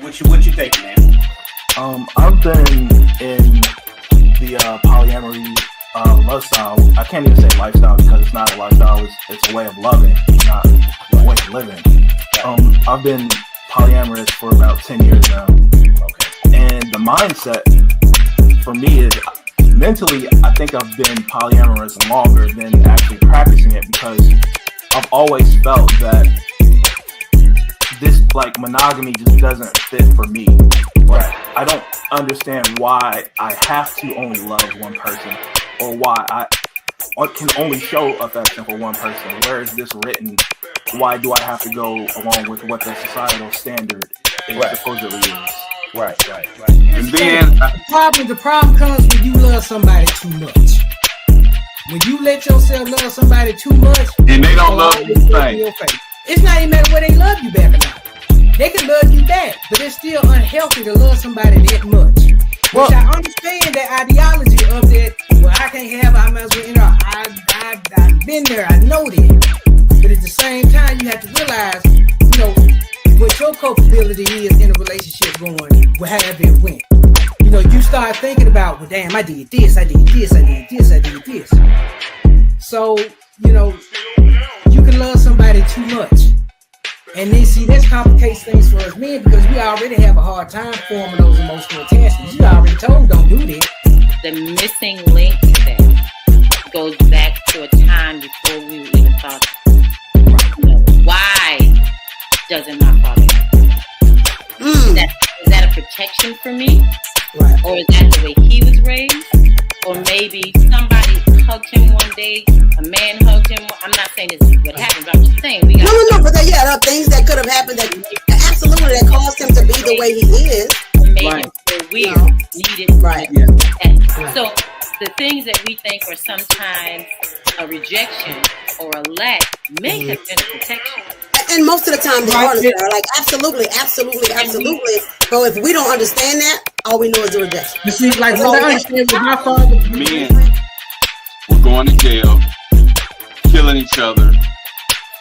What you think, man? I've been in the polyamory lifestyle. I can't even say lifestyle because it's not a lifestyle. It's a way of loving, not a way of living. I've been polyamorous for about 10 years now. Okay. And the mindset for me is mentally, I think I've been polyamorous longer than actually practicing it because I've always felt that this monogamy just doesn't fit for me. Right. I don't understand why I have to only love one person or why I can only show affection for one person. Where is this written? Why do I have to go along with what the societal standard supposedly is? Right. And then the problem comes when you love somebody too much. When you let yourself love somebody too much, and they don't love you the same. It's not even matter whether they love you back or not. They can love you back, but it's still unhealthy to love somebody that much. Which I understand that ideology of that. Well, I can't have. I might as well. I've been there. I know that. But at the same time, you have to realize, what your culpability is in a relationship going, however it went. You start thinking about, well, damn, I did this. So, you can love somebody too much. And then, see, that complicates things for us men because we already have a hard time forming those emotional attachments. You already told, don't do that. The missing link to that goes back to a time before we even thought, why doesn't my father like that? Is that a protection for me? Right. Or is that the way he was raised? Or maybe somebody hugged him one day, a man hugged him. I'm not saying this is what happened, but I'm just saying we got No, but there are things that could have happened that absolutely that caused him to be the way he is. Made him feel weird, needed. Right. So the things that we think are sometimes a rejection or a lack may have been a protection. And most of the time they are like absolutely. But if we don't understand that, all we know is the rejection. You see, what I understand with my father, men were going to jail, killing each other,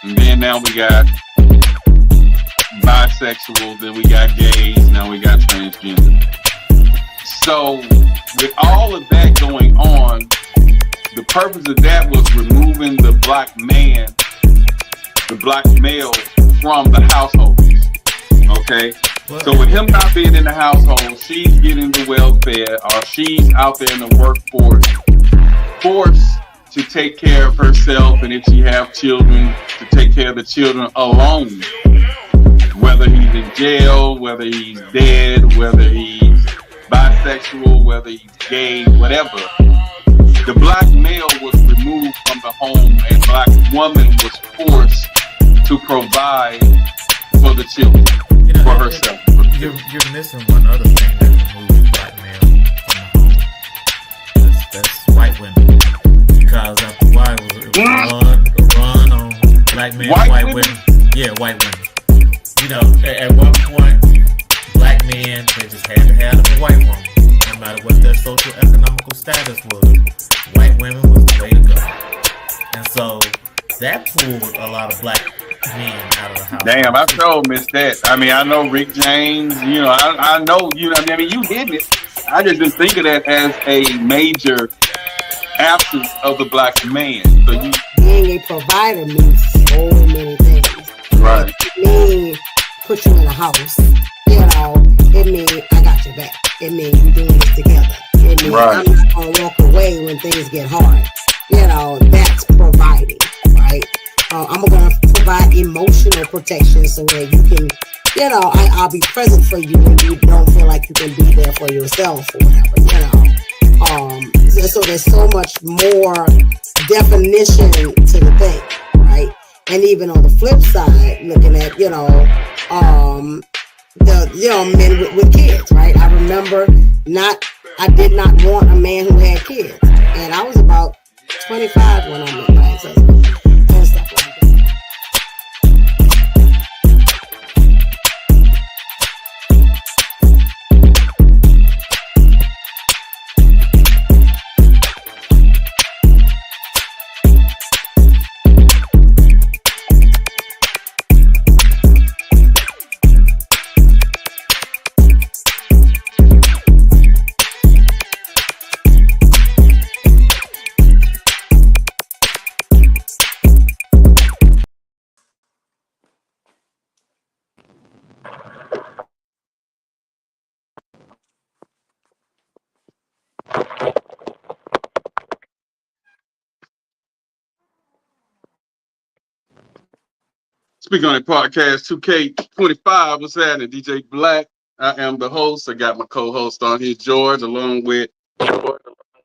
and then now we got bisexual, then we got gays, now we got transgender. So with all of that going on, the purpose of that was removing the black man, the black male from the household. Okay? So with him not being in the household, she's getting the welfare, or she's out there in the workforce, forced to take care of herself, and if she have children, to take care of the children alone. Whether he's in jail, whether he's dead, whether he's bisexual, whether he's gay, whatever. The black male was removed from the home, and black woman was forced to provide for the children, for herself. You're missing one other thing that removes black male from the home. That's white women. Because after a while, it was a run on black men, white women. Yeah, white women. At one point, black men, they just had to have a white woman, no matter what their social economical status was. White women was the way to go. And so that pulled a lot of black men out of the house. Damn, I sure missed that. I mean, I know Rick James, I know, you hit it. I just didn't think of that as a major absence of the black man. So being a provider means so many things. Right. It means put you in a house. It means I got your back. It means we're doing this together. It means I'm not gonna walk away when things get hard. That's providing, right? I'm gonna provide emotional protection so that you can, I'll be present for you when you don't feel like you can be there for yourself or whatever, so there's so much more definition to the thing, right? And even on the flip side, looking at, the men with kids, right? I remember I did not want a man who had kids. And I was about 25 when I met my ex-husband and stuff like that. Speaking on the podcast, 2K25. What's happening? DJ Black. I am the host. I got my co-host on here, George, along with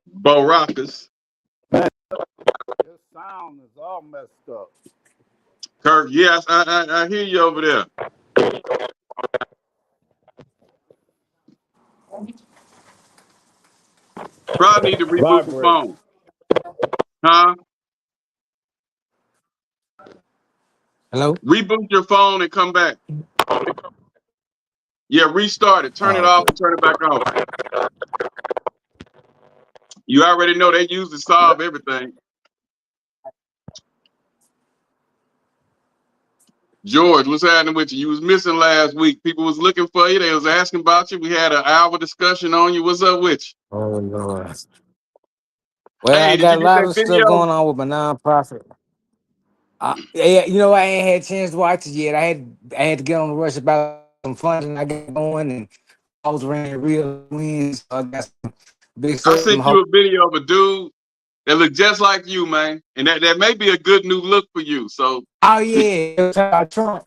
Bo Rockers. Your sound is all messed up. Kirk, yes, I hear you over there. Probably need to reboot the Vibrate. phone. Huh? Hello? Reboot your phone and come back. Yeah, restart it. Turn it Oh, off okay. and turn it back on. You already know they use to solve everything. George, what's happening with you? You was missing last week. People was looking for you. They was asking about you. We had an hour discussion on you. What's up with you? Oh, Lord. Well, Hey, I did got you a get lot that of stuff video? going on with my nonprofit. Yeah, I ain't had a chance to watch it yet. I had to get on the rush about some funding I got going, and I was running real wins. So I got some big I stuff. sent you a video of a dude that looked just like you, man. And that may be a good new look for you. So Oh, yeah. Trump.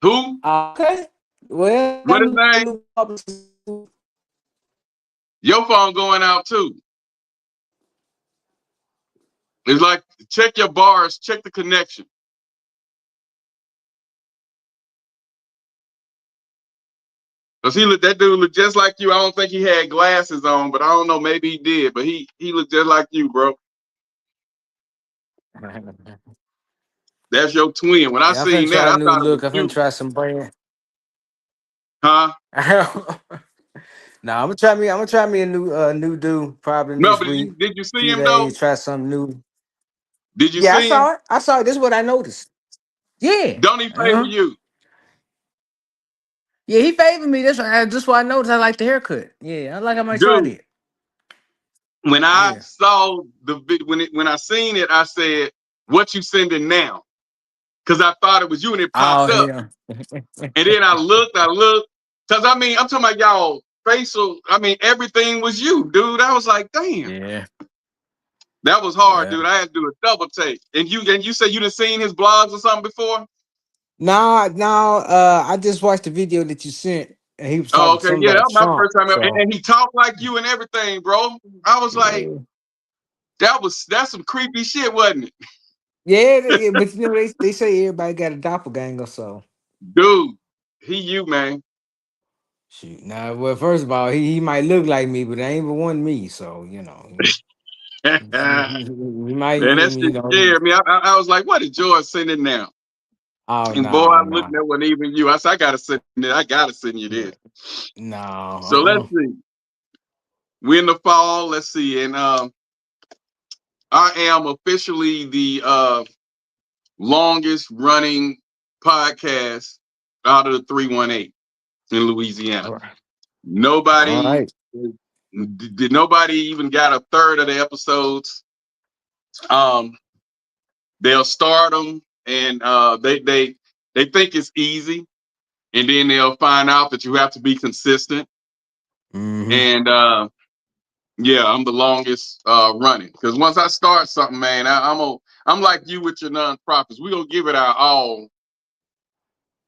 who? Okay. Well, What his name? Your phone going out too. It's like, check your bars, check the connection. Cause that dude looked just like you. I don't think he had glasses on, but I don't know, maybe he did. But he looked just like you, bro. That's your twin. When I Yeah, I'm finna seen that, try a I new thought it was look. I'm finna you. try some brand. Huh? Nah, I'm gonna try me a new dude probably No, next but week. did you see Few him though? days, try something new. Did you Yeah, I see him? saw it. I saw it. This is what I noticed. Yeah. Don't he favor Uh-huh. you? Yeah, he favored me. That's why I noticed I like the haircut. Yeah, I might try Dude, that. when I Yeah. saw when I seen it, I said, what you sending now? Because I thought it was you and it Oh popped up. yeah. And then I looked. Because I mean, I'm talking about y'all facial. I mean, everything was you, dude. I was like, damn. Yeah. That was hard, Well. dude. I had to do a double take. And you said you done seen his blogs or something before? No. I just watched the video that you sent, and he was Oh, talking okay. something Yeah, that about was my Trump. first time ever. So And he talked like you and everything, bro. I was like, yeah. that's some creepy shit, wasn't it? Yeah, but they say everybody got a doppelganger, so Dude, you, man. shoot. Now, well, first of all, he might look like me, but there ain't but one me, so Man, he might, that shit scared me. I was like, what is George sending now? Oh And boy, I no. looked at wasn't even you. I said, I gotta send you Yeah. this. No. So let's see. We're in the fall. Let's see. And I am officially the longest running podcast out of the 318 in Louisiana. All right. All Nobody right. did nobody even got a third of the episodes. They'll start them and they think it's easy, and then they'll find out that you have to be consistent. Mm-hmm. And yeah, I'm the longest running because once I start something, man, I'm like you with your nonprofits. We're gonna give it our all,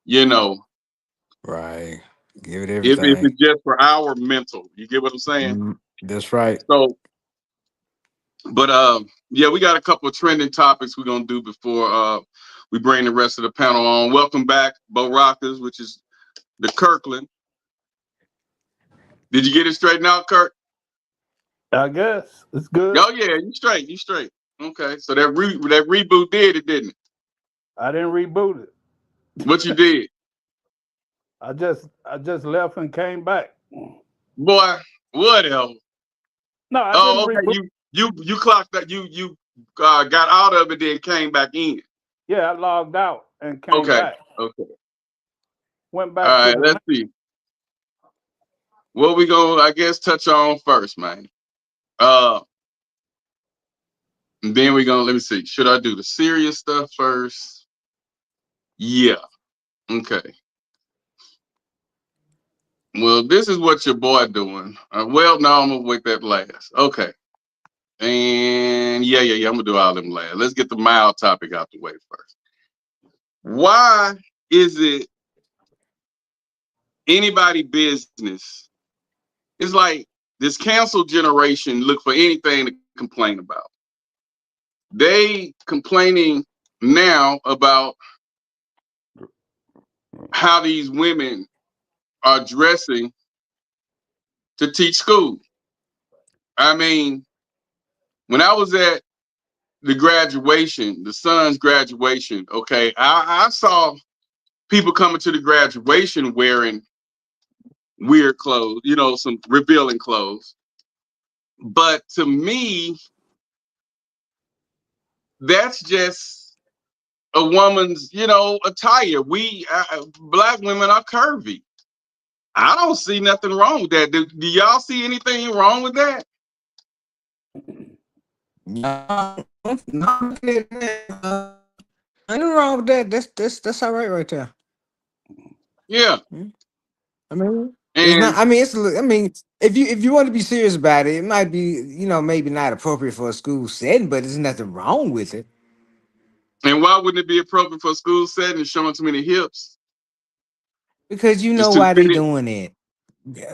you know. Right. Give it If everything. it's just for our mental, you get what I'm saying? That's right. So, but yeah, we got a couple of trending topics we're gonna do before we bring the rest of the panel on. Welcome back, Bo Rockers, which is the Kirkland. Did you get it straightened out, Kirk? I guess it's good. Oh yeah, you straight. Okay, so that reboot did it, didn't it? I didn't reboot it. What you did, I just left and came back. boy? Whatever. No, I didn't Oh, okay. reboot. You clocked that. You got out of it, then came back in. Yeah, I logged out and came Okay. back. Okay. Went All back to right. the Let's link. see. What we gonna, I guess, touch on first, man. And then we gonna let me see. Should I do the serious stuff first? Yeah. Okay. Well, this is what your boy doing. Well, no, I'm gonna wait that last. Okay. And yeah. I'm gonna do all them last. Let's get the mild topic out the way first. Why is it anybody business? It's like this cancel generation look for anything to complain about. They complaining now about how these women are dressing to teach school. I mean, when I was at the graduation, the son's graduation, okay, I saw people coming to the graduation wearing weird clothes, some revealing clothes. But to me, that's just a woman's, attire. We Black women are curvy. I don't see nothing wrong with that. Do y'all see anything wrong with that? No, no, ain't nothing wrong with that. That's all right there. Yeah. I mean, it's not. And I mean, it's. I mean, if you want to be serious about it, it might be maybe not appropriate for a school setting, but there's nothing wrong with it. and why wouldn't it be appropriate for a school setting showing too many hips? Because you It's know too why they fitted. doing it. The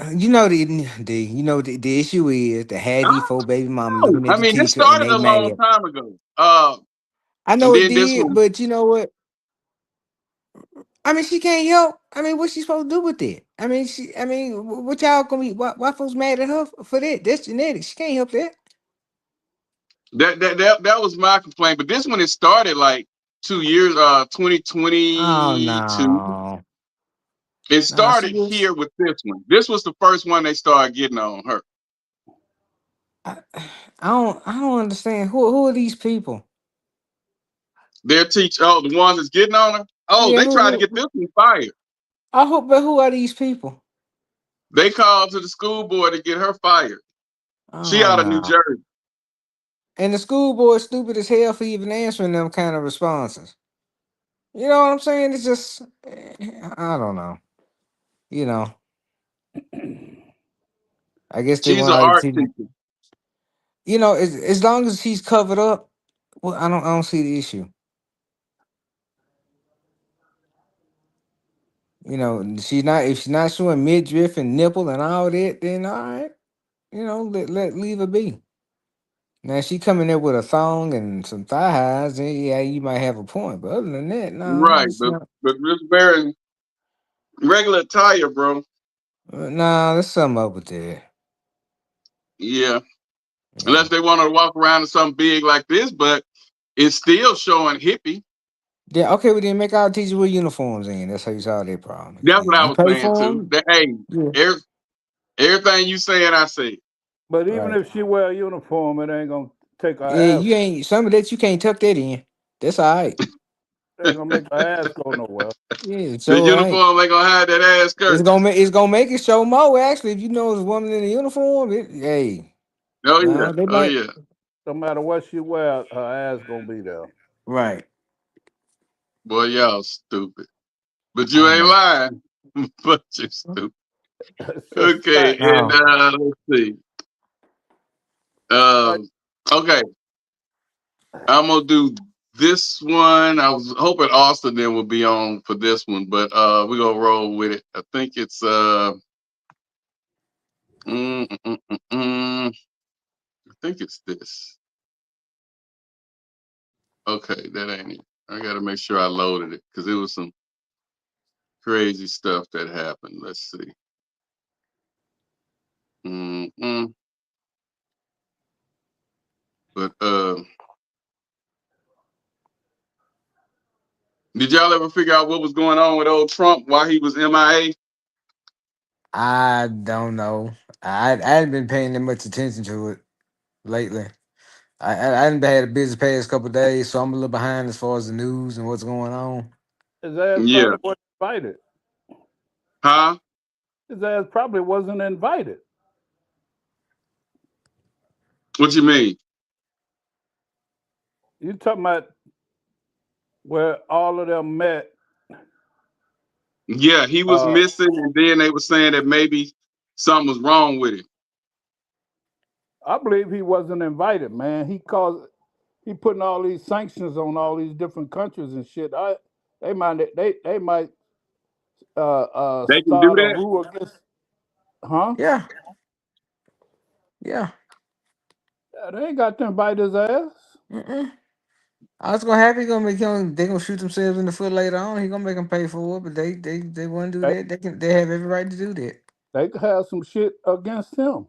issue is to have these four baby mamas looking at I the mean, this teacher and started they a long mad. time ago. I know And it then this did, one, but you know what? I mean, she can't help. I mean, what's she supposed to do with it? I mean, what y'all gonna be? Why folks mad at her for that? That's genetics. She can't help that. that was my complaint. But this one, it started like 2 years, Oh 2022. no, It nah, she started was. here with this one. This was the first one they started getting on her. I, I don't understand who are these people? Their teach the ones that's getting on her. Oh, Yeah, they tried to get this one fired. I hope, but who are these people? They called to the school board to get her fired. She Oh out of New no, Jersey. and the school board stupid as hell for even answering them kind of responses. You know what I'm saying? It's just, I don't know. You know, I guess they She's an want other art people. teacher. As long as he's covered up, well, I don't see the issue. She's not if she's not showing midriff and nipple and all that, then all right. Let leave her be. Now she coming there with a thong and some thigh highs, then yeah, you might have a point. But other than that, no, Right, it's but not. but just wearing regular attire, bro. No, there's something up with that. Yeah. Yeah. Unless they want to walk around in something big like this, but it's still showing hippie. Yeah, okay, we didn't make our teachers wear uniforms in. That's how you solve their problem. That's what I You was pay saying for too. them? That hey, Yeah. everything you saying, I say. But even Right. if she wear a uniform, it ain't gonna take her Yeah, ass. you ain't some of that you can't tuck that in. That's all right. Ain't gonna make her ass go nowhere. Yeah, it's The all right. uniform ain't gonna hide that ass It's skirt. gonna make it show more. Actually, if you know it's a woman in a uniform, hey, Oh yeah, no, they oh might. yeah. No matter what she wear, her ass gonna be there. Right. Boy, y'all stupid. But you I ain't know. lying. But you stupid. It's just Okay, fact. and No. let's see. Like, Okay, I'm gonna do this one. I was hoping Austin then would be on for this one, but we're gonna roll with it. I think it's mm, mm, mm, mm, mm. I think it's this. Okay, that ain't it. I gotta make sure I loaded it because it was some crazy stuff that happened. Let's see. Mm-mm. But did y'all ever figure out what was going on with old Trump while he was MIA? I don't know. I hadn't been paying that much attention to it lately. I hadn't had a busy past couple of days, so I'm a little behind as far as the news and what's going on. his ass Yeah. probably wasn't invited. Huh? His ass probably wasn't invited. What you mean? You talking about where all of them met? Yeah, he was Uh, missing, and then they were saying that maybe something was wrong with him. I believe he wasn't invited, man. He putting all these sanctions on all these different countries and shit. They might they might They can do start a that. rule against, huh? Yeah, yeah. Yeah, they ain't got to invite his ass. Mm-mm. I was gonna have he gonna make him. They gonna shoot themselves in the foot later on. He gonna make them pay for it, but they want to do They, that. They can. They have every right to do that. they could have some shit against him.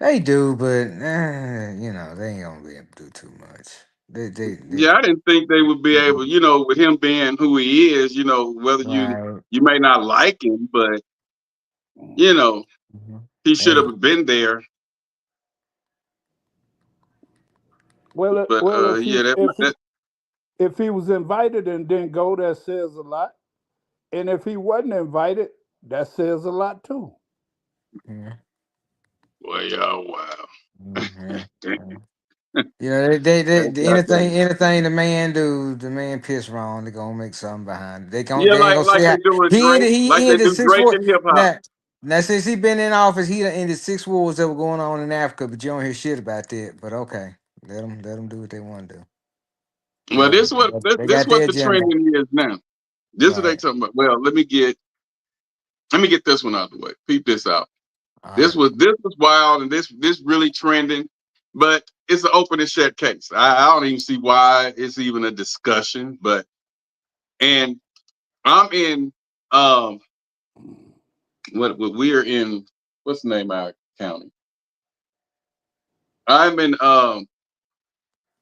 They do, but they ain't gonna be able to do too much. They Yeah, I didn't think they would be able, with him being who he is, whether right. you may not like him, but you know, Mhm. he should Hey, have been there. But Well, yeah, if he was invited and didn't go, that says a lot. And if he wasn't invited, that says a lot too. mhm, well, yeah, wow. mhm, Damn, mhm. They goddamn. anything the man do, the man piss wrong. They gonna make something behind it. Yeah, They ain't gonna like say they how doing Drake, like he they ended do six Drake wars. in hip hop. Now since he been in office, he done ended 6 wars that were going on in Africa, but you don't hear shit about that. But okay, let them do what they want to do. Well, They this got what their the agenda. trending is now. This is what they Right. talking about. Well, let me get this one out of the way. Peep this out. All This right. was wild, and this really trending, but it's an open and shut case. I don't even see why it's even a discussion. But and I'm in what we're in, what's the name of our county? I'm in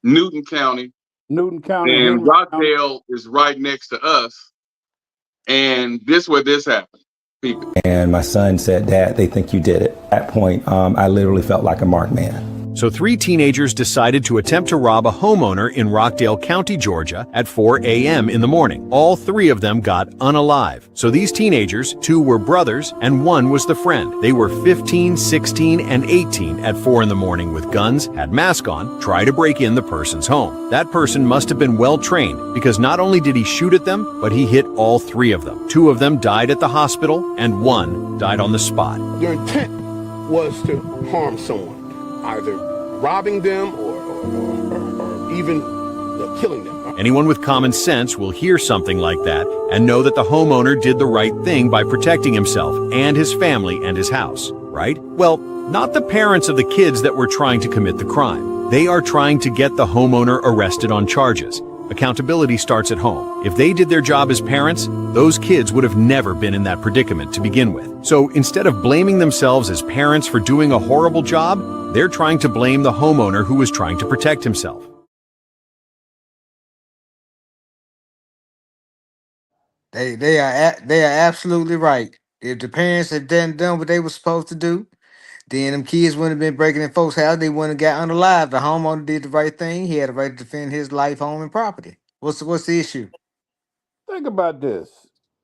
Newton County, Newton County, and Henry County. Rockdale is right next to us. And this where this happened. Peep it. And my son said, "Dad, they think you did it." At that point, I literally felt like a marked man. So 3 teenagers decided to attempt to rob a homeowner in Rockdale County, Georgia at 4 a.m. in the morning. All 3 of them got unalive. So these teenagers, 2 were brothers and 1 was the friend. They were 15, 16, and 18 at 4 in the morning with guns, had masks on, try to break in the person's home. That person must have been well trained because not only did he shoot at them, but he hit all 3 of them. 2 of them died at the hospital and 1 died on the spot. Their intent was to harm someone, either robbing them or even killing them. Anyone with common sense will hear something like that and know that the homeowner did the right thing by protecting himself and his family and his house, right? Well, not the parents of the kids that were trying to commit the crime. They are trying to get the homeowner arrested on charges. Accountability starts at home. If they did their job as parents, those kids would have never been in that predicament to begin with. So instead of blaming themselves as parents for doing a horrible job, they're trying to blame the homeowner who was trying to protect himself. They are absolutely right. If the parents had done what they were supposed to do, then them kids wouldn't have been breaking in folks' house. They wouldn't have got unalive. The homeowner did the right thing. He had a right to defend his life, home, and property. What's the issue? Think about this.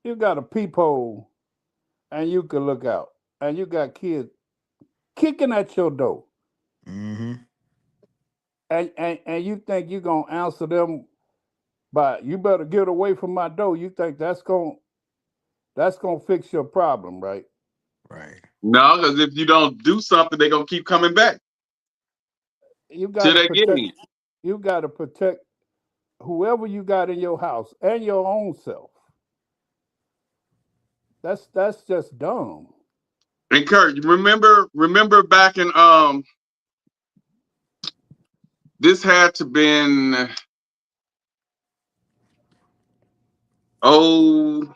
You got a peephole and you can look out. And you got kids kicking at your door. Mm-hmm. And you think you're gonna answer them by you better get away from my door. You think that's gonna fix your problem, right? Right. No, because if you don't do something, they're gonna keep coming back You till gotta they get protect in. you gotta protect whoever you got in your house and your own self. That's just dumb. And Kurt, remember back in this had to been oh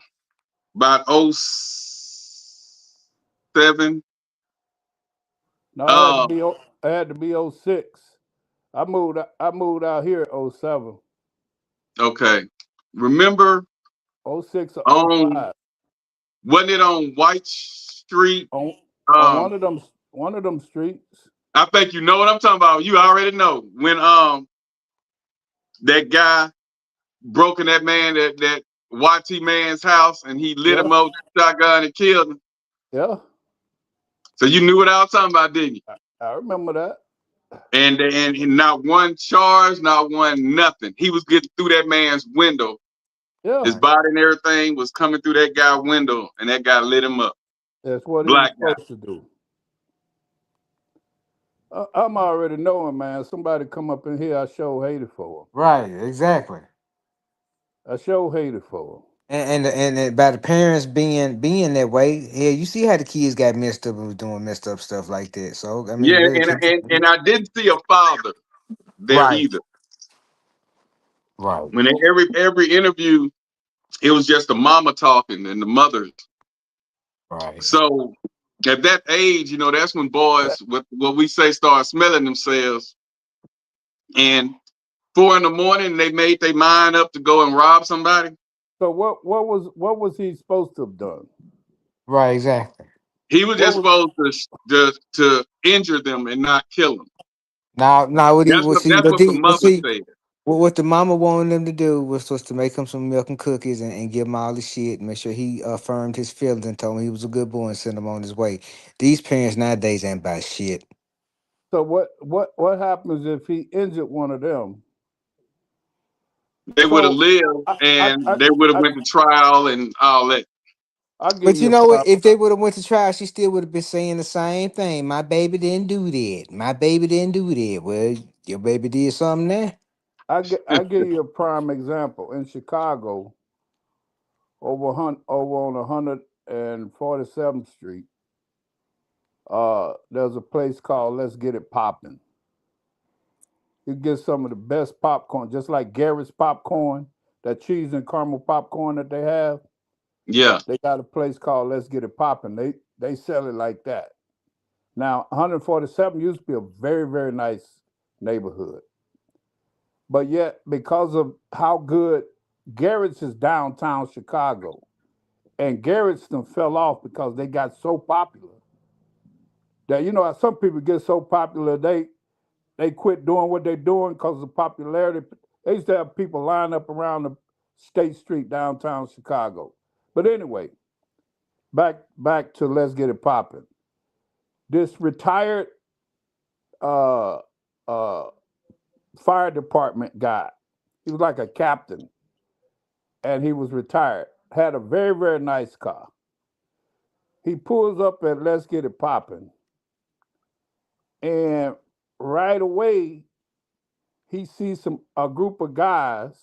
about 07. No, Uh it had to be '06. I moved out here '07. okay. Remember '06 or on '05. wasn't it on White Street? On Um one of them streets. I think you know what I'm talking about. You already know when that guy broke in that man that YT man's house and he lit Yeah, him up with a shotgun and killed him. yeah. So you knew what I was talking about, didn't you? I remember that. And not one charge, not one nothing. He was getting through that man's window. Yeah, His Right. body and everything was coming through that guy's window, and that guy lit him up. that's what he was Black guy. supposed to do. I'm already knowing, man. Somebody come up in here, I show hated for him. Right. Exactly. I sure hated for And by the parents being that way, yeah, you see how the kids got messed up and was doing messed up stuff like that. So I mean, Yeah, really, and I didn't see a father there right, either. right, When every interview, it was just the mama talking and the mother. right. So at that age, that's when boys, what we say, start smelling themselves. And 4 in the morning, they made their mind up to go and rob somebody. so what was he supposed to have done? Right, exactly. He was What just was supposed to injure them and not kill them. Now what he That's was what see that's what what the he was mother see said. what the mama wanted them to do was to make him some milk and cookies and give him all the shit, make sure he affirmed his feelings and told him he was a good boy and sent him on his way. These parents nowadays ain't about shit. so what happens if he injured one of them? They would have So lived I I and I they would have I, went to trial and all that. I'll give But you you a know what? prime. If they would have went to trial, she still would have been saying the same thing. My baby didn't do that. My baby didn't do that. Well, your baby did something there. I give you a prime example in Chicago, over on 147th Street. There's a place called Let's Get It Poppin'. You get some of the best popcorn, just like Garrett's popcorn, that cheese and caramel popcorn that they have. Yeah. They got a place called Let's Get It Poppin'. They sell it like that. Now, 147 used to be a very, very nice neighborhood. But yet, because of how good Garrett's is downtown Chicago, and Garrett's them fell off because they got so popular that some people get so popular they quit doing what they're doing because of popularity. They used to have people line up around the State Street downtown Chicago. But anyway, back to Let's Get It Poppin'. This retired uh, uh, fire department guy, he was like a captain, and he was retired. Had a very very nice car. He pulls up at Let's Get It Poppin', and right away he sees a group of guys,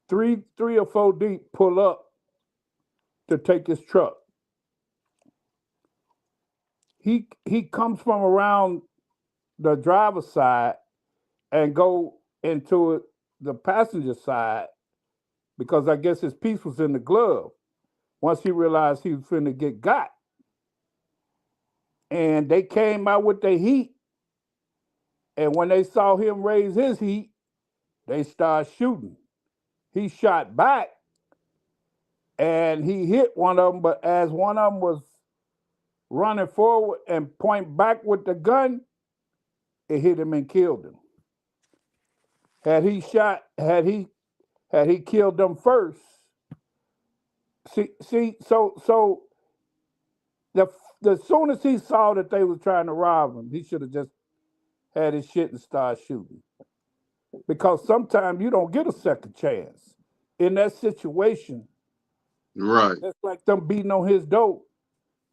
three or four deep, pull up to take his truck. He comes from around the driver's side and go into the passenger side because I guess his piece was in the glove. Once he realized he was finna get got, and they came out with their heat, and when they saw him raise his heat, they started shooting. He shot back, and he hit one of them. But as one of them was running forward and point back with the gun, it hit him and killed him. Had he shot, had he killed them first, so the the soon as he saw that they was trying to rob him, he should have just had his shit and started shooting. Because sometimes you don't get a second chance. In that situation, Right. that's like them beating on his door.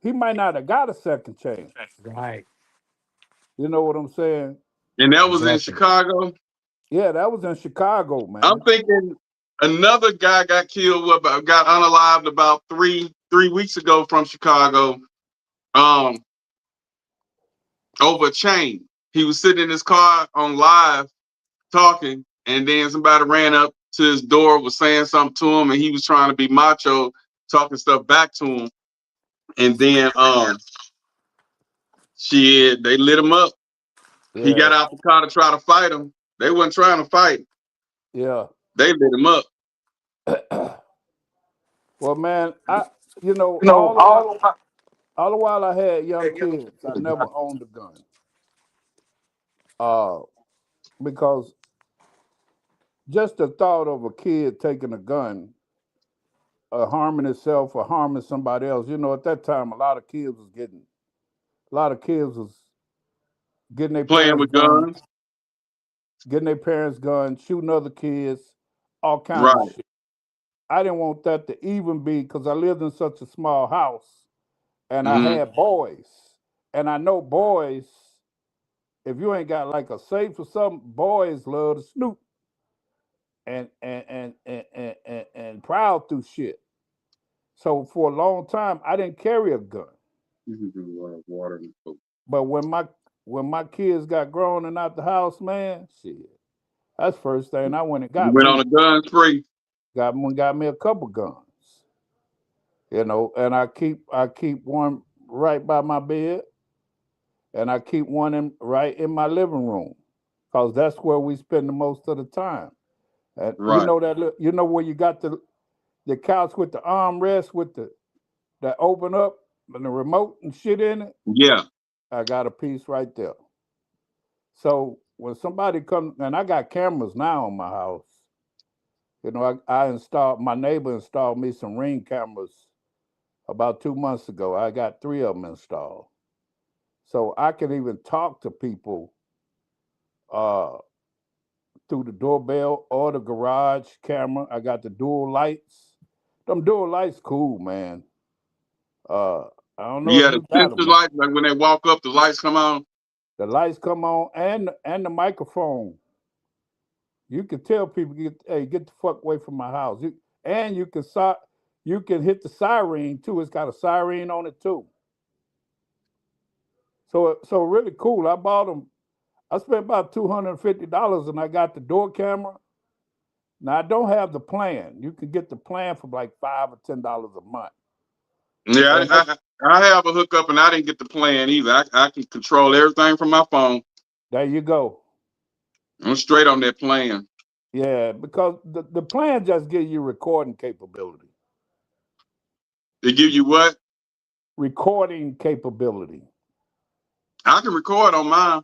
He might not have got a second chance. Right. You know what I'm saying? And that was in Exactly. Chicago. Yeah, that was in Chicago, I'm man. thinking another guy got killed, got unalived about three weeks ago from Chicago. Um, over a chain. He was sitting in his car on live talking, and then somebody ran up to his door, was saying something to him, and he was trying to be macho, talking stuff back to him. And then shit, they lit him up. He got Yeah, out the car to try to fight him. They wasn't trying to fight. yeah. They lit him up. Well, man, You know, all the while I had young kids, I never owned a gun. Uh, because just the thought of a kid taking a gun, harming itself or harming somebody else. At that time, a lot of kids was getting their Playing parents with guns, guns. shooting other kids, all kind of Right. shit. I didn't want that to even be because I lived in such a small house and I Hmm. had boys. And I know boys, if you ain't got like a safe or something, boys love to snoop. and proud through shit. So for a long time, I didn't carry a gun. You can do a lot of water and food. But when my kids got grown and out the house, man, shit, that's the first thing I went and You got went on me. a gun spree. Got me a couple guns. And I keep one right by my bed, and I keep one right in my living room, cause that's where we spend the most of the time. And Right. you know where you got the couch with the armrest with the that open up and the remote and shit in it. Yeah. I got a piece right there. So when somebody comes, and I got cameras now in my house. I installed, my neighbor installed me some Ring cameras about 2 months ago. I got three of them installed. So I can even talk to people uh, through the doorbell or the garage camera. I got the dual lights. Them dual lights cool, man. Uh, I don't know if Yeah, the you got sensor them. lights, like when they walk up, the lights come on. The lights come on and the microphone. You can tell people, hey, get the fuck away from my house. And you can hit the siren too. It's got a siren on it too. So really cool. I bought them. I spent about $250 and I got the door camera. Now I don't have the plan. You can get the plan for like $5 or $10 a month. Yeah, And I have a hookup and I didn't get the plan either. I can control everything from my phone. there you go. I'm straight on that plan. Yeah, because the plan just gives you recording capability. They give you what? Recording capability. I can record on mine.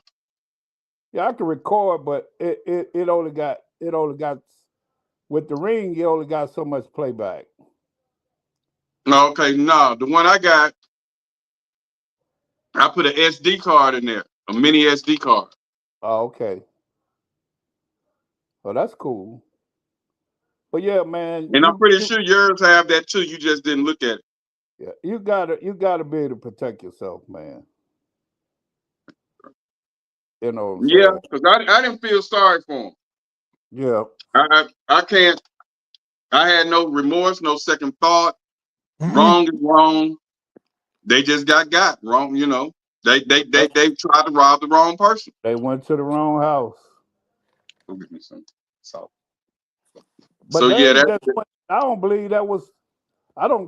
Yeah, I can record, but it only got with the Ring, you only got so much playback. No, okay, no. The one I got, I put an SD card in there, a mini SD card. Oh, okay. Oh, that's cool. But yeah, man, And I'm pretty sure yours have that too. You just didn't look at it. yeah, you gotta be able to protect yourself, man. You know what I'm Yeah, saying? because I didn't feel sorry for him. Yeah. I can't. I had no remorse, no second thought. Mm-mm. Wrong is wrong. They just got wrong. Yep. They tried to rob the wrong person. They went to the wrong house. Go get me some salt. But So they yeah, ain't just went, I don't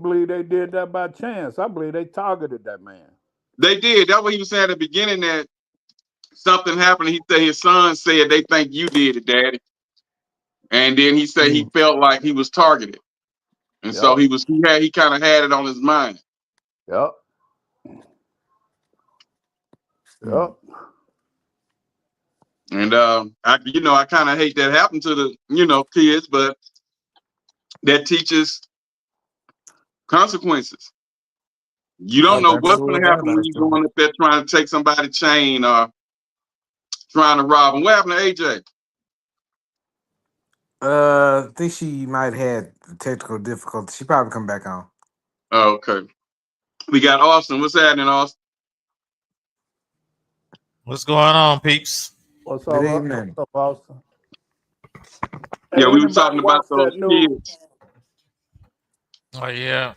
believe they did that by chance. I believe they targeted that man. they did. That's what he was saying at the beginning, that something happened. He said his son said they think you did it, Daddy. And then he said he Mm. felt like he was targeted. And so Yep. he kind of had it on his mind. Yep. Mm. Yep. And I kind of hate that happened to the kids, but that teaches consequences. You don't Yep, know that's what's true going with to that. happen when That's you're true. going up there trying to take somebody's chain or trying to rob them. What happened to AJ? I think she might have had technical difficulty. She probably come back on. Oh, okay. We got Austin. What's happening, Austin? What's going on, peeps? Good What's evening. up, Austin? Yeah, Hey, we were anybody talking about watch those that new? kids. Oh yeah,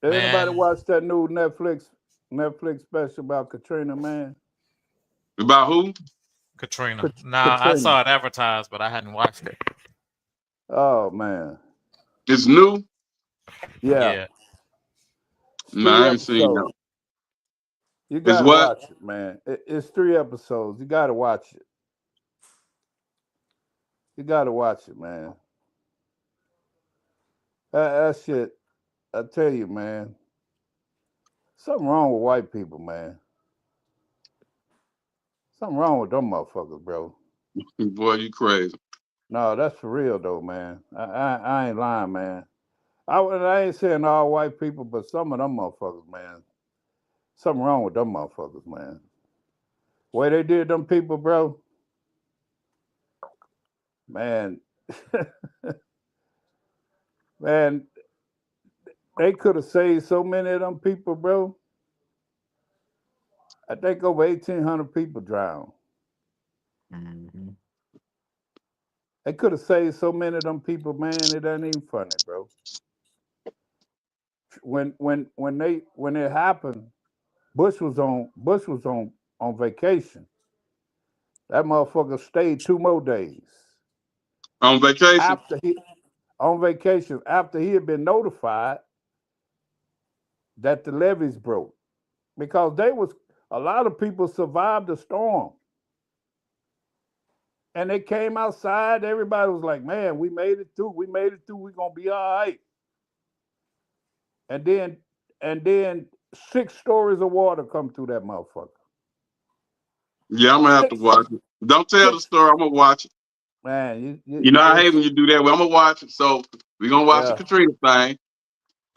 Anybody man. watch that new Netflix special about Katrina, man? About who? Katrina. Nah, I Katrina. saw it advertised, but I hadn't watched it. Oh man. It's new? Yeah. Yeah. It's No, three I ain't seen that. episodes. You It's gotta what? watch it, man. It's 3 episodes. You gotta watch it. You gotta watch it, man. That shit, I tell you, man. Something wrong with white people, man. Something wrong with them motherfuckers, bro. Boy, you crazy. No, that's for real though, man. I ain't lying, man. I ain't saying all white people, but some of them motherfuckers, man. Something wrong with them motherfuckers, man. Way they did them people, bro. Man, man, they could have saved so many of them people, bro. I think over 1,800 people drowned. Mm-hmm. They could have saved so many of them people, man. It ain't even funny, bro. When it happened, Bush was on vacation. That motherfucker stayed 2 more days On vacation. after he on vacation after he had been notified that the levees broke because they was a lot of people survived the storm and they came outside. Everybody was like, "Man, we made it through. We made it through. We're gonna be all right." And then 6 stories of water come through that motherfucker. Yeah, I'm gonna have to Six, watch it. Don't tell the six. story. I'm gonna watch it. Man, You know I hate when you do that. Well, I'm gonna watch it. So we're gonna watch the yeah, Katrina thing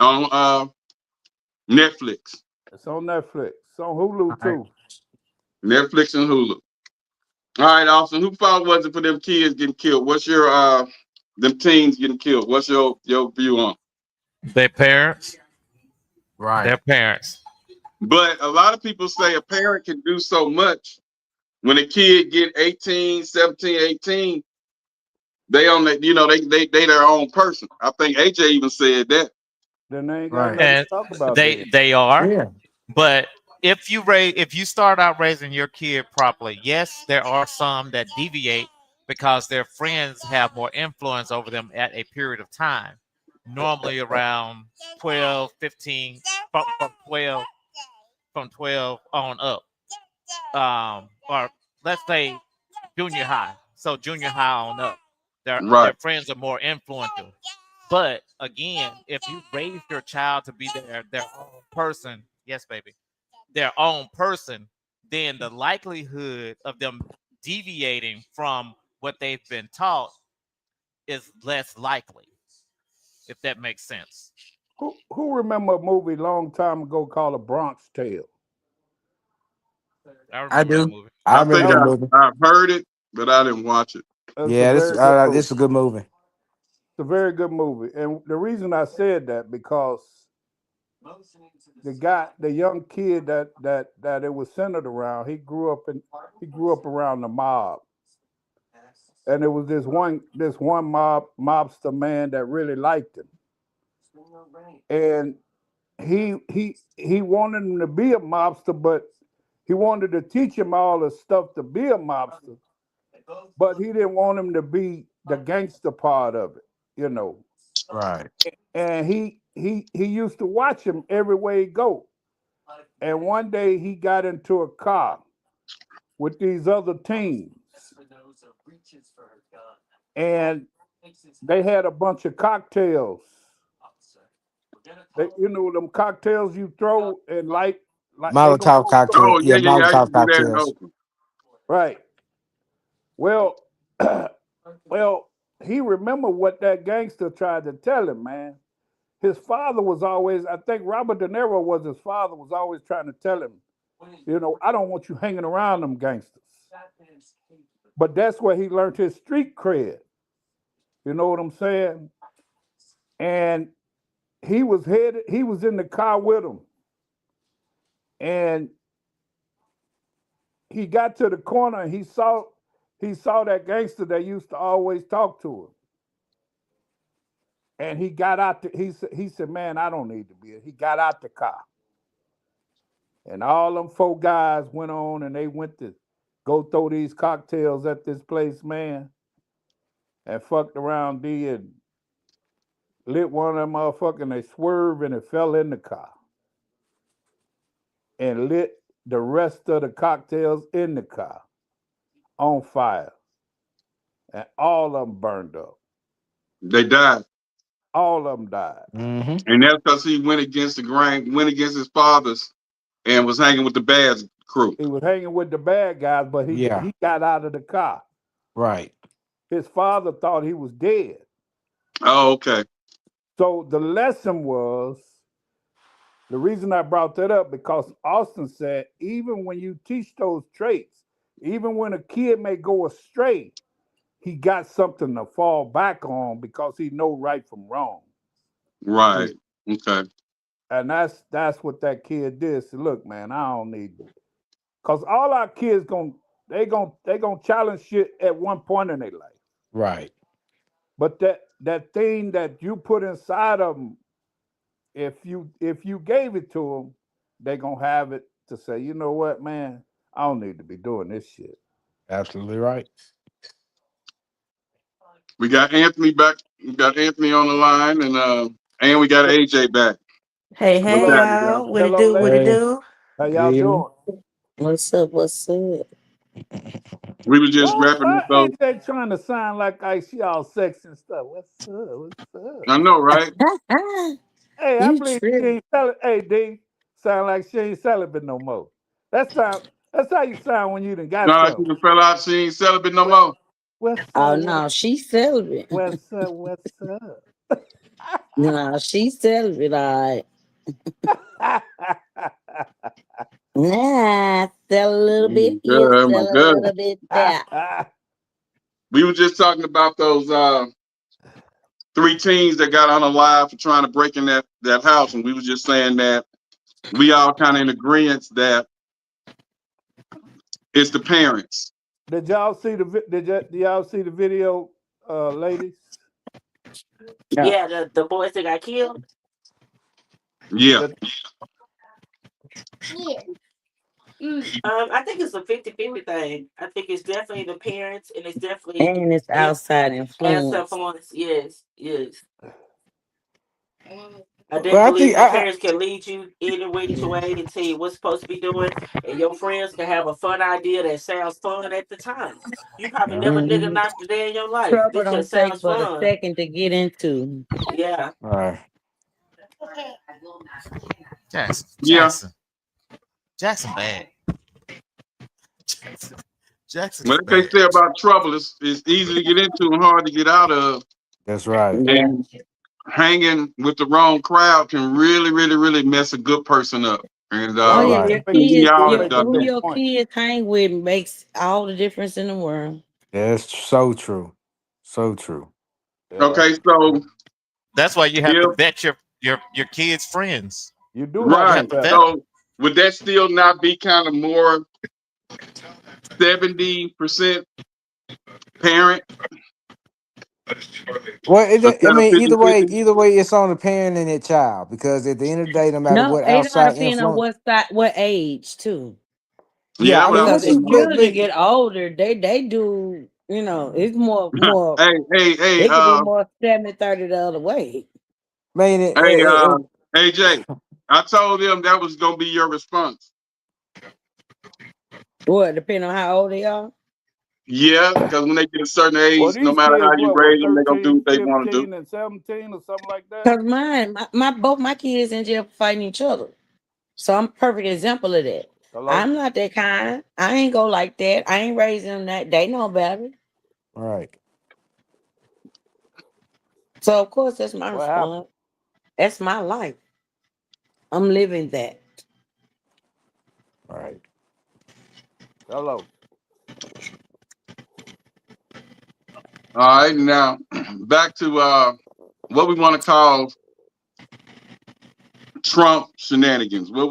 on Netflix. it's on Netflix. It's on Hulu All right. too. Netflix and Hulu. All right, Austin. Who fault was it for them kids getting killed? What's your them teens getting killed? What's your view on? Their parents. Right. Their parents. But a lot of people say a parent can do so much. When a kid get 18, 17, 18, they on the, they their own person. I think AJ even said that. Then they ain't got Right. nothing to And talk about they then. they are. Yeah. But if you start out raising your kid properly, yes, there are some that deviate because their friends have more influence over them at a period of time. Normally around 12, 15, from 12 on up. Or let's say junior high. So junior high on up. Their Right. friends are more influential. But again, if you raise your child to be their own person, yes, baby, their own person, then the likelihood of them deviating from what they've been taught is less likely, if that makes sense. Who remember a movie long time ago called A Bronx Tale? I I remember that do. movie. I I remember think That that was movie. I've heard it, but I didn't watch it. it's a Yeah, very good movie. this is a good movie. It's a very good movie, and the reason I said that because the young kid that it was centered around, he grew up around the mob, and it was this one mobster man that really liked him, and he wanted him to be a mobster, but he wanted to teach him all the stuff to be a mobster, but he didn't want him to be the gangster part of it, you know. Right. And he used to watch him everywhere he go. And one day he got into a car with these other teens, and they had a bunch of cocktails. Them cocktails you throw and like they gonna Molotov cocktail. Oh Yeah, yeah, yeah, yeah. I used to Molotov do that in cocktails. Oakland. right. Well, well, he remembered what that gangster tried to tell him, man. His father was always, I think Robert De Niro was his father, was always trying to tell him, I don't want you hanging around them gangsters. But that's where he learned his street cred. You know what I'm saying? And he was in the car with him. And he got to the corner and he saw that gangster that used to always talk to him. And he got out. He said, "Man, I don't need to be here." He got out the car, and all them 4 guys went on, and they went to go throw these cocktails at this place, man, and fucked around D and lit one of them motherfuckers. And they swerved and it fell in the car, and lit the rest of the cocktails in the car on fire, and all of them burned up. They died. All of them died. Mm-hmm. And that's because he went against the grain, went against his fathers, and was hanging with the bad crew. He was hanging with the bad guys, but Yeah. he got out of the car. Right. His father thought he was dead. Oh, okay. So the lesson was, the reason I brought that up, because Austin said, even when you teach those traits, even when a kid may go astray, he got something to fall back on because he know right from wrong. Right. Okay. And that's what that kid did. So look, man, I don't need, because all our kids they gonna challenge shit at one point in their life. Right. But that thing that you put inside of them, if you gave it to them, they gonna have it to say, you know what, man, I don't need to be doing this shit. Absolutely right. We got Anthony back. We got Anthony on the line, and we got AJ back. Hey, What's hey, Hello, happening, guys? y'all. What it hello, do? What it ladies. Hey, do? How good y'all evening. doing? What's up? What's up? We were just wrapping Why up those. ain't they trying to sound like she all sexy and stuff? What's up? What's up? I know, right? Hey, I You believe she trip. ain't celibate. Hey, D, sound like she ain't celibate no more. That's how you sound when you done got Not like you something. done fell out. She ain't celibate no What, more. what's Oh, up? no, she's celibate. What's up? What's up? No, she's celibate, all right. Nah, sell a little Oh my bit here, god! Oh my sell a god! little bit there. We were just talking about those three teens that got on a live for trying to break in that house, and we was just saying that we all kind of in agreement that it's the parents. Did y'all see did y'all see the video, ladies? No. Yeah, the boys that got killed. Yeah. The, I think it's a 50-50 thing. I think it's definitely the parents, and it's definitely And it's outside as influence. influence. Yes, yes. I Well, didn't I believe think your parents can lead you any which yeah. way and tell you what's supposed to be doing, and your friends can have a fun idea that sounds fun at the time. You probably never nigga Mhm. knocked a day in your life. Trouble This don't just take sounds but a fun. second to get into. Yeah. all right. Jackson, Yeah. Jackson, Jackson bad. Jackson is What they bad. say about trouble is easy to get into and hard to get out of, That's right. Yeah. and hanging with the wrong crowd can really, really, really mess a good person up. And Oh, Well, yeah, Right. your we kids, all you have your, make a done who good that. your point. kids hang with makes all the difference in the world. That's so true. So true. Yeah, Okay, so That's why you have to if vet your kids' friends. you do have You to right, have to vet vet them. them. so would that still not be kind of more 70% parent Well, I instead of mean, 50 50? either way, it's on the parent and the child because at the end of the day, no matter No, what it all outside depends on influence, what side, what age too. Yeah, yeah, that's I what I mean, was Because this as is, saying. Like, children get older, they do, it's more hey, hey, hey, they can be more 70-30 the other way. man, hey, AJ, I told them that was gonna be your response. What, depending on how old they are? Yeah, because when they get a certain Well, age, no these matter how kids, you what raise them, they're gonna do 13, what they want to do. 15, and 17 or something like that? Because my both my kids in jail for fighting each other. So I'm a perfect example of that. Hello? I'm not that kind. I ain't go like that. I ain't raising them that. They know better. right, So of course that's my What happened? response. That's my life. I'm living that. right. Hello? All right, now back to what we want to call Trump shenanigans. What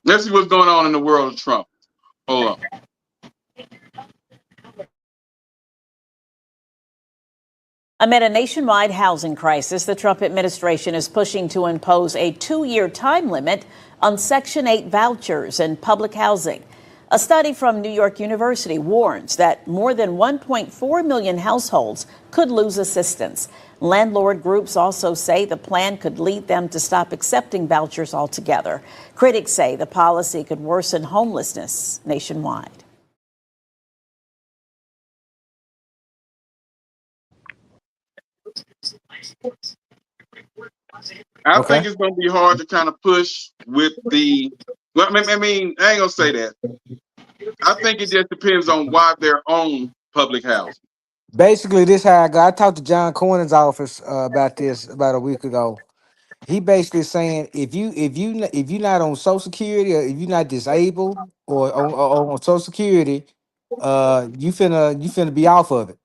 let's see what's going on in the world of Trump. Hold on. Amid a nationwide housing crisis, the Trump administration is pushing to impose a 2-year time limit on Section 8 vouchers and public housing. A study from New York University warns that more than 1.4 million households could lose assistance. Landlord groups also say the plan could lead them to stop accepting vouchers altogether. Critics say the policy could worsen homelessness nationwide. I think Okay. it's going to be hard to kind of push with the. Well, I ain't gonna say that. I think it just depends on why they're on public housing. Basically, this how I got. I talked to John Cornyn's office about this about a week ago. He basically saying if you not on Social Security or if you're not disabled or on Social Security, you finna be off of it.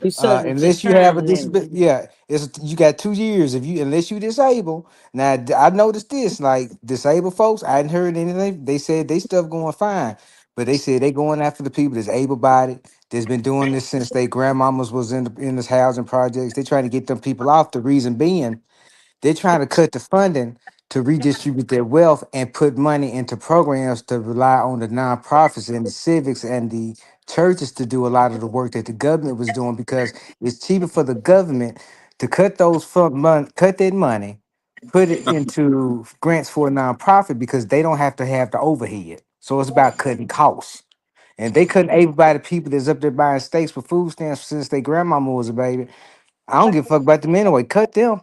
You subject to Unless you have time a limit. disability, yeah, it's you got 2 years if you unless you disabled. Now I noticed this like disabled folks. I hadn't heard anything. They said they stuff going fine, But they said they going after the people that's able-bodied, that's been doing this since their grandmamas was in this housing projects. They trying to get them people off. The reason being, they're trying to cut the funding to redistribute their wealth and put money into programs to rely on the nonprofits and the civics and the churches to do a lot of the work that the government was doing, because it's cheaper for the government to cut those cut that money, put it into grants for a nonprofit, because they don't have to have the overhead. So it's about cutting costs. And they couldn't able by the people that's up there buying steaks for food stamps since their grandmama was a baby. I don't give a fuck about them anyway. Cut them.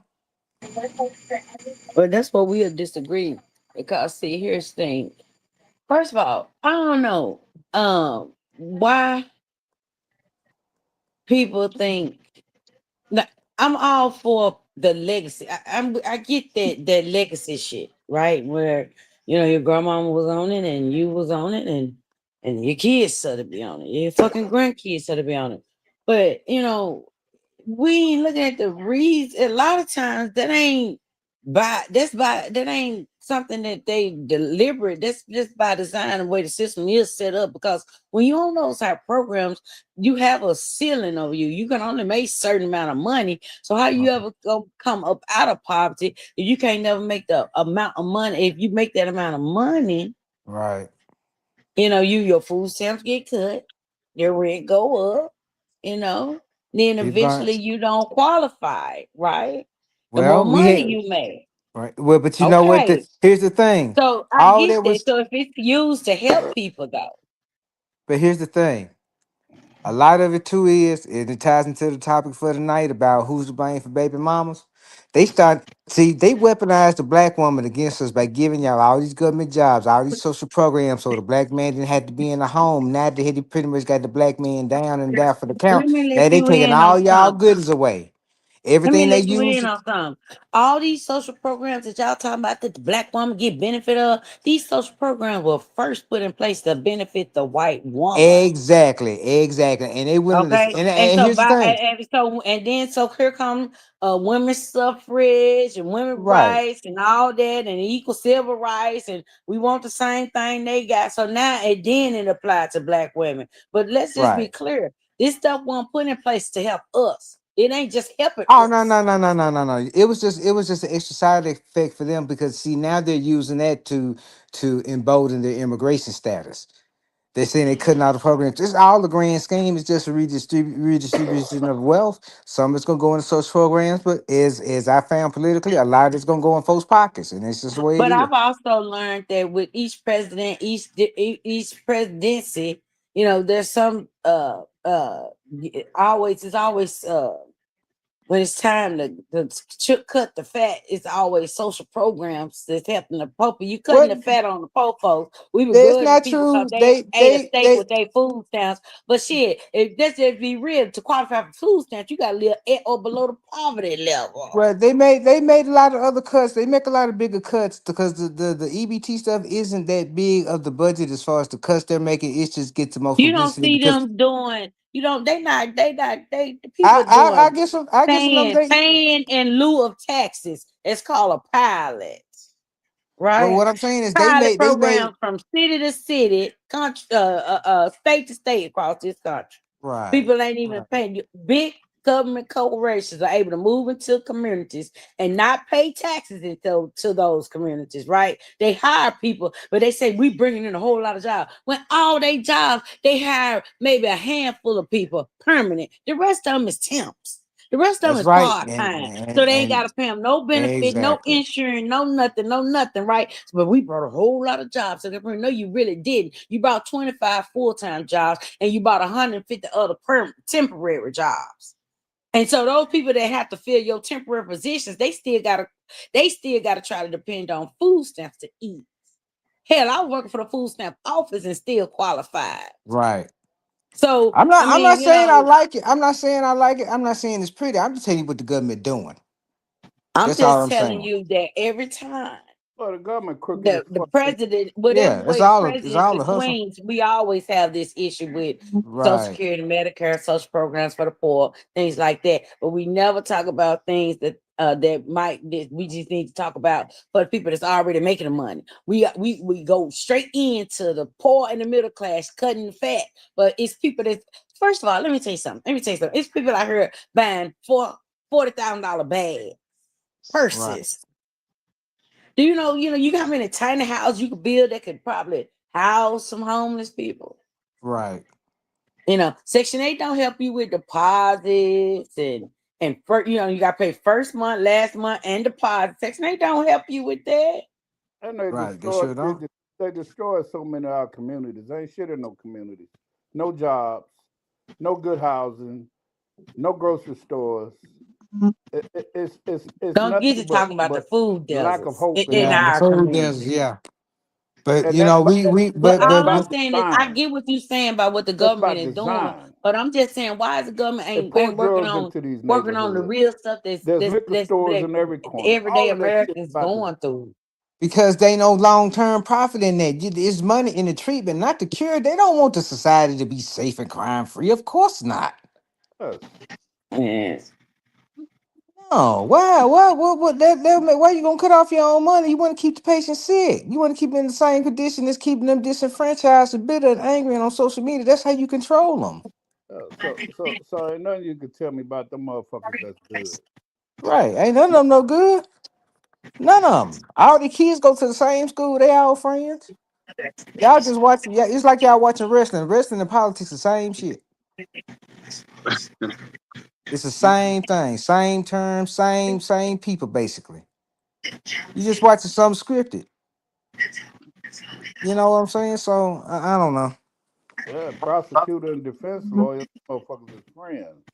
But that's what we'll disagree. Because see, here's the thing. First of all, I don't know why people think that I'm all for the legacy. I get that legacy shit, right? Where your grandmama was on it and you was on it and your kids said to be on it, your fucking grandkids said to be on it. But we ain't looking at the reason. A lot of times that ain't something that they deliberate. That's just by design, the way the system is set up. Because when you on those type of programs, you have a ceiling over you. You can only make certain amount of money. So how you ever go come up out of poverty if you can't never make the amount of money? If you make that amount of money, Right. your food stamps get cut, your rent go up, then They burnt. eventually you don't qualify, right? The more Well, we money had you make. right. Well, but you know what? Okay. Here's the thing. So I All get that that. was, So if it's used to help people though. but here's the thing. A lot of it too is, and it ties into the topic for tonight about who's to blame for baby mamas. They weaponized the black woman against us by giving y'all all these government jobs, all these social programs, so the black man didn't have to be in the home. Now they had pretty much got the black man down and down for the count. Let me Now let they you taking in all on y'all something. goodies away. Let me Everything they let you use. in on something. All these social programs that y'all talking about that the black woman get benefit of, these social programs were first put in place to benefit the white woman. Exactly. And they willing to. Okay, and And so here's the by thing. and then here come women's suffrage and women's Right. rights and all that and equal civil rights, and we want the same thing they got. So now it applies to black women. But let's just be Right. clear: this stuff wasn't put in place to help us. It ain't just helping Oh no us. no no no no no no! It was just an extra side effect for them, because see, now they're using that to embolden their immigration status. They're saying they're cutting out the programs. It's all the grand scheme. It's just a redistribution of wealth. Some is gonna go into social programs, but as I found politically, a lot is gonna go in folks' pockets, and it's just the way it But is. I've also learned that with each president, each presidency, there's some always it's always when it's time to cut the fat, it's always social programs that's helping the poor. You cutting What? the fat on the poor folks. We That's begrudging not people because true. they They ate a they steak they with their food stamps. But shit, if let's just be real, to qualify for food stamps, you gotta live at or below the poverty level. Well, they made a lot of other cuts. They make a lot of bigger cuts because the EBT stuff isn't that big of the budget as far as the cuts they're making. It just gets the most You don't publicity see because them doing, the people I doing guess I guess what I'm saying. paying in lieu of taxes. It's called a pilot, Well, right? what I'm saying is Pilot they made programs from city to city, country, state to state across this country. right. People ain't even paying. Big government corporations are able to move into communities and not pay taxes into to those communities, right? They hire people, but they say we bringing in a whole lot of jobs. When all they jobs, they hire maybe a handful of people permanent. The rest of them is temps. The rest of them That's is right. part And time. So they ain't got and to pay them no benefit, no exactly. insurance, no nothing, right? But we brought a whole lot of jobs. So they no, you really didn't. You brought 25 full-time jobs and you bought 150 other temporary jobs. And so those people that have to fill your temporary positions, they still gotta try to depend on food stamps to eat. Hell, I was working for the food stamp office and still qualified. Right. So I I'm not mean, saying I like it. I'm not saying I like it. I'm not saying it's pretty. I'm just telling you what the government doing. I'm That's all just I'm telling saying. you that every time Well, the government crooked as the fuck. president, whatever Yeah, it's way the all presidency a hustle. swings, we always have this issue with Social Right. Security, Medicare, social programs for the poor, things like that. But we never talk about things that that we just need to talk about for the people that's already making the money. We go straight into the poor and the middle class, cutting the fat. But it's people that, first of all, let me tell you something. It's people out here buying $40,000 bag purses. Right. Do you know you got how many tiny houses you could build that could probably house some homeless people? Right. Section 8 don't help you with deposits and you got to pay first month, last month, and deposit. Section 8 don't help you with that. And they Right. They destroy sure don't. they destroy so many of our communities. There ain't shit in no communities. No jobs, no good housing, no grocery stores. It's Don't get nothing to talking about the but food lack of deserts hope in in Yeah, the our food community. deserts. Yeah, but and you know, we But that's all I'm by saying is, I design. get what you're saying about what the That's by government is doing. design. But I'm just saying, why is the government They ain't pour ain't working drugs on into these the neighborhoods. real stuff that's There's that's liquor that's stores that in every the corner. everyday All of that shit Americans about going through. because they know long term profit in that. It's money in the treatment, not the cure. They don't want the society to be safe and crime free. Of course not. Yes. Yes. No, why? What? Why you gonna cut off your own money? You want to keep the patient sick. You want to keep them in the same condition as keeping them disenfranchised and bitter and angry and on social media. That's how you control them. So ain't nothing you can tell me about them motherfuckers that's good. Right? Ain't none of them no good. None of them. All the kids go to the same school. They all friends. Y'all just watching. Yeah, it's like y'all watching wrestling. Wrestling and politics the same shit. It's the same thing, same terms, same people basically. You just watching something scripted. You know what I'm saying? So I don't know. Yeah, prosecutor and defense lawyer, motherfuckers is friends.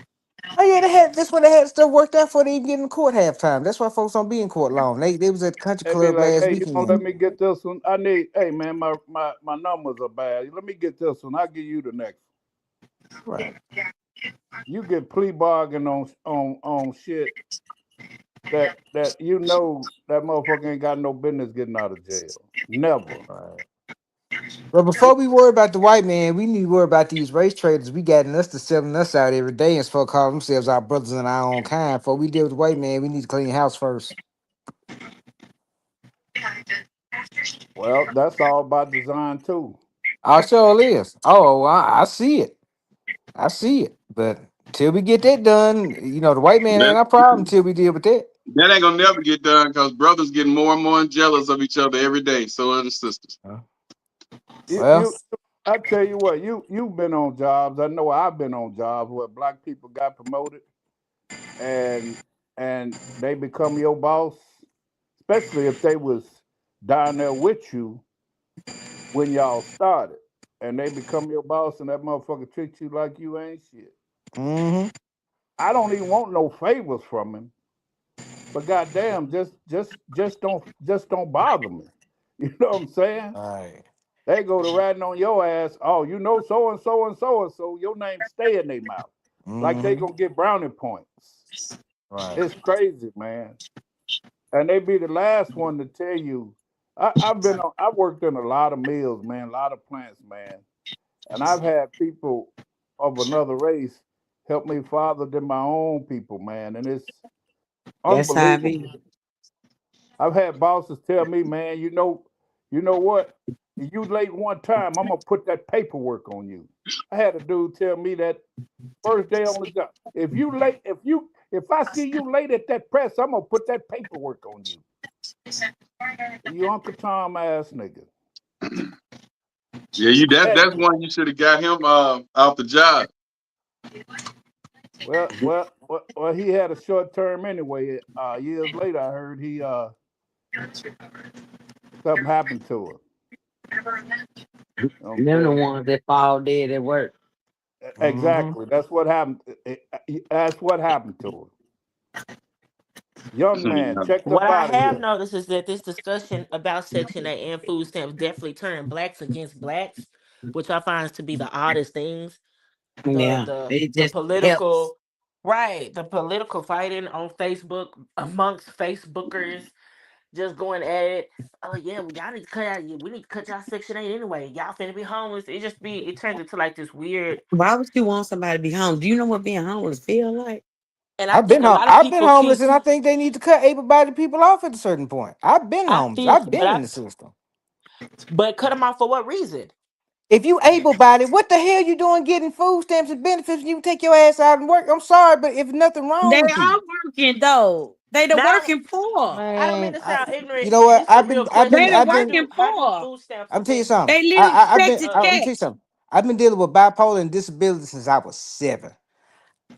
Oh yeah, that's what they had stuff worked out for they even get in court halftime. That's why folks don't be in court long. They was at the country They be club like, last hey, you don't let weekend. me get this one. Hey man, my numbers are bad. Let me get this one. I'll give you the next one. Right. You get plea bargain on shit that that motherfucker ain't got no business getting out of jail. Never. Right. But before we worry about the white man, we need to worry about these race traders we got in us to selling us out every day and supposed to call themselves our brothers in our own kind. Before we deal with the white man, we need to clean house first. Well, that's all by design too. I sure is. Oh, I see it. I see it. But till we get that done, the white man ain't That, our problem till we deal with that. that ain't gonna never get done because brothers getting more and more jealous of each other every day. So are the sisters. Well, I tell you what, you've been on jobs. I know I've been on jobs where black people got promoted and they become your boss, especially if they was down there with you when y'all started. And they become your boss and that motherfucker treats you like you ain't shit. mm-hmm. I don't even want no favors from him. But goddamn, just don't bother me. You know what I'm saying? All right. They go to ratting on your ass. Oh, you know so and so and so and so. Your name stay in their mouth, like they Mm-hmm. gonna get brownie points. Right. It's crazy, man. And they be the last one to tell you. I've worked in a lot of mills, man, a lot of plants, man, and I've had people of another race help me father than my own people, man, and it's That's how I unbelievable. be. I've had bosses tell me, man, you know what? If you late one time, I'm gonna put that paperwork on you. I had a dude tell me that first day on the job. If I see you late at that press, I'm gonna put that paperwork on you. You Uncle Tom ass nigga. Yeah, that's one you should have got him off the job. Well, he had a short term anyway. Years later, I heard something happened to him. Them the Okay. ones that fall dead at work. Mm-hmm. Exactly. That's what happened. That's what happened to him. Young man, checked What up I out of have here. noticed is that this discussion about Section 8 and food stamps definitely turned blacks against blacks, which I find to be the oddest things. The Yeah, the it the just helps. political right, the political fighting on Facebook amongst Facebookers just going at it. Oh yeah, y'all need to cut out. We need to cut y'all Section 8 anyway. Y'all finna be homeless. It turns into like this weird. Why would you want somebody to be homeless? Do you know what being homeless feel like? And I think a lot of I've been people homeless, keep. and I think they need to cut able-bodied people off at a certain point. I've been I homeless. feel, I've been in the system. but cut them off for what reason? If you able-bodied, what the hell you doing getting food stamps and benefits when you take your ass out and work? I'm sorry, but if nothing wrong They with are you, working though. They the Now, working poor. I don't mean man, to sound ignorant. you know what? This is a real They question. the How working do poor. food stamps I'm and tell you something. They living check to I'm check. tell you something. I've been dealing with bipolar and disability since I was 7.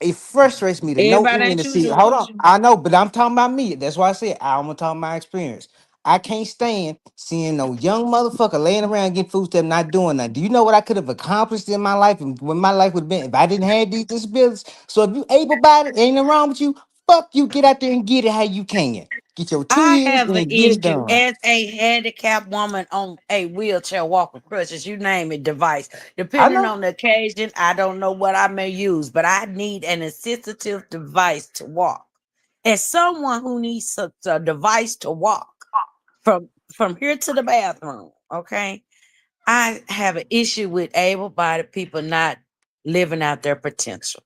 It frustrates me to no Everybody end ain't to see. choosing Hold on, with you. I know, but I'm talking about me. That's why I said I'm gonna talk my experience. I can't stand seeing no young motherfucker laying around getting food stamps, not doing nothing. Do you know what I could have accomplished in my life and when my life would have been if I didn't have these disabilities? So if you able-bodied, ain't nothing wrong with you. Fuck you, get out there and get it how you can. Get your 2 I years have an and get it issue done. as a handicapped woman on a wheelchair, walker, crutches, you name it, device. I Depending know. on the occasion, I don't know what I may use, but I need an assistive device to walk. As someone who needs a device to walk from here to the bathroom, okay, I have an issue with able-bodied people not living out their potential.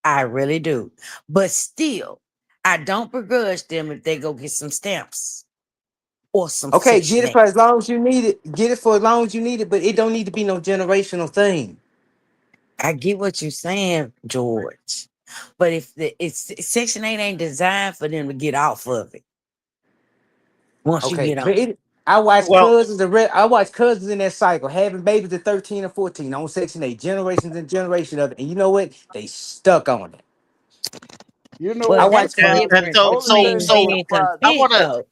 I really do. But still, I don't begrudge them if they go get some stamps or some Okay, get Section it 8. for as long as you need it. Get it for as long as you need it, but it don't need to be no generational thing. I get what you're saying, George. But if it's Section 8 ain't designed for them to get off of it once you Okay, get on. but I watch Well, cousins I watch cousins in that cycle having babies at 13 or 14 on Section 8, generations and generations of it. And you know what? They stuck on it. You know Well, I what? that's watch the and difference so Only so between thing I'm so being surprised. I content, wanna though.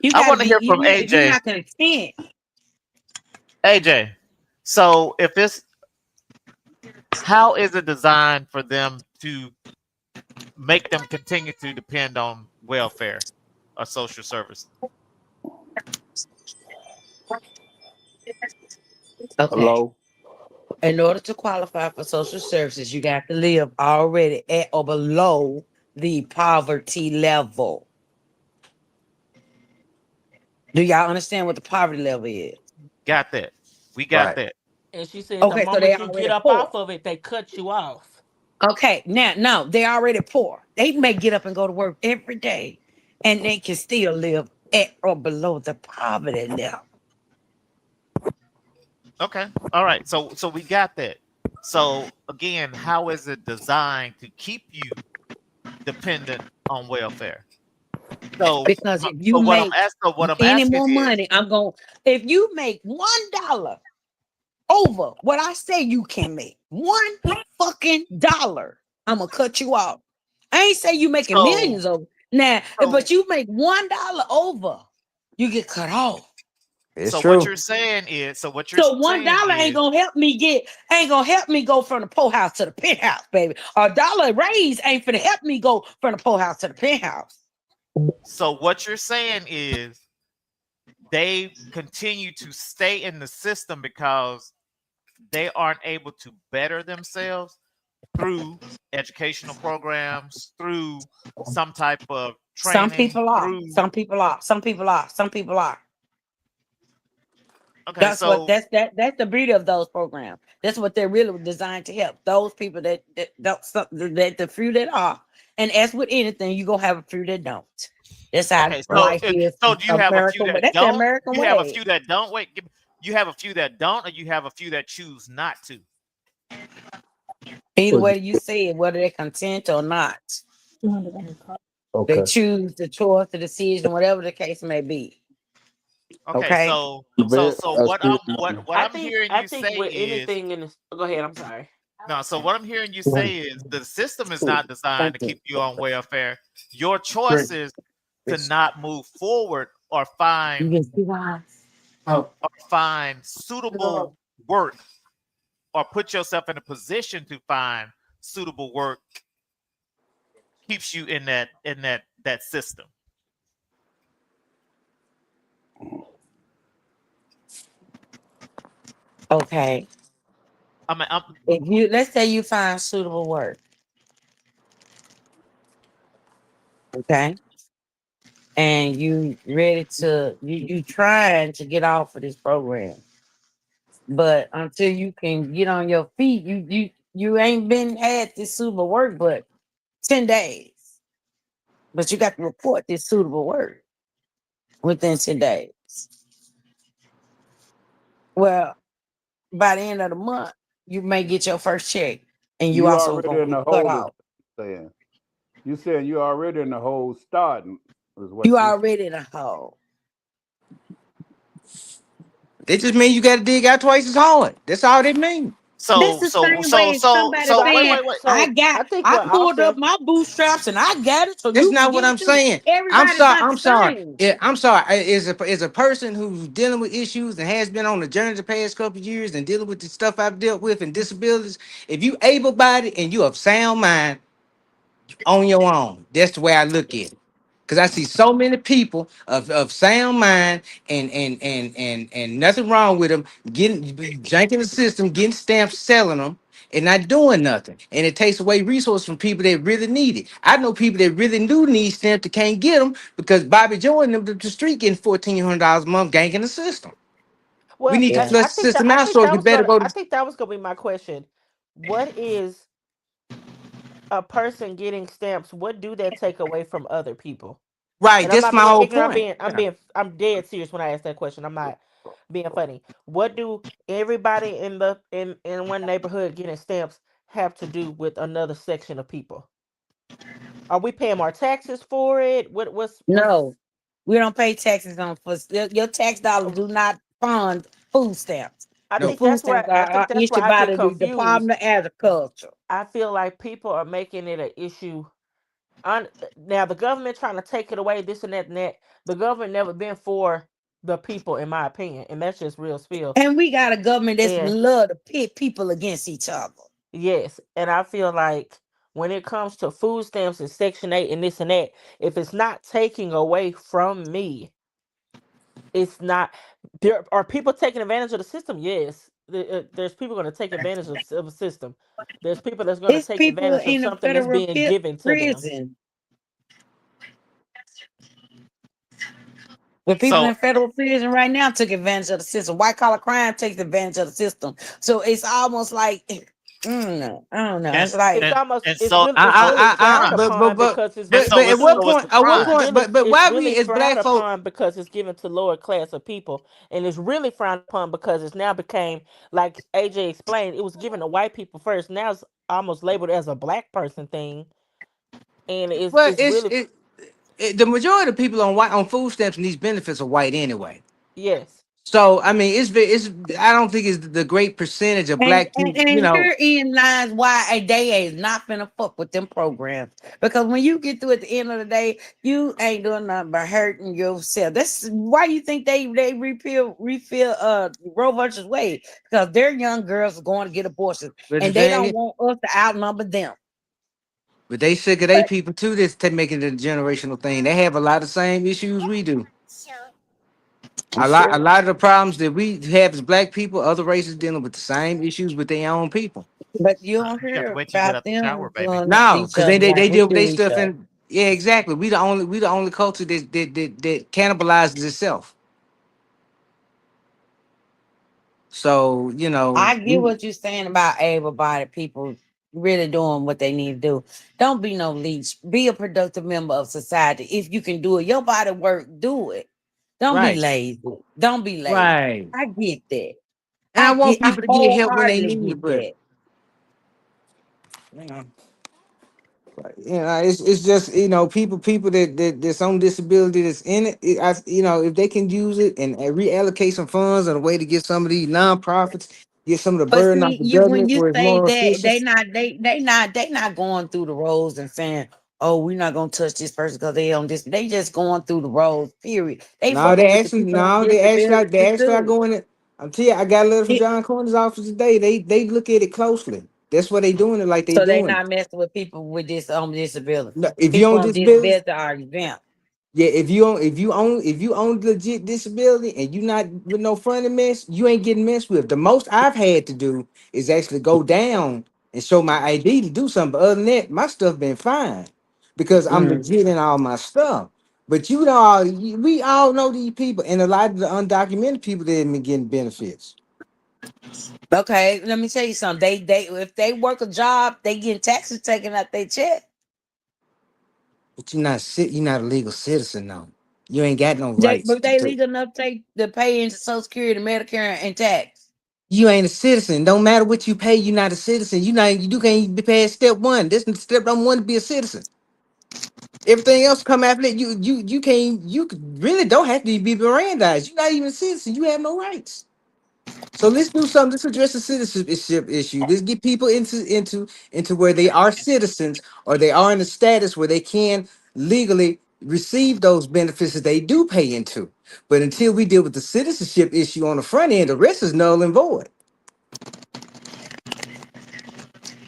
You I gotta wanna be hear from if you're AJ. not content, AJ. So if it's how is it designed for them to make them continue to depend on welfare or social service? okay. Hello. In order to qualify for social services, you got to live already at or below the poverty level. Do y'all understand what the poverty level is? Got that. We got right. that. And she said the Okay, so they moment you get already up poor. off of it, they cut you off. Okay, now no, they already poor. They may get up and go to work every day, and they can still live at or below the poverty level. Okay. All right. So we got that. So again, how is it designed to keep you dependent on welfare? So Because if you make what I'm any asking more is money, I'm going. If you make $1 over what I say you can make, $1 fucking, I'm gonna cut you off. I ain't say you making so millions over now, so but you make $1 over, you get cut off. It's so what true. you're saying is what you're So one saying dollar is ain't gonna help me go from the poorhouse to the penthouse, baby. A dollar raise ain't gonna help me go from the poorhouse to the penthouse. so what you're saying is they continue to stay in the system because they aren't able to better themselves through educational programs, through some type of Some training, people are, through some people are, some people are, some people are. okay, That's what so that's the beauty of those programs. That's what they're really designed to help those people that don't that the few that are. And as with anything, you gonna have a few that don't. That's how okay, life is. so do you have a few American way. that That's the don't? American You have a way. few that don't. You have a few that don't, or you have a few that choose not to. Either way you say it, whether they're content or not, they Okay. choose the choice, the decision, whatever the case may be. Okay, Okay. so I see what I'm hearing I you think say with is anything in this. Go ahead. I'm sorry. no. So what I'm hearing you say is the system is not designed to keep you on welfare. Your choice is to not move forward or You can see why. find suitable work or put yourself in a position to find suitable work keeps you in that system. Okay. I mean, If you let's say you find suitable work, okay, and you ready to you trying to get off of this program, but until you can get on your feet, you ain't been had this suitable work but 10 days. But you got to report this suitable work within 10 days. Well, by the end of the month, you may get your first check, and you You also already gonna in get the cut hole, is off. what you're saying. You saying you already in the hole starting, is what You you. already in a hole. It just means you got to dig out twice as hard. That's all it means. That's So the so same so way as so somebody so So I wait saying, think wait wait. so. I think I what pulled up offset. my bootstraps and I got it, so That's you can not what get it I'm too. saying. I'm Everybody's sorry. not the I'm sorry. same. Yeah, I'm sorry. Is a person who's dealing with issues and has been on the journey the past couple of years and dealing with the stuff I've dealt with and disabilities. If you able-bodied and you of sound mind on your own, that's the way I look at it. Because I see so many people of sound mind and nothing wrong with them getting janking the system, getting stamps, selling them, and not doing nothing. And it takes away resources from people that really need it. I know people that really do need stamps that can't get them because Bobby Joe and them to the street getting $1,400 a month ganking the system. We Well, need to Yeah. flush the system I out think so it that can was better gonna. go I to think that was gonna be my question. What is a person getting stamps? What do that take away from other people? right. And I'm That's not my being whole ignorant. point. Yeah. I'm dead serious when I ask that question. I'm not being funny. What do everybody in the in one neighborhood getting stamps have to do with another section of people? Are we paying more taxes for it? What's No, we don't pay taxes on for your tax dollars do not fund food stamps. I The No. think food that's stamps where I think are that's where issued I by get the confused. Department of Agriculture. I feel like people are making it an issue. Now the government trying to take it away, this and that and that. The government never been for the people, in my opinion, and that's just real spill. And we got a government that's And love to pit people against each other. yes, and I feel like when it comes to food stamps and Section 8 and this and that, if it's not taking away from me, it's not. There are people taking advantage of the system. Yes, there's people going to take advantage of a system. There's people that's going to It's take people advantage of in the something that's federal being given to them. prison. The people So in federal prison right now took advantage of the system. White collar crime takes advantage of the system. So it's almost like, I don't know. and It's like, and and so It's really I frowned but upon because and so at it's what so it's point? a At what crime. point? But it's why really we as frowned black folk? upon because it's given to lower class of people, and it's really frowned upon because it's now became, like AJ explained, it was given to white people first. Now it's almost labeled as a black person thing, and Well, it's really the majority of people on food stamps and these benefits are white anyway. yes. So I mean, it's I don't think it's the great percentage of and, black and, people. and herein lies why a day is not finna fuck with them programs. Because when you get through at the end of the day, you ain't doing nothing but hurting yourself. That's why you think they refill Roe versus Wade. Because their young girls are going to get abortions. But the And they thing don't is, want us to outnumber them. but they sick of they people too. That's making it a generational thing. They have a lot of the same issues we do. A Sure. lot of the problems that we have as black people, other races dealing with the same issues with their own people. But you don't You have to hear wait till you get about out the shower, them baby. doing No, each because other like they we deal with do their each stuff other. and yeah, exactly. We the only culture that cannibalizes itself. So I get what you're saying about able-bodied people really doing what they need to do. Don't be no leech. Be a productive member of society. If you can do it, your body work, do it. Don't be right, lazy. Don't be lazy. right. I get that. And I want I people to get help when they wholeheartedly need it, get but that. you know, it's just people that's on disability that's in it. If they can use it and reallocate some funds and a way to get some of these nonprofits, get some of the But burden off see, the you when government you where it's say more that efficient. they not going through the roads and saying, "Oh, we're not gonna touch this person because they on this." They just going through the roads. Period. They No, fucking with the people on they disability actually are too. going it. I'm telling you, I got a letter from John Cornyn's office today. They look at it closely. That's why they doing it like they So they doing it. not messing with people with this disability. No, if you People own on disability, disability are exempt. yeah, if you own legit disability and you not with no funny mess, you ain't getting messed with. The most I've had to do is actually go down and show my ID to do something. But other than that, my stuff been fine because I'm Mm. legit in all my stuff. But we all know these people, and a lot of the undocumented people that have been getting benefits. Okay, let me tell you something. They if they work a job, they get taxes taken out their check. But you're not a legal citizen now. You ain't got no They, rights but to they take. legal enough to pay into Social Security, Medicare, and tax. You ain't a citizen. Don't matter what you pay, you're not a citizen. You can't be past step one. This is step number one to be a citizen. Everything else come after that. You really don't have to be Mirandized. You're not even a citizen. You have no rights. So let's do something. Let's address the citizenship issue. Let's get people into where they are citizens or they are in a status where they can legally receive those benefits that they do pay into. But until we deal with the citizenship issue on the front end, the rest is null and void.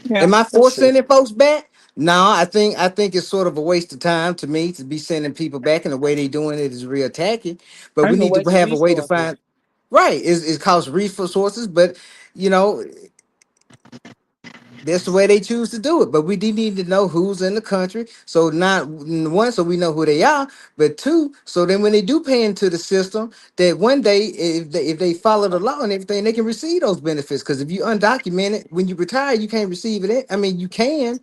Yeah, Am I that's for true. sending folks back? No, I think it's sort of a waste of time to me to be sending people back, and the way they doing it is real tacky. But I we even need to waste of have a way to resources. find right. It costs resources, but you know that's the way they choose to do it. But we do need to know who's in the country. So not one, so we know who they are, but two, so then when they do pay into the system, that one day if they follow the law and everything, they can receive those benefits. Because if you undocumented, when you retire, you can't receive it. I mean, you can,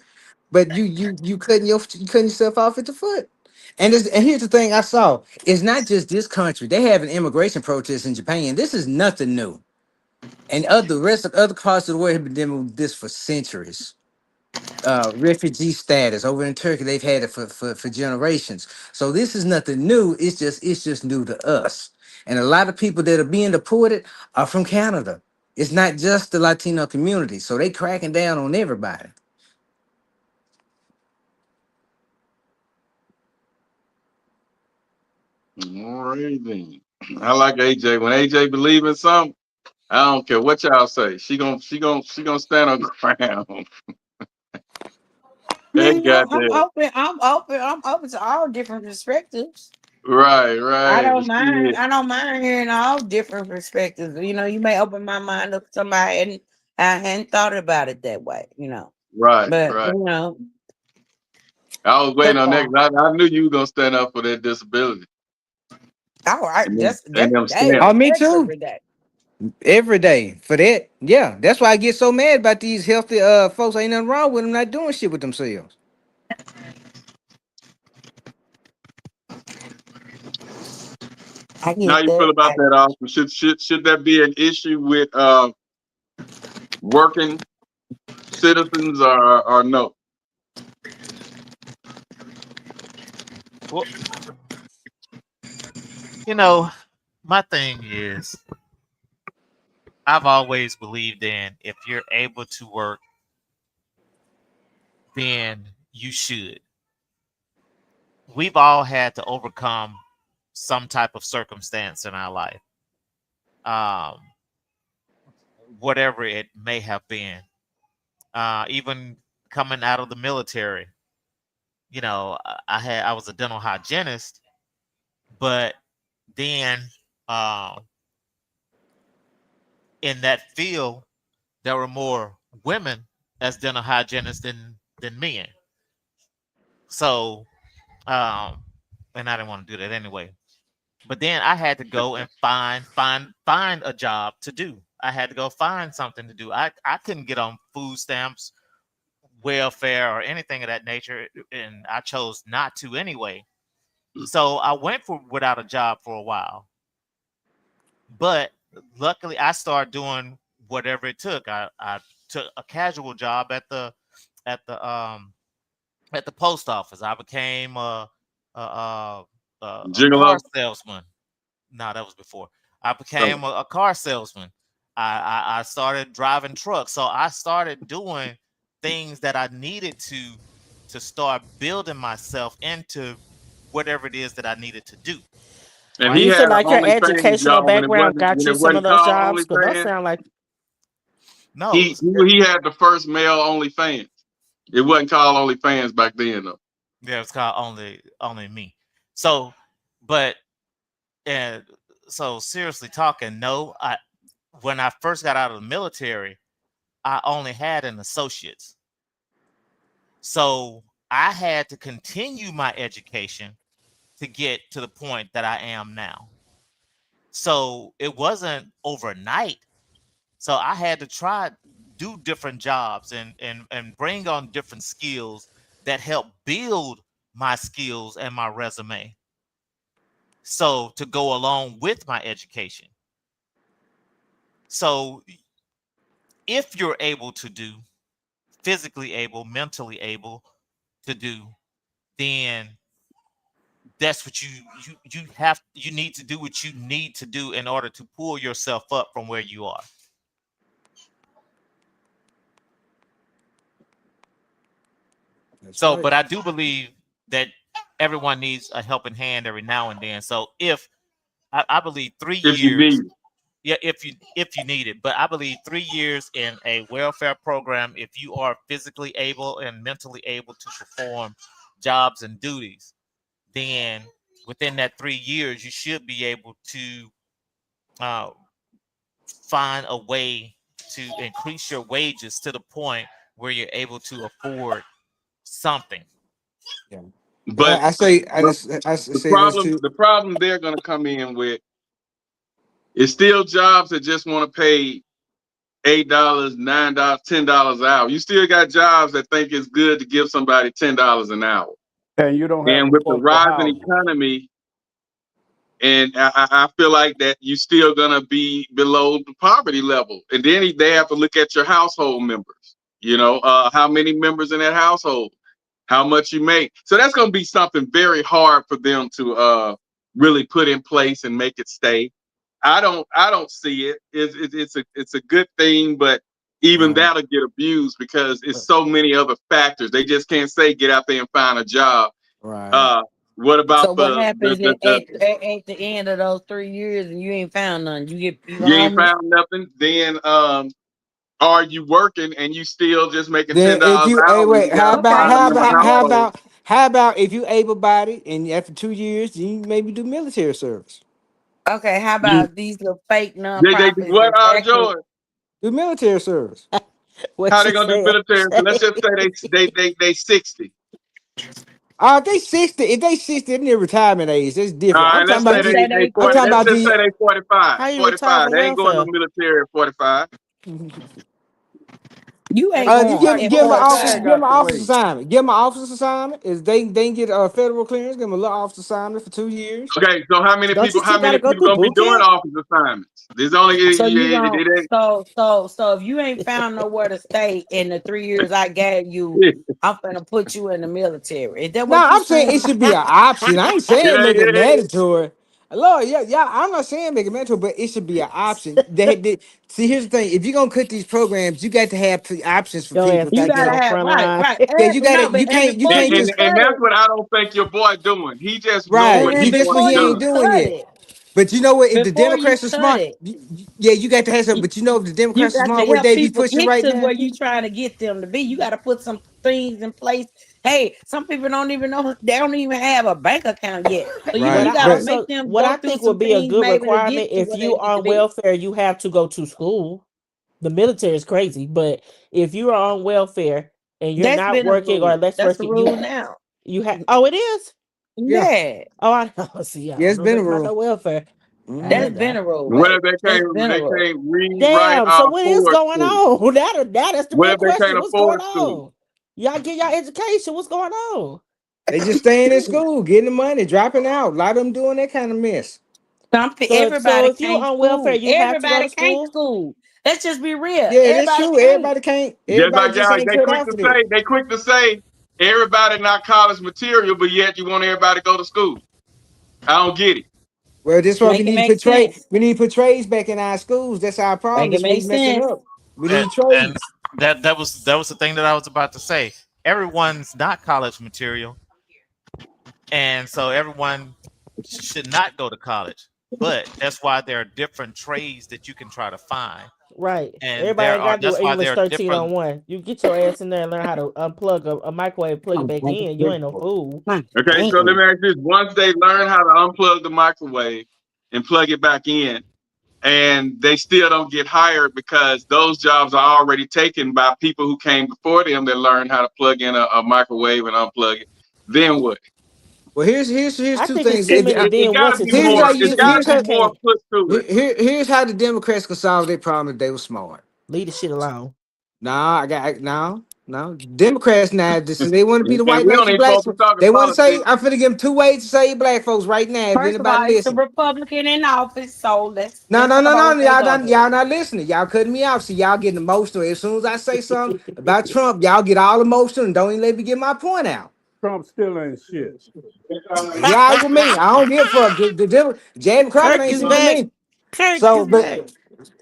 but you cutting yourself off at the foot. And here's the thing I saw: it's not just this country. They have an immigration protest in Japan. This is nothing new. And other rest of other parts of the world have been dealing with this for centuries. Refugee status over in Turkey, they've had it for generations. So this is nothing new. It's just new to us. And a lot of people that are being deported are from Canada. It's not just the Latino community. So they cracking down on everybody. All right then. I like AJ. When AJ believe in something, I don't care what y'all say. She gonna stand her ground. They Man, got I'm that. open. I'm open to all different perspectives. Right, I right. But don't mind. shit. I don't mind hearing all different perspectives. You may open my mind up to somebody, and I hadn't thought about it that way. Right, But right. I was waiting that's on that all. 'cause I knew you were gonna stand up for that disability All right, and that's them hey, Oh, stamps. me that's too. every day. Every day for that. Yeah, that's why I get so mad about these healthy folks. Ain't nothing wrong with them not doing shit with themselves. I How get you that. feel about that, Austin? Should that be an issue with working citizens or no? Well, you know, my thing is, I've always believed in if you're able to work, then you should. We've all had to overcome some type of circumstance in our life, um, whatever it may have been. Even coming out of the military, I was a dental hygienist, but then uh, in that field, there were more women as dental hygienists than men. So, um, and I didn't want to do that anyway. But then I had to go and find a job to do. I had to go find something to do. I couldn't get on food stamps, welfare, or anything of that nature, and I chose not to anyway. So I went for without a job for a while. But luckily, I started doing whatever it took. I took a casual job at the um at the post office. I became a car Gigolo? salesman. No, that was before. I Oh. became a car salesman. I started driving trucks. So I started doing things that I needed to start building myself into whatever it is that I needed to do. And Right. Do he you had feel an like your OnlyFans, educational y'all, background got when you it some of wasn't those called jobs? Because those OnlyFans. sound like No, He had the first male OnlyFans. It wasn't called OnlyFans back then though. yeah, it's called only me. So, but and so seriously talking, no, I when I first got out of the military, I only had an associate's. So I had to continue my education to get to the point that I am now. So it wasn't overnight. So I had to try do different jobs and bring on different skills that help build my skills and my resume. So to go along with my education. So if you're able to do, physically able, mentally able to do, then that's what you need to do what you need to do in order to pull yourself up from where you are. So, but I do believe that everyone needs a helping hand every now and then. So if I believe 3 If you years, need it. yeah, if you need it, but I believe 3 years in a welfare program, if you are physically able and mentally able to perform jobs and duties, then within that 3 years, you should be able to find a way to increase your wages to the point where you're able to afford something. Yeah. But I say the problem they're going to come in with is still jobs that just want to pay $8, $9, $10 an hour. You still got jobs that think it's good to give somebody $10 an hour. And you don't have And with the affordable rising housing. economy, and I feel like that you're still gonna be below the poverty level. And then they have to look at your household members. You know, how many members in that household, how much you make. So that's gonna be something very hard for them to really put in place and make it stay. I don't see it. It's a good thing, but even that'll get abused because it's so many other factors. They just can't say get out there and find a job. Right. What about So what happens at the end of those 3 years and you ain't found none? You ain't homeless? found nothing? Then are you working and you still just making Then $10 if you, an hey, hour and wait, you got a five member household? how about if you able bodied and after 2 years you maybe do military service? Okay, how You, about these little fake they do nonprofits what, that's actually George? Do military service. How they gonna do military? So let's just say they 60. If they 60, in their retirement age, that's All different. right, I'm talking let's say about you. they I'm 40. talking Let's about just say the. they 45. How you retire 45. from They ain't going no welfare? military at 45. you ain't You going give at them an office, 45. give them an office assignment. Give them an office assignment. Is they can get a federal clearance. Give them a little office assignment for 2 years. Okay, so how many Don't you people? How still many gotta go people through gonna be boot doing camp? office assignments? There's only So you don't it so if you ain't found nowhere to stay in the 3 years I gave you, ain't I'm gonna put you in the military. Is that No, what you I'm saying it saying? should be an option. I ain't saying make it it ain't. mandatory. Lord, yeah, I'm not saying make it mandatory, but it should be an option. See, here's the thing: if you're gonna cut these programs, you got to have options for Your ass people. You gotta Like, get gotta on the have front right, line. right. yeah, you got to. No, but You before can't you just And cut that's it, what I don't think your boy doing. He just know right. what he That's what wants before he ain't you done. doing cut yet. it, But you know what? If the before you Democrats are cut smart, it, yeah, you got to have some. you, But you know, if the you Democrats are got to smart, what help they be people pushing get right to now? where you trying to get them to be. You got to put some things in place. Hey, some people don't even know, they don't even have a bank account yet. So you Right, got to but make them What go I through think would some be a things good maybe to requirement get to if where they you need to on be. welfare, you have to go to school. The military is crazy, but if you are on welfare and you're That's not been a working or rule. less That's the working, you rule now. have. Oh, it is. yeah, Yeah, Oh, I know. See, I yeah, don't it's know been a nothing about rule. no welfare. I that's know Mhm. been that. a rule, What if baby. That's been a they rule. can't read, write, Damn. or So what is afford going school? on? That is the What real if they question. can't What's going afford school? on? Y'all get your education. What's going on? They just staying in school, getting the money, dropping out. A lot of them doing that kind of mess. So Everybody if you can't on welfare, school. you have to go to Everybody can't school. school. Let's just be real. Yeah, that's Everybody true. can't. Everybody can't. Just Everybody like just y'all, ain't cut out for that. they quick to say everybody not college material, but yet you want everybody to go to school. I don't get it. Well, this is why we Make it need to make put trade. sense. We need to put trades back in our schools. That's our problem. Make it That's what make we messing sense. up. We And, need and trades. that was the thing that I was about to say. Everyone's not college material, and so everyone should not go to college. But that's why there are different trades that you can try to find, Right. and Everybody ain't gotta do that's why English there are 13 on different. one. You get your ass in there and learn how to unplug a microwave, plug it back in. You ain't no fool. Okay, so let me ask this: once they learn how to unplug the microwave and plug it back in, and they still don't get hired because those jobs are already taken by people who came before them that learned how to plug in a microwave and unplug it, then what? Well, here's I two think it's things. too If many It then gotta what's be it too here's many how more. you It's excuses. gotta here's be how more Okay, put to it. here's how the Democrats could solve their problem if they were smart. leave the shit alone. Nah, I got no. No, Democrats now, they want to be the And white we man don't for even black supposed to folks. talk They want to say, politics. I'm finna give them 2 ways to save black folks right now. If First of all, anybody it's a listen. Republican in office, so No, let's no, talk no, about no. what they Y'all gonna not, do. y'all not listening. Y'all cutting me off. See, y'all getting emotional. As soon as I say something about Trump, y'all get all emotional and don't even let me get my point out. Trump still ain't shit. You all right with me? I don't give a fuck. Jamie Crockett Kirk ain't is shit to back. me. Kirk So, is back. but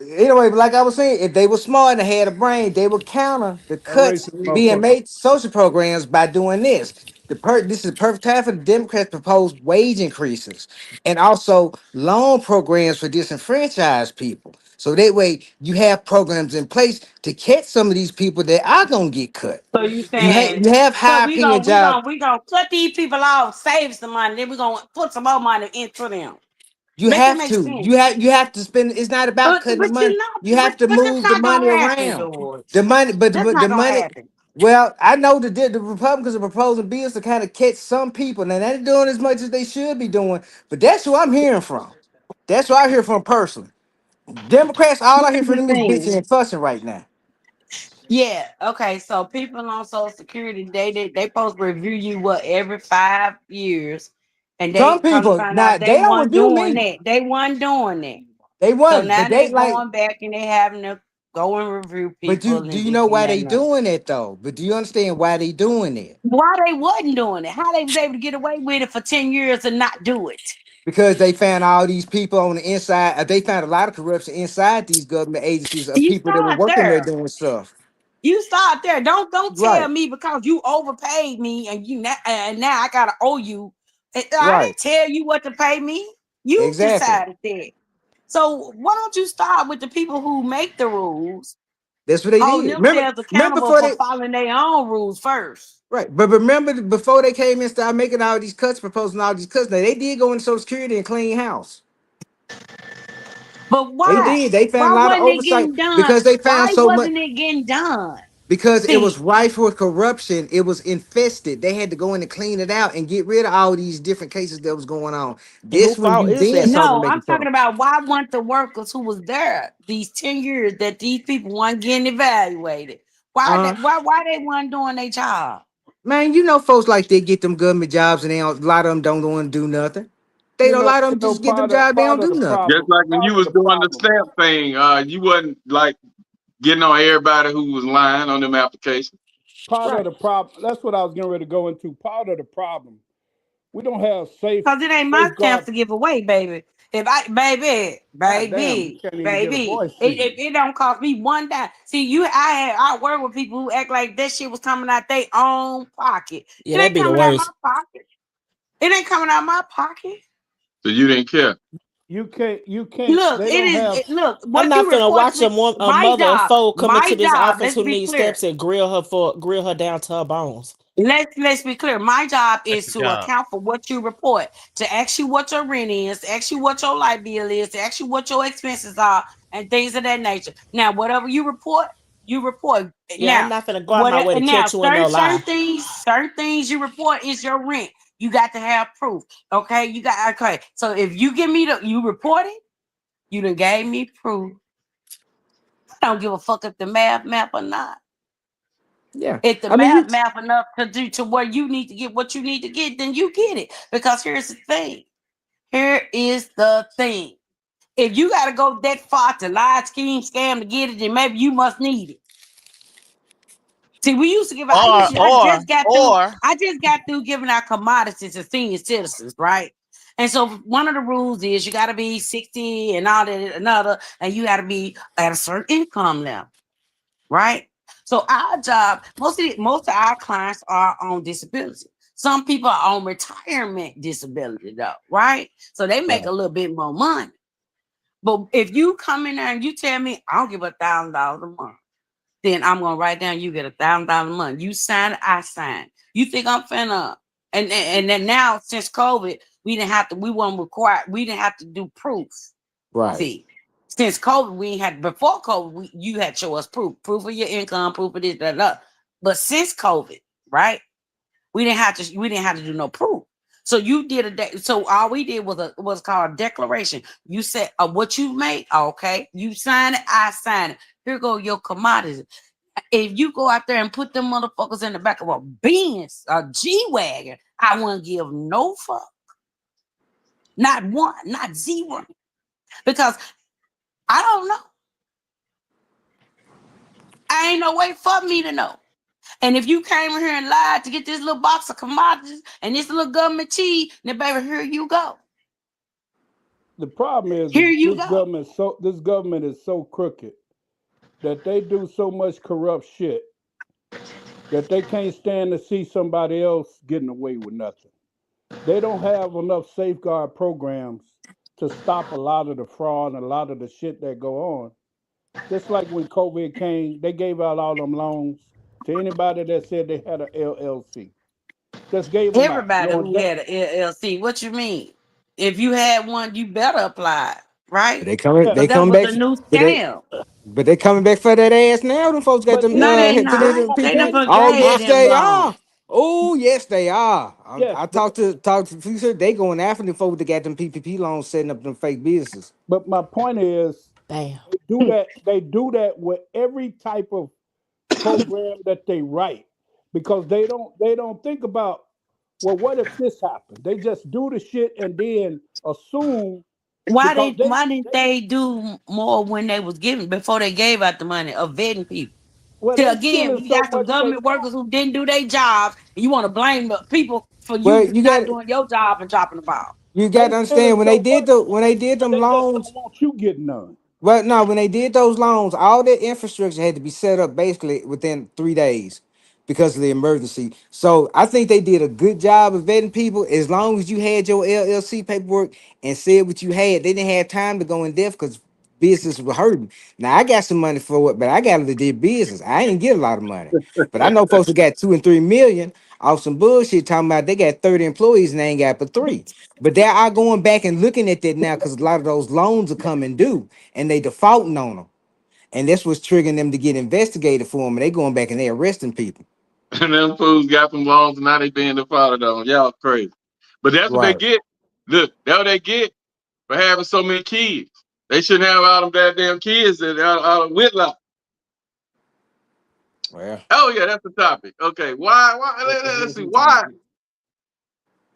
anyway, but like I was saying, if they were smart and had a brain, they would counter the A cuts racist being motherfucker. made to social programs by doing this. This is the perfect time for the Democrats to propose wage increases and also loan programs for disenfranchised people. So that way you have programs in place to catch some of these people that are gonna get cut. So you You saying have so high we paying gonna we jobs. gonna we gonna cut these people off, save some money, then we gonna put some more money into them. You Make it have make to. sense. You have to spend. It's not about But cutting the but money. you know, You have to but that's move the not money gonna happen, around. George. The money, but That's the not gonna money. happen. Well, I know the Republicans are proposing bills to kind of catch some people. Now they're not doing as much as they should be doing, but that's who I'm hearing from. That's what I hear from personally. Democrats, all I hear Here's from the them is bitching thing. and fussing right now. Yeah, okay. So people on Social Security, they supposed to review you what every 5 years, and they Some come to people find now out they they don't weren't review doing me. that. They weren't doing that. They So wasn't, but now they they like. going back and they having to go and review But people do and you this know and why that they and other. doing it though? But do you understand why they doing it? Why they wasn't doing it? How they was able to get away with it for 10 years and not do it? Because they found all these people on the inside. They found a lot of corruption inside these government agencies of You people that were start working there there. doing stuff. You start there. Don't tell Right, me because you overpaid me and now I gotta owe you. I right, didn't tell you what to pay me. You exactly. decided that. So why don't you start with the people who make the rules, That's what they holding did. Remember, themselves remember accountable before for they following their own rules first? right, but remember before they came and started making all these cuts, proposing all these cuts. Now they did go into Social Security and clean house. But They why? did. They found a Why lot of wasn't it oversight getting done? because they found Why so much. wasn't it getting done? Because it was See, rife with corruption, it was infested. They had to go in and clean it out and get rid of all these different cases that was going on. And who This when fault you is then that? started no, making I'm talking cuts. about why weren't the workers who was there these 10 years that these people weren't getting evaluated? Uh, Why they weren't doing their job? man, you know, folks like they get them government jobs and they don't, a lot of them don't want to do nothing. They don't, a lot of them just get them jobs, they don't do nothing. Just like when you Part of was the doing the problem. stamp thing, you wasn't like getting on everybody who was lying on them applications. Part of Right. the problem. That's what I was getting ready to go into. Part of the problem. We don't have Because it ain't my stamps safeguard. to give away, baby. If I, God damn, you can't even get a voice if in. it don't cost me one dime. See, I work with people who act like that shit was coming out their own pocket. Yeah, It that'd ain't be the coming out my worst. pocket. It ain't coming out my pocket. So you didn't care. You can't. You can't. Look, They don't have. look, I'm what not you finna report to watch me, a mother of four come into my this job, office let's who be needs clear. steps and grill her down to her bones. Let's be clear. My job That's is your to job. account for what you report, to ask you what your rent is, to ask you what your light bill is, to ask you what your expenses are, and things of that nature. Now, whatever you report, you report. Yeah, I'm Now, not finna go out my way to catch you in no lie. certain things you report is your rent. You got to have proof. Okay, okay. So if you give me you report it, you done gave me proof. I don't give a fuck if the map or not. Yeah. If the I mean, map enough to do to where you need to get what you need to get, then you get it. Because here's the thing. Here is the thing. If you got to go that far to lie, scheme, scam to get it, then maybe you must need it. See, we used to give. Or I just got through giving out commodities to senior citizens, right? And so one of the rules is you got to be 60 and all that another, and you got to be at a certain income level, right? So our job, most of our clients are on disability. Some people are on retirement disability, though, right? So they make right, a little bit more money. But if you come in there and you tell me I don't give $1,000 a month, then I'm gonna write down you get $1,000 a month. You sign, I sign. You think I'm finna? And then now since COVID, we didn't have to. We weren't required. We didn't have to do proof. right, See, since COVID, we had before COVID, you had to show us proof of your income, proof of this, that. But since COVID, right, we didn't have to do no proof. So you did so all we did was called a declaration. You said what you make, okay. You sign it, I sign it. Here go your commodities. If you go out there and put them motherfuckers in the back of a Benz, a G-Wagon, I wouldn't give no fuck. Not one, not zero. Because I don't know. Ain't no way for me to know. And if you came in here and lied to get this little box of commodities and this little government cheese, then baby, here you go. The problem is Here you this go. government is so crooked that they do so much corrupt shit that they can't stand to see somebody else getting away with nothing. They don't have enough safeguard programs to stop a lot of the fraud and a lot of the shit that go on. Just like when COVID came, they gave out all them loans to anybody that said they had an LLC. Just gave them out. Everybody who had an LLC, what you mean? If you had one, you better apply, right? They coming, Yeah. they Because that coming was back, a new but scam. they coming back for that ass now. Them folks got But them No, they had to do not. them They done PP. Oh forgave yes, them they loans. are. Oh yes, they are. yes, I talked to people. They going after the folks that got them PPP loans, setting up them fake businesses. but my point is Damn. they do that with every type of program that they write because they don't think about, well, what if this happened? They just do the shit and then assume because Why didn't they do more when they was giving before they gave out the money of vetting people? See, they again, stealing we so got some much they government workers who didn't do their jobs, and you want to blame the people for Well, you not doing your job and dropping the ball. you got they to stealing understand when so much they did that them they just loans. don't want you getting none. Well, no, when they did those loans, all that infrastructure had to be set up basically within 3 days because of the emergency. So I think they did a good job of vetting people. As long as you had your LLC paperwork and said what you had, they didn't have time to go in depth because business was hurting. Now I got some money for it, but I got a legit business. I ain't get a lot of money, but I know folks that got 2 and 3 million off some bullshit talking about they got 30 employees and they ain't got but 3. But they are going back and looking at that now because a lot of those loans are coming due and they defaulting on them. And that's what's triggering them to get investigated for them. And they going back and they arresting people. And them fools got them loans and now they being defaulted on. Y'all crazy. But that's what they Right. get. Look, that's what they get for having so many kids. They shouldn't have all them goddamn kids that out of Whitlock. Well, Oh yeah, that's the topic. Okay, let's see.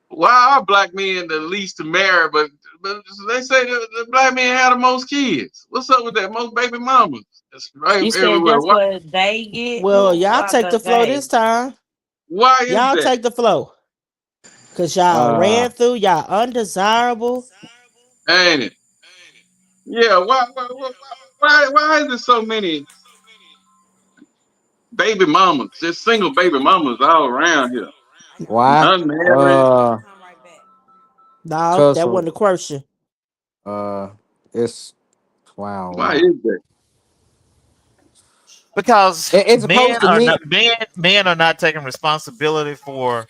Why are black men the least to marry, but they say the black men have the most kids? What's up with that? Most baby mamas. That's right You said everywhere. that's what they get. Well, Who y'all are take the the flow they? this time. Why is Y'all that? take the flow. Cause y'all uh ran through, y'all undesirable. Ain't it? Yeah. Why is there so many baby mamas? Just single baby mamas all around here. why? Unmarried. Come right back. No, Cause that wasn't the question. uh it's wow, Why wow. is that? Because It's supposed to mean men are not taking responsibility for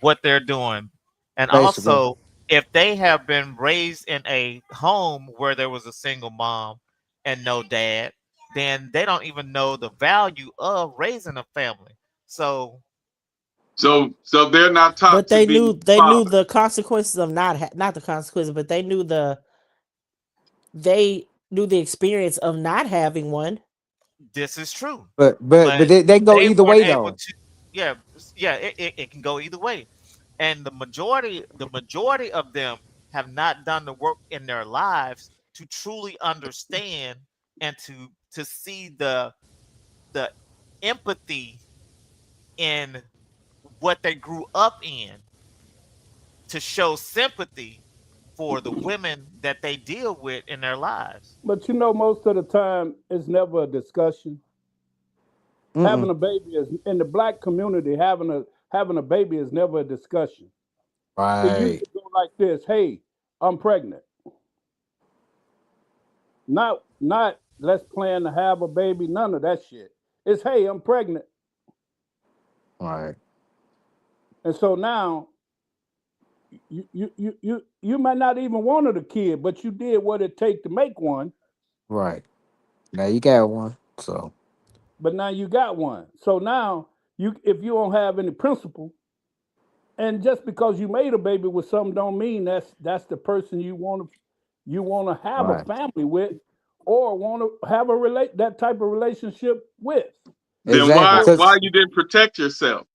what they're doing. And basically. also, if they have been raised in a home where there was a single mom and no dad, then they don't even know the value of raising a family. So So they're not taught But to be they knew fathers. the consequences of not the consequences, but they knew the experience of not having one. this is true. But But they go they either weren't way able though. to, yeah, yeah, it can go either way. And the majority of them have not done the work in their lives to truly understand and to see the empathy in what they grew up in, to show sympathy for the women that they deal with in their lives. But most of the time it's never a discussion. Having Mm-mm. a baby is in the black community. Having a baby is never a discussion. It used Right. to go like this: Hey, I'm pregnant. Not let's plan to have a baby. None of that shit. It's hey, I'm pregnant. Right. And so now you might not even wanted a kid, but you did what it take to make one. Right. Now you got one. So But now you got one. So now if you don't have any principle, and just because you made a baby with something don't mean that's the person you want to have a right. family with or want to have that type of relationship with. Then Exactly. why you didn't protect yourself?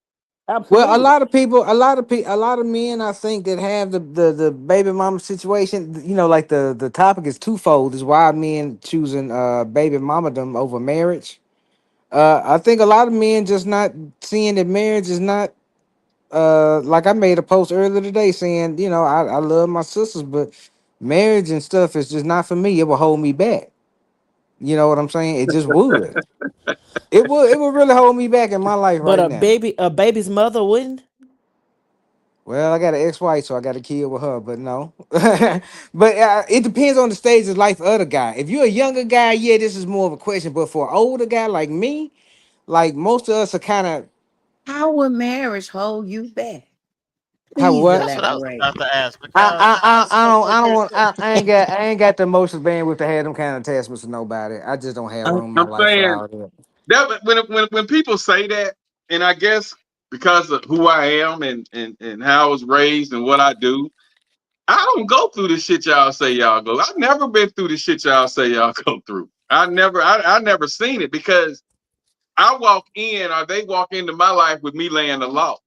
Absolutely. Well, a lot of men, I think, that have the baby mama situation. You know, like the topic is twofold. Is why men choosing baby mamadom over marriage. I think a lot of men just not seeing that marriage is not like I made a post earlier today saying, you know, I love my sisters, but marriage and stuff is just not for me. It will hold me back. You know what I'm saying? It just would. It would really hold me back in my life But right now. a baby's mother wouldn't. Well, I got an ex-wife, so I got a kid with her, but no. But it depends on the stage of life of the guy. If you're a younger guy, yeah, this is more of a question. But for an older guy like me, like most of us are kind of How would marriage hold you back? how Please what? That's what I was elaborate. about to ask I because I I, I so, don't so I don't here's want I ain't got the emotional bandwidth to have them kind of attachments to nobody. I just don't have room in my I'm life for saying all that. that when people say that, and I guess because of who I am and how I was raised and what I do, I don't go through the shit y'all say y'all go. I've never been through the shit y'all say y'all go through. I never seen it because I walk in or they walk into my life with me laying the law.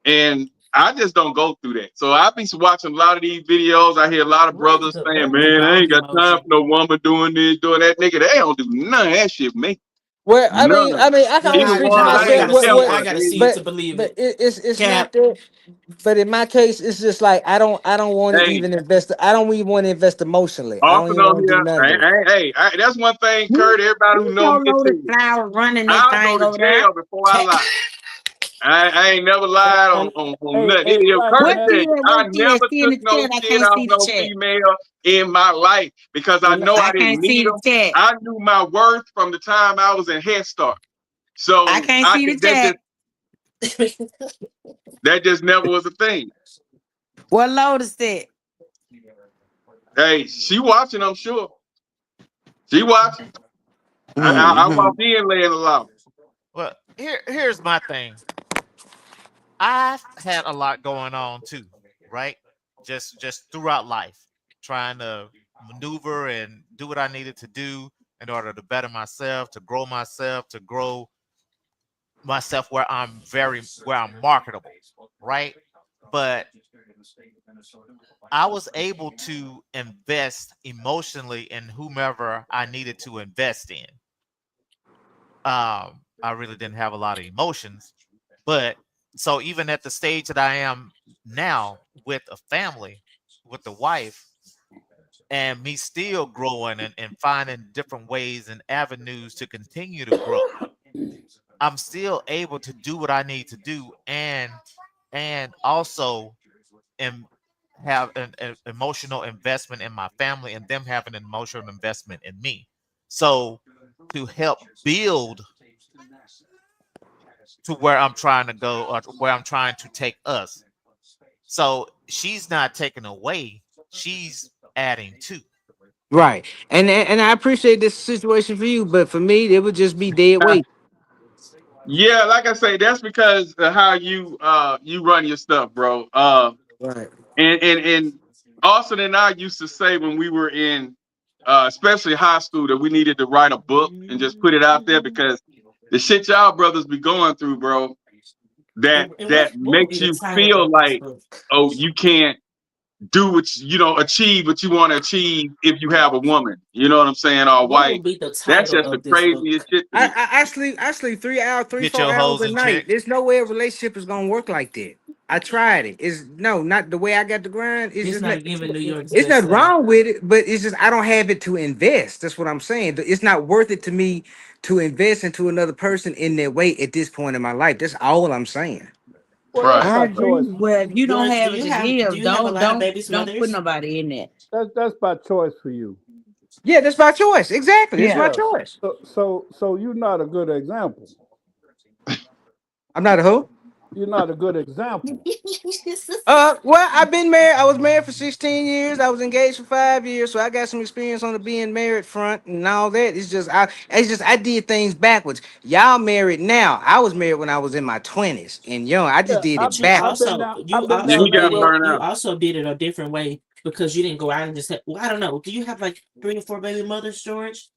And I just don't go through that. So I be watching a lot of these videos. I hear a lot of brothers saying, What is the man, I wrong ain't got time emotion? for no woman doing this, doing that. Nigga, they don't do none of that shit, man. Well, None. I can Well, only Either speak for one nah, you lay myself. gotta or What see it. what? I helper. gotta see it They, to believe But it. it's not Cap. that. But in my case, it's just like I don't want to hey, even invest. I don't even want to invest emotionally. I don't often even on want to do here, none of that. that's one thing, Who Kurt, everybody who know me don't can know tell the you. flower running this I'll go thing to over there? jail before I Cap. lie. I ain't never lied on Hey, nothing. hey, black Kurt What man. said, did I what did never see in took the no chat? I shit can't off see the no chat. female in my life because I know I I didn't can't need see the them. chat. I knew my worth from the time I was in Head Start. I So can't see the chat. that just never was a thing. What Lotus said? Hey, she watching, I'm sure. She watching. I Mhm. walk in laying the law. well, here's my thing. I've had a lot going on too, right? Just throughout life, trying to maneuver and do what I needed to do in order to better myself, to grow myself where I'm marketable, right? But I was able to invest emotionally in whomever I needed to invest in. I really didn't have a lot of emotions, but so even at the stage that I am now with a family, with the wife, and me still growing and finding different ways and avenues to continue to grow, I'm still able to do what I need to do and also am have an emotional investment in my family and them having an emotional investment in me. So to help build to where I'm trying to go or to where I'm trying to take us. So she's not taking away, she's adding to. Right, and I appreciate this situation for you, but for me, it would just be dead weight. Yeah, like I say, that's because of how you run your stuff, bro. Right. And Austin and I used to say when we were in especially high school that we needed to write a book and just put it out there because the shit y'all brothers be going through, bro, And that what would be makes the you title feel of this like, book? oh, you can't do what you know, achieve what you want to achieve if you have a woman. You know what I'm saying? Or a What wife. would be the That's title just the of this craziest book? shit to I, me. I I sleep 3 hours, Get 4 your hours hoes a in night. check. There's no way a relationship is gonna work like that. I tried it. It's no, not the way I got the grind. It's It's just not. not giving New York's It's best not life. wrong with it, but it's just I don't have it to invest. That's what I'm saying. It's not worth it to me to invest into another person in their way at this point in my life. That's all I'm saying. Well, that's Right. I by agree. choice. Well, if you don't Yours? have it to Do give, you have a lot of babies' don't put mothers? nobody in that. That's by choice for you. Yeah, that's my choice. Exactly, it's Yeah. my Yeah. choice. So you're not a good example. I'm not a hoe. You're not a good example. Well, I've been married. I was married for 16 years. I was engaged for 5 years, so I got some experience on the being married front and all that. I did things backwards. Y'all married now. I was married when I was in my 20s and young. I just Yeah, did But it you I've backwards. been also down. you I've been Yeah, also down he that got did it. road. burned You out. also did it a different way because you didn't go out and just say, well, I don't know. Do you have like 3 or 4 baby mothers, George?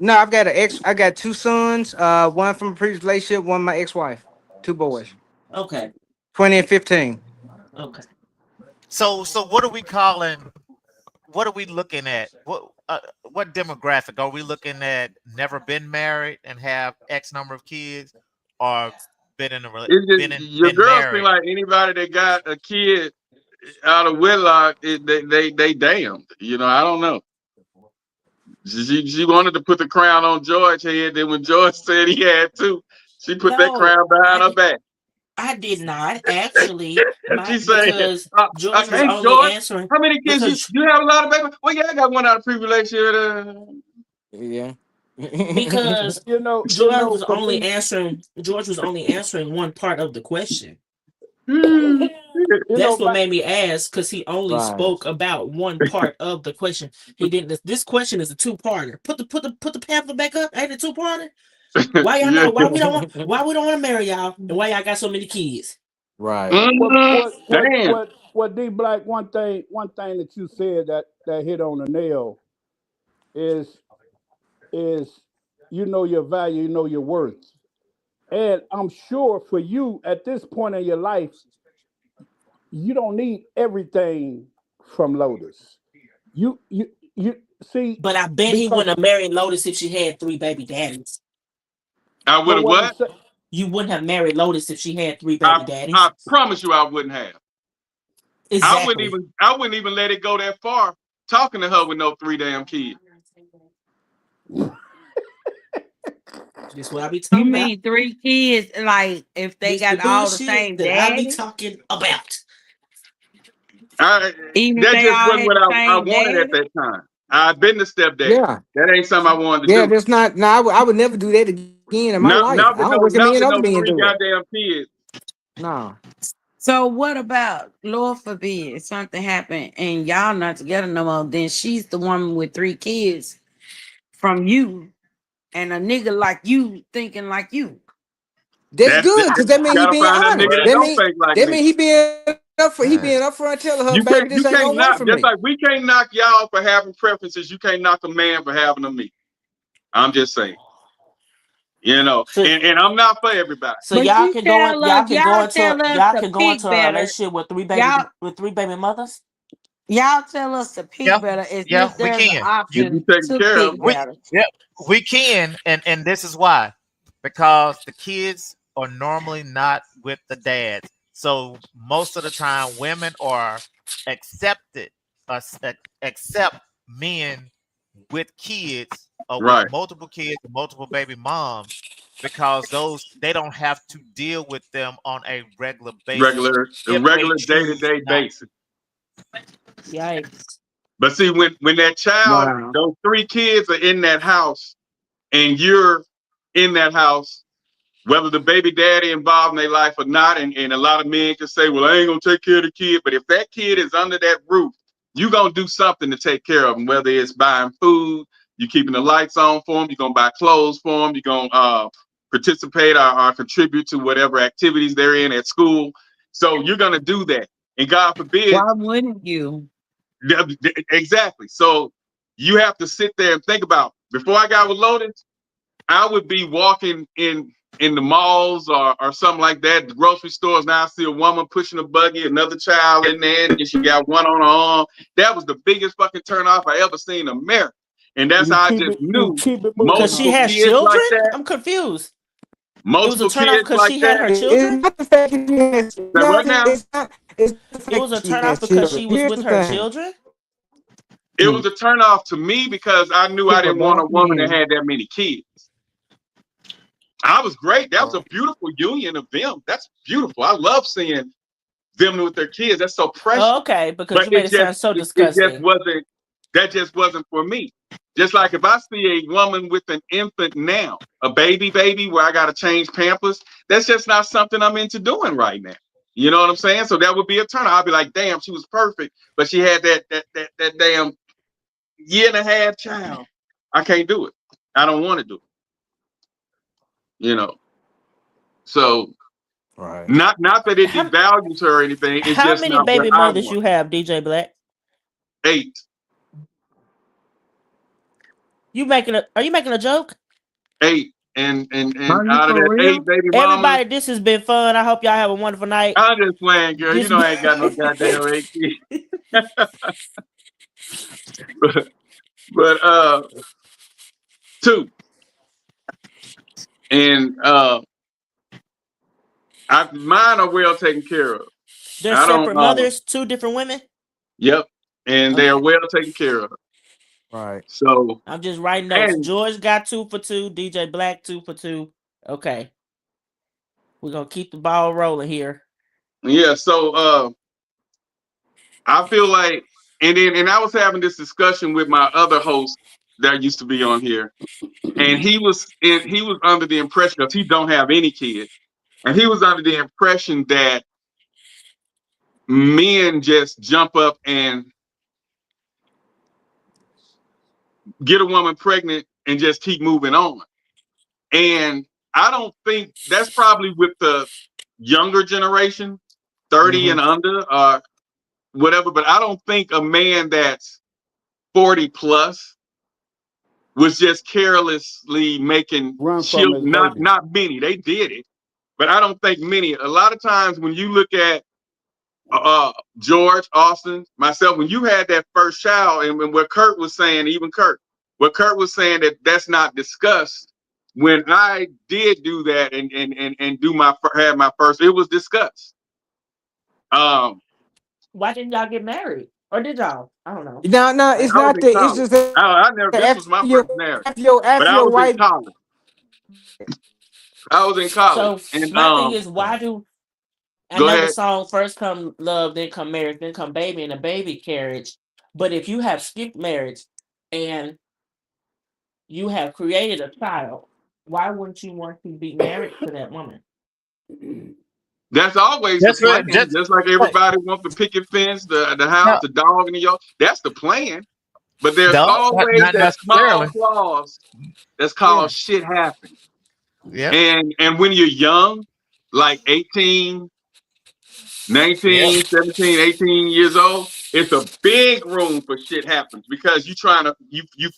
No, I've got I got 2 sons. One from a previous relationship, one my ex-wife. 2 boys. Okay. 20 and 15. Okay. So what are we calling? What are we looking at? What demographic are we looking at? Never been married and have X number of kids, or been in a It's just your been girls seem married? like anybody that got a kid out of wedlock, they damned. You know, I don't know. She wanted to put the crown on George's head. Then when George said he had to, she put that No, crown behind her back. I did not actually. She said, Because George was "Hey only George, answering how many kids because you have? A lot of babies? Well, yeah, I got one out of pre-relationship." Yeah. because You know, for me, George was only answering one part of the question. you That's know, what made me ask, because he only Right. spoke about one part of the question. He didn't. This question is a 2-parter. Put the pamphlet back up. Ain't it a 2-parter? Why y'all Yeah. not? Why we don't want to marry y'all? And why y'all got so many kids? Right. Damn. what D Black, one thing that you said that hit on the nail is you know your value, you know your worth. And I'm sure for you at this point in your life, you don't need everything from Lotus. You see, But I bet he because wouldn't have married Lotus if she had 3 baby daddies. I would but have what I'm what? saying, You wouldn't have married Lotus if she had 3 I baby daddies. I promise you I wouldn't have. Exactly. I wouldn't even let it go that far talking to her with no 3 damn kids. This what I be You talking about. mean 3 kids? Like if they This the got all the bullshit same that I be daddy, talking about. even if That they just all wasn't had what the I same wanted at daddy? that time. I'd been the stepdaddy. Yeah. That ain't something I wanted to Yeah, do. that's not. No, I would never do that again in my life. Not I with don't not recommend with other no men 3 do it. goddamn kids. No. So what about, Lord forbid, if something happened and y'all not together no more? Then she's the woman with 3 kids from you, and a nigga like you thinking like you. That's good, because that mean he Gotta being find that nigga honest. that don't think like That me. mean he being upfront telling her, baby, You this ain't can't gonna work knock, for just me. like we can't knock y'all for having preferences. You can't knock a man for having them me. I'm just saying. You know, So, and I'm not for everybody. so But y'all you can go in, tell us, y'all tell us y'all to can go pick into a better. relationship with Y'all 3 baby mothers. y'all tell us to pick better as Yeah, if we there's an can. If you option taking to care of pick them. better. Yeah, we can, and this is why, because the kids are normally not with the dads. So most of the time, women are accepted, accept men with kids or with Right. multiple kids and multiple baby moms, because those they don't have to deal with them on a regular basis A if they regular choose day-to-day not. basis. Yikes. But see, when that child, Wow. those 3 kids are in that house and you're in that house, whether the baby daddy involved in their life or not, and a lot of men can say, well, I ain't gonna take care of the kid. But if that kid is under that roof, you're gonna do something to take care of them, whether it's buying food, you keeping the lights on for them, you're gonna buy clothes for them, you're gonna participate or contribute to whatever activities they're in at school. So you're gonna do that. And God forbid, Why wouldn't you? exactly. So you have to sit there and think about, before I got with Lotus, I would be walking in the malls or something like that, the grocery stores. Now I see a woman pushing a buggy, another child in there, and she got one on her arm. That was the biggest fucking turnoff I ever seen in America. And that's you how I keep just it knew moving Because she on. multiple has kids like children? that, I'm confused. It was a multiple turnoff kids because like she had that. her It's children? not the fact that she has. Say what now? It's the It fact was a that she has turnoff because children. she was Here's with the her thing. children? It was a turnoff to me because I knew I People are didn't want a black woman that men. had that many kids. I was great. That was a beautiful union of them. That's beautiful. I love seeing them with their kids. That's so Oh, precious. okay, because But you made it sound so it just disgusting. wasn't, that just wasn't for me. Just like if I see a woman with an infant now, a baby where I gotta change Pampers, that's just not something I'm into doing right now. You know what I'm saying? So that would be a turn. I'll be like, damn, she was perfect, but she had that damn year and a half child. I can't do it. I don't want to do it. You know. So Right. not that it How, devalues her or anything. It's how just many not what baby I mothers want. you have, DJ Black? 8. Are you making a joke? 8. And Are you out of for that 8 real? baby mamas, Everybody, this has been fun. I hope y'all have a wonderful night. I'm just playing, girl. You This know I ain't got no goddamn 8 kids. but 2. And mine are well taken care of. They're I don't separate mothers, 2 different women. Yep. And they are Okay. well taken care of. Right. So I'm just writing notes. and George got 2 for 2. DJ Black 2 for 2. Okay. We're gonna keep the ball rolling here. yeah, so I feel like and I was having this discussion with my other host that used to be on here. And he was under the impression, because he don't have any kids, and he was under the impression that men just jump up and get a woman pregnant and just keep moving on. And I don't think that's probably with the younger generation, 30 and under, or whatever. But I don't think a man that's 40 plus was just carelessly making Run from his children. baby. Not many. They did it, but I don't think many. A lot of times when you look at George, Austin, myself, when you had that first child, and what Kurt was saying, even Kurt, what Kurt was saying, that's not discussed. When I did do that and had my first, it was discussed. Why didn't y'all get married? Or did y'all? I don't know. No, it's I was not in that. It's college. just that I never. This was my first marriage, but after I your was in wife. college. I was in college, So and my thing is, why do I go know the ahead. song first come love, then come marriage, then come baby, and a baby carriage. But if you have skipped marriage and you have created a child, why wouldn't you want to be married to that woman? That's always the That's plan. right. Just like everybody wants the picket fence, the house, the dog, and the yard. That's the plan. But there's No, always not that small necessarily. clause that's called shit happen. Yep. And when you're young, like 18, 19, 17, 18 years old, it's a big room for shit happens, because you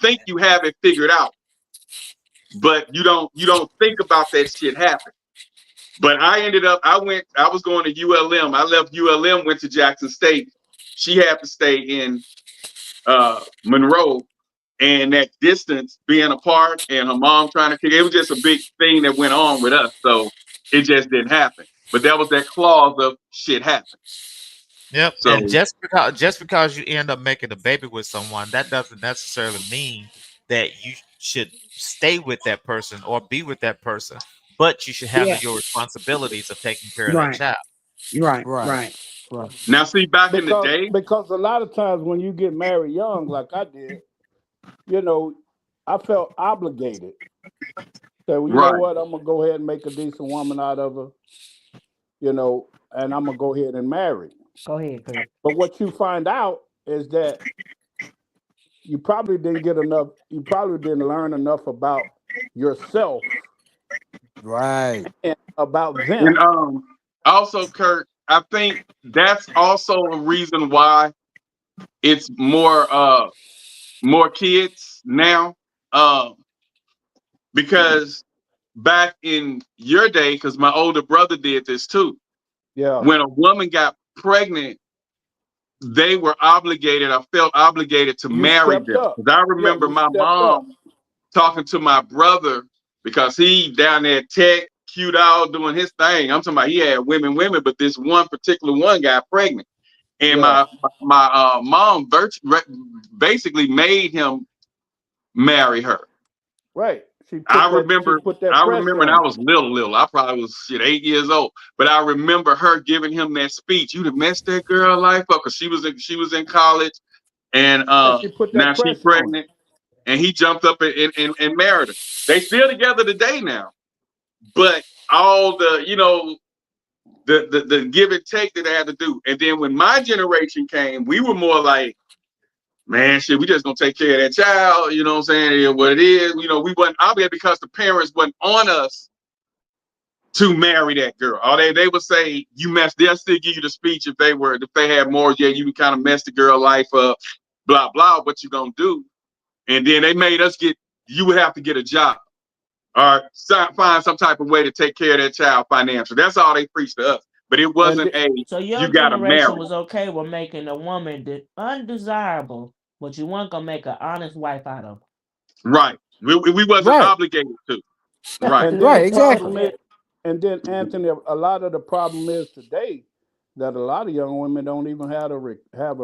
think you have it figured out, but you don't think about that shit happen. But I was going to ULM. I left ULM, went to Jackson State. She had to stay in Monroe, and that distance being apart and her mom trying to kick, it was just a big thing that went on with us. So it just didn't happen. But that was that clause of shit happens. Yep. So And just because you end up making a baby with someone, that doesn't necessarily mean that you should stay with that person or be with that person. But you should handle Yeah. your responsibilities of taking care of that Right. child. Right. Right. Right. Right. now, see, back in the day, Because a lot of times when you get married young, like I did, I felt obligated. So you know right? what? I'm gonna go ahead and make a decent woman out of her, and I'm gonna go ahead and marry. Go ahead, Kurt. But what you find out is that you probably didn't get enough. You probably didn't learn enough about yourself Right. and about And them. also, Kurt, I think that's also a reason why it's more kids now. Because back in your day, because my older brother did this too. Yeah. When a woman got pregnant, they were obligated, I felt obligated to You marry stepped them. up. Because I Yeah, remember you my stepped up. mom talking to my brother, because he down there tech, cute out, doing his thing. I'm talking about he had women, but this one particular one got pregnant. And Yeah. my mom basically made him marry her. Right. She I put that pressure remember, and I on was little. I probably was 8 years old. But I remember her giving him that speech. You'd have messed that girl life up, because she was in college, and you. And she put now that she pressure on pregnant, and he jumped up and married her. They still together today now. But all the the give and take that they had to do. And then when my generation came, we were more like, man, shit, we just gonna take care of that child, you know what I'm saying? What it is, we wasn't obligated, because the parents wasn't on us to marry that girl. Or they would say, they'll still give you the speech if they had more, yeah, you can kind of mess the girl life up, blah, blah, what you gonna do. And then they made us get you would have to get a job or find some type of way to take care of that child financially. That's all they preached to us. But it wasn't So your you got to marry. generation was okay with making a woman undesirable, but you weren't gonna make an honest wife out of her. Right. We wasn't obligated to. Right. And then the problem is, and then Anthony, a lot of the problem is today that a lot of young women don't even have a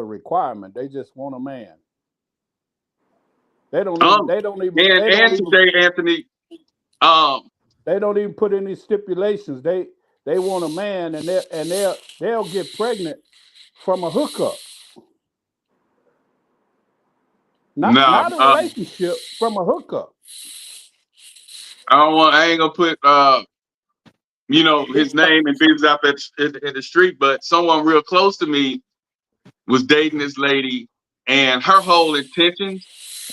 requirement. They just want a man. They don't even. They don't even. And They don't even. today, Anthony, they don't even put any stipulations. They want a man, and they'll get pregnant from a hookup. Not a relationship, from a hookup. I ain't gonna put his name and business out in the street, but someone real close to me was dating this lady, and her whole intention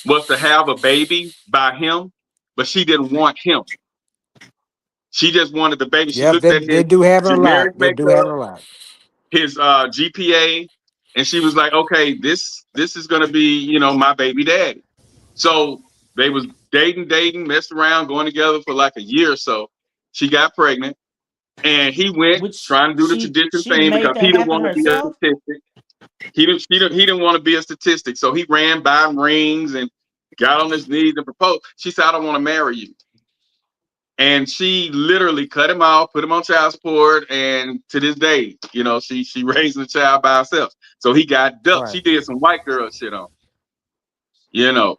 was to have a baby by him, but she didn't want him. She just wanted the baby. She looked at his they do have a marriage lot. They do have a makeup, lot. his GPA, and she was like, okay, this is gonna be, my baby daddy. So they was dating, messed around, going together for like a year or so. She got pregnant, and he went trying to do the tradition thing because he didn't want to be a statistic. He didn't want to be a statistic. So he ran by rings and got on his knees and proposed. She said, I don't want to marry you. And she literally cut him off, put him on child support, and to this day, she raising the child by herself. So he got ducked. Right. She did some white girl shit on him.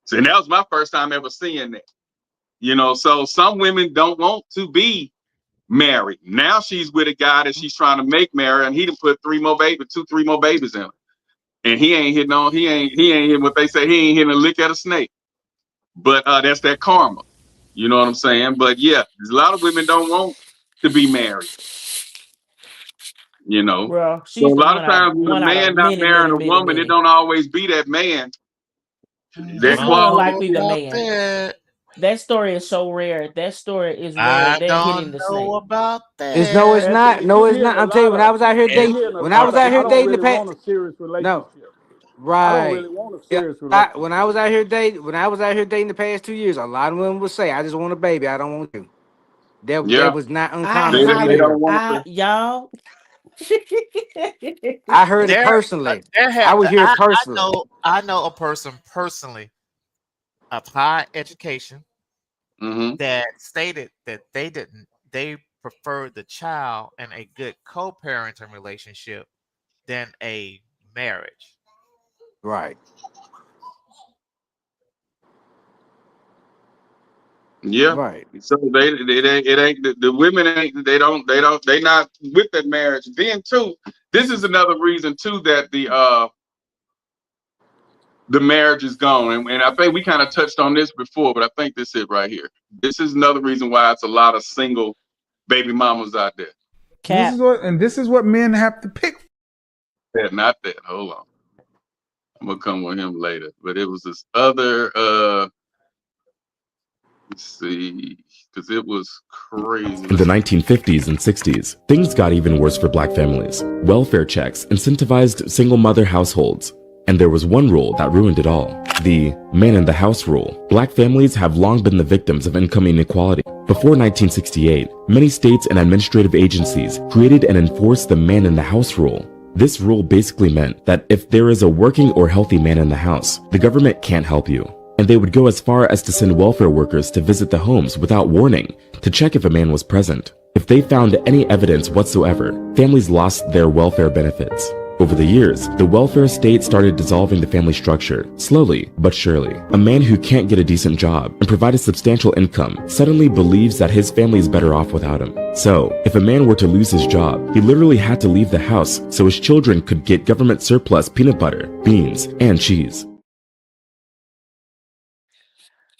So, and that was my first time ever seeing that. So some women don't want to be married. Now she's with a guy that she's trying to make marry, and he done put 3 more babies in her. And he ain't hitting what they say, he ain't hitting a lick at a snake. But that's that karma. You know what I'm saying? But yeah, there's a lot of women don't want to be married. Well, so a lot of times when a man not marrying a woman, it don't always be that man. It's more than likely the man. That story is so rare. That story is rare. They're hitting the snake. About that. It's not. No, it's not. I'm telling you, when I was out here dating, dating the past, a serious relationship. Right. I don't really want a serious relationship. When I was out here dating the past 2 years, a lot of women would say, "I just want a baby. I don't want you." That was not uncommon. Y'all. I heard it personally. I would hear it personally. I know a person personally of high education that stated that they preferred the child and a good co-parenting relationship than a marriage. Right. Yeah. Right. So it ain't the women ain't they not with that marriage. Then too, this is another reason too that the marriage is gone. And I think we kind of touched on this before, but I think this is it right here. This is another reason why it's a lot of single baby mamas out there. This is what men have to pick. Yeah, not that. Hold on. I'm gonna come with him later. But it was this other let's see, because it was crazy. In the 1950s and 60s, things got even worse for black families. Welfare checks incentivized single mother households. And there was one rule that ruined it all. The man in the house rule. Black families have long been the victims of income inequality. Before 1968, many states and administrative agencies created and enforced the man in the house rule. This rule basically meant that if there is a working or healthy man in the house, the government can't help you. And they would go as far as to send welfare workers to visit the homes without warning to check if a man was present. If they found any evidence whatsoever, families lost their welfare benefits. Over the years, the welfare state started dissolving the family structure, slowly but surely. A man who can't get a decent job and provide a substantial income suddenly believes that his family is better off without him. So, if a man were to lose his job, he literally had to leave the house so his children could get government surplus peanut butter, beans, and cheese.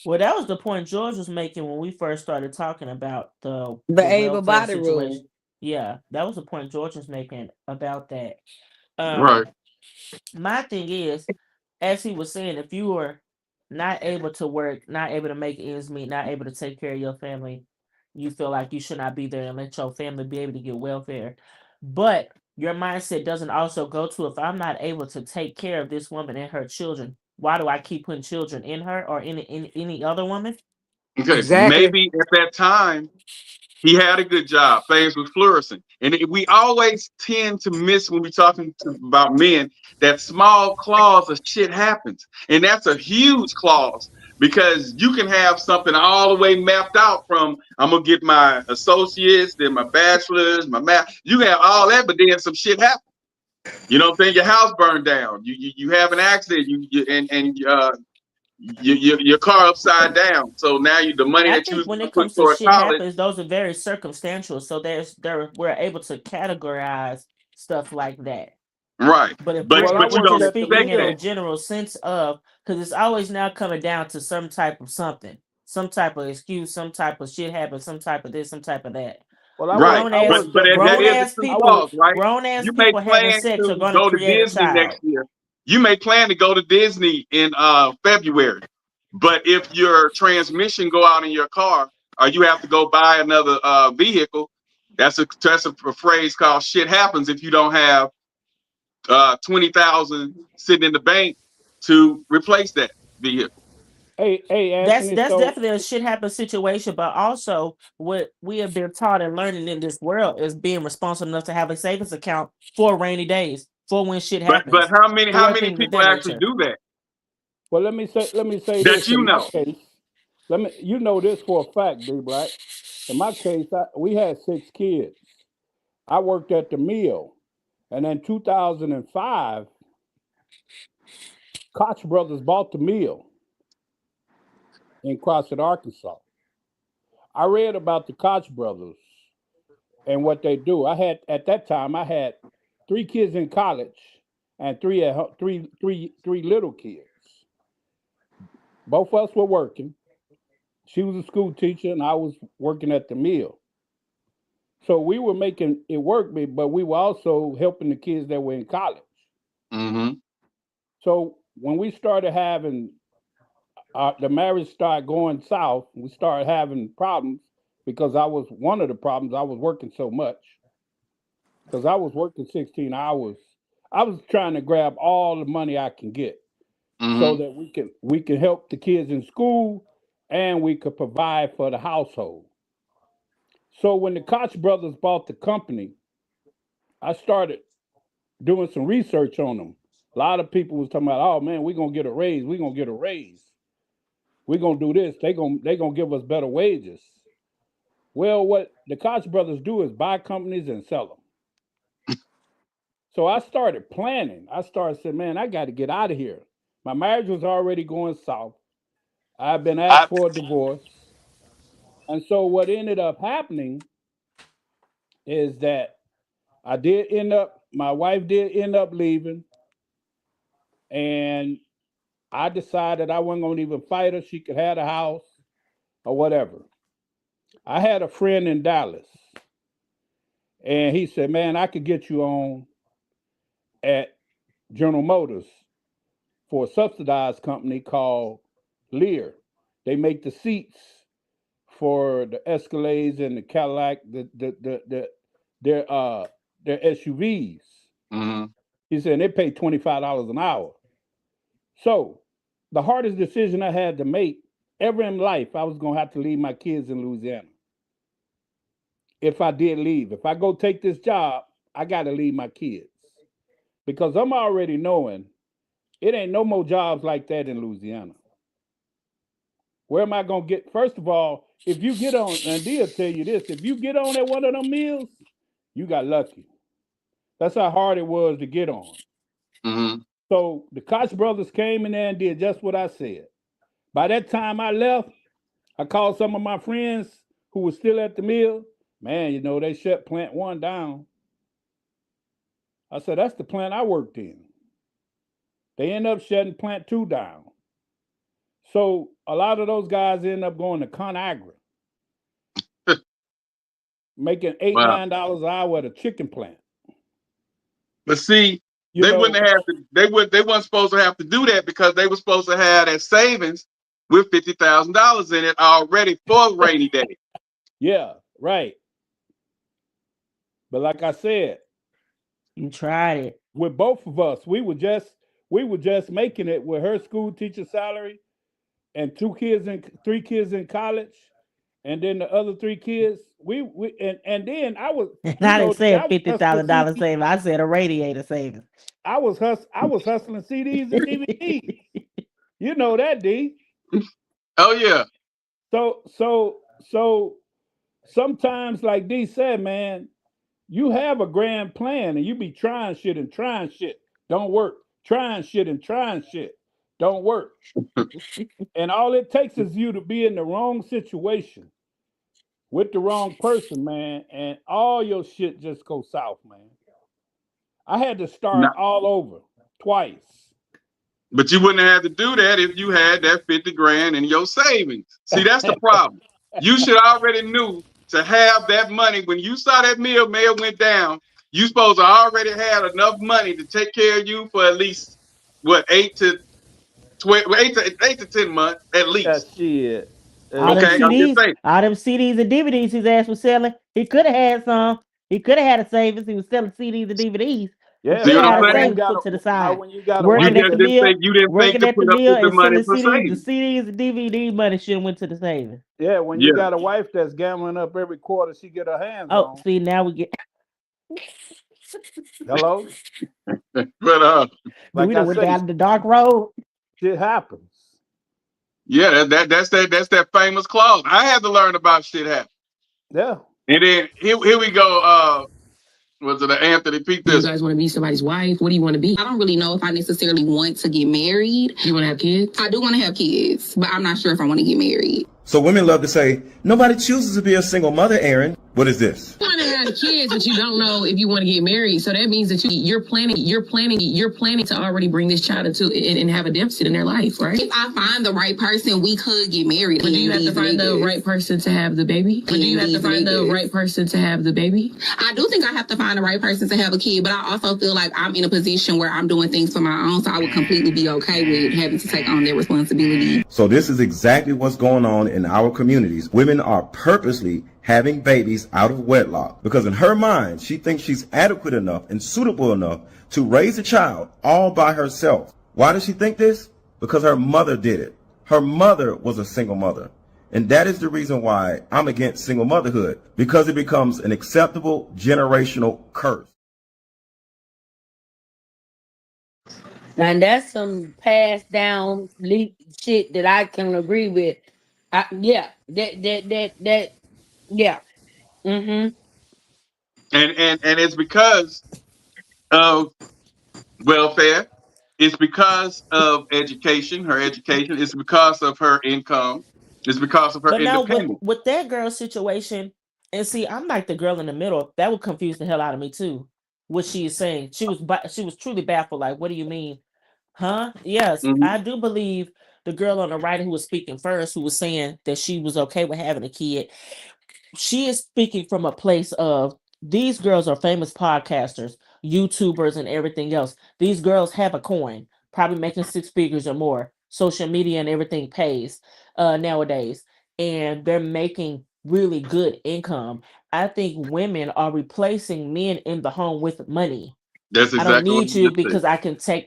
Well, that was the point George was making when we first started talking about the able-bodied situation. rule. Yeah, that was the point George was making about that. Right. My thing is, as he was saying, if you were not able to work, not able to make ends meet, not able to take care of your family, you feel like you should not be there and let your family be able to get welfare. But your mindset doesn't also go to, if I'm not able to take care of this woman and her children, why do I keep putting children in her or in any other woman? Okay, Exactly. maybe at that time he had a good job, things were flourishing, and we always tend to miss when we're talking about men that small clause of shit happens, and that's a huge clause because you can have something all the way mapped out from I'm gonna get my associates, then my bachelor's, my math. You can have all that, but then some shit happens. You know what I'm saying? Your house burned down. You have an accident. Your car upside down. So now the money I that you think was when going to it put comes to toward shit college. happens, those are very circumstantial. So we're able to categorize stuff like that. Right. But if But we're Well, I you we're worked don't just at the speaking expect in a that. mill. general sense of, because it's always now coming down to some type of something, some type of excuse, some type of shit happens, some type of this, some type of that. Well, Right. Grown I ass worked But at the that grown mill. is the ass two I worked. people, clause, right? grown ass You may people having plan sex are to gonna go to create a Disney next child. year. You may plan to go to Disney in February. But if your transmission go out in your car or you have to go buy another vehicle, that's a phrase called shit happens if you don't have 20,000 sitting in the bank to replace that vehicle. Hey, That's Anthony. that's So, definitely a shit happen situation, but also what we have been taught and learning in this world is being responsible enough to have a savings account for rainy days, for when shit But happens, how many for things of people that actually nature. do that? well, let me say That this. you In my know. case, you know this for a fact, D Black. In my case, we had 6 kids. I worked at the mill, and in 2005, Koch brothers bought the mill in Crossett, Arkansas. I read about the Koch brothers and what they do. At that time I had 3 kids in college and three little kids. Both of us were working. She was a school teacher and I was working at the mill. So we were making it work, but we were also helping the kids that were in college. Mm-hmm. So when we started having the marriage started going south, we started having problems because I was one of the problems. I was working so much because I was working 16 hours. I was trying to grab all the money I can get so Mm-hmm. that we can help the kids in school and we could provide for the household. So when the Koch brothers bought the company, I started doing some research on them. A lot of people was talking about, oh man, we're gonna get a raise, we're gonna get a raise, we're gonna do this, they gonna give us better wages. Well, what the Koch brothers do is buy companies and sell them. So I started planning. I started saying, man, I got to get out of here. My marriage was already going south. I've been asked for a divorce. And so what ended up happening is that my wife did end up leaving. And I decided I wasn't going to even fight her. She could have the house or whatever. I had a friend in Dallas. And he said, man, I could get you on at General Motors for a subsidized company called Lear. They make the seats for the Escalades and the Cadillac, their their SUVs. Mm-hmm. He said they pay $25 an hour. So the hardest decision I had to make ever in life, I was gonna have to leave my kids in Louisiana. If I did leave, if I go take this job, I gotta leave my kids. Because I'm already knowing it ain't no more jobs like that in Louisiana. Where am I gonna get? First of all, if you get on, and they'll tell you this: if you get on at one of them mills, you got lucky. That's how hard it was to get on. Mm-hmm. So the Koch brothers came in there and did just what I said. By that time I left, I called some of my friends who were still at the mill. Man, they shut plant 1 down. I said, that's the plant I worked in. They end up shutting plant 2 down. So a lot of those guys end up going to ConAgra, making $8, Wow. $9 an hour at a chicken plant. But see, You they know, wouldn't have to. They weren't supposed to have to do that because they were supposed to have that savings with $50,000 in it already for a rainy day. yeah, right. But like I said, You tried it. with both of us, we were just we were just making it with her school teacher salary and 3 kids in college, and then the other 3 kids. And then I was, And I didn't say a I was hustling $50,000 savings. I said a radiator savings. I was hustling CDs and DVDs. You know that, D. Oh yeah. So sometimes, like D said, man, you have a grand plan and you be trying shit and trying shit. Don't work. Trying shit and trying shit. Don't work. And all it takes is you to be in the wrong situation with the wrong person, man, and all your shit just goes south, man. I had to start all over twice. But you wouldn't have had to do that if you had that 50 grand in your savings. See, that's the problem. You should already knew to have that money. When you saw that meal may have went down, you supposed to already had enough money to take care of you for at least what 8 to 10 months at least. Shit. All them Okay, I'm just CDs, saying. all them CDs and DVDs his ass was selling. He could have had some. He could have had a savings. He was selling CDs and DVDs. He Yeah, could See have what had I'm a saying? savings put to the Now side. when you got a You Working wife at the just mill, didn't think working to at the put up mill the and money selling for CDs. The savings. CDs and DVD money should have went to the savings. Yeah, when you got a wife that's gambling up every quarter she get her hands Oh, on. see, now we get. Hello? But Do we Like done I went say, down the dark road? shit happens. yeah, that's that famous clause. I had to learn about shit happen. Yeah. And then here we go. Was it Anthony Pete? Do you guys want to be somebody's wife? What do you want to be? I don't really know if I necessarily want to get married. You want to have kids? I do want to have kids, but I'm not sure if I want to get married. So women love to say, nobody chooses to be a single mother, Aaron. What is this? You want to have kids, but you don't know if you want to get married. So that means that you're planning to already bring this child into and have a deficit in their life, right? If I find the right person, we could get married. But do you have to find the right person to have the baby? I do think I have to find the right person to have a kid, but I also feel like I'm in a position where I'm doing things for my own, so I would completely be okay with having to take on their responsibility. So this is exactly what's going on in our communities. Women are purposely having babies out of wedlock because in her mind, she thinks she's adequate enough and suitable enough to raise a child all by herself. Why does she think this? Because her mother did it. Her mother was a single mother. And that is the reason why I'm against single motherhood, because it becomes an acceptable generational curse. And that's some passed down shit that I can agree with. Yeah. Yeah. Mm-hmm. And it's because of welfare. It's because of education, her education. It's because of her income. It's because of her But now independence. with that girl's situation, and see, I'm like the girl in the middle. That would confuse the hell out of me too. What she is saying, she was truly baffled. Like, what do you mean, huh? Yes, I do believe the girl on the right who was speaking first, who was saying that she was okay with having a kid. She is speaking from a place of these girls are famous podcasters, YouTubers, and everything else. These girls have a coin, probably making 6 figures or more. Social media and everything pays nowadays, and they're making really good income. I think women are replacing men in the home with money. That's I don't exactly what need I you just said. because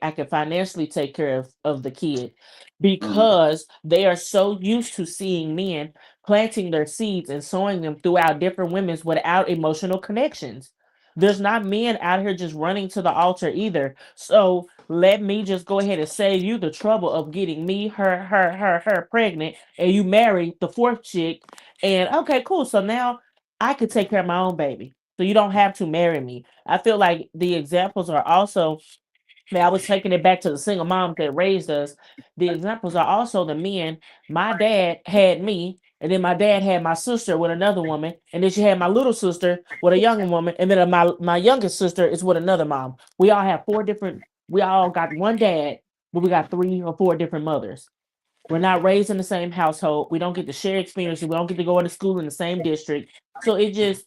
I can financially take care of the kid because they are so used to seeing men planting their seeds and sowing them throughout different women's without emotional connections. There's not men out here just running to the altar either. So let me just go ahead and save you the trouble of getting me, her pregnant, and you marry the fourth chick. And okay, cool. So now I could take care of my own baby. So you don't have to marry me. I feel like the examples are also, I was taking it back to the single moms that raised us. The examples are also the men. My dad had me, and then my dad had my sister with another woman, and then she had my little sister with a younger woman, and then my youngest sister is with another mom. We all have we all got one dad, but we got 3 or 4 different mothers. We're not raised in the same household. We don't get to share experiences. We don't get to go into school in the same district. So it just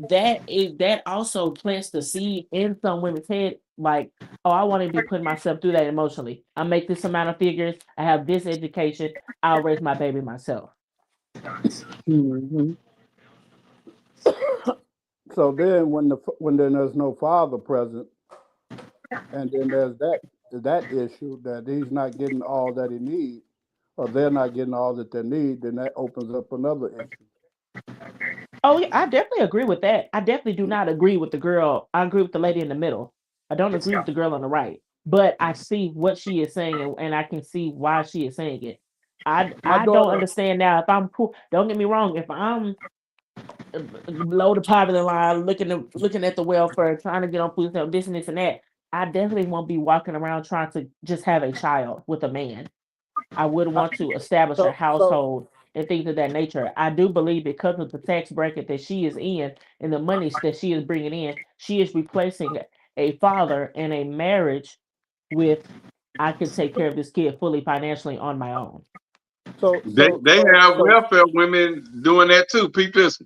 that also plants the seed in some women's head, like, oh, I want to be putting myself through that emotionally. I make this amount of figures. I have this education. I'll raise my baby myself. Mm-hmm. So then when then there's no father present, and then there's that that issue that he's not getting all that he needs, or they're not getting all that they need, then that opens up another issue. Oh, yeah, I definitely agree with that. I definitely do not agree with the girl. I agree with the lady in the middle. I don't agree with the girl on the right, but I see what she is saying, and I can see why she is saying it. My I don't daughter, understand now. If I'm poor, don't get me wrong. If I'm below the poverty line, looking at the welfare, trying to get on food stamps, this and this and that, I definitely won't be walking around trying to just have a child with a man. I would want to establish a so household and things of that nature. I do believe because of the tax bracket that she is in and the money that she is bringing in, she is replacing a father in a marriage with I can take care of this kid fully financially on my own. They have welfare women doing that too. Peep this.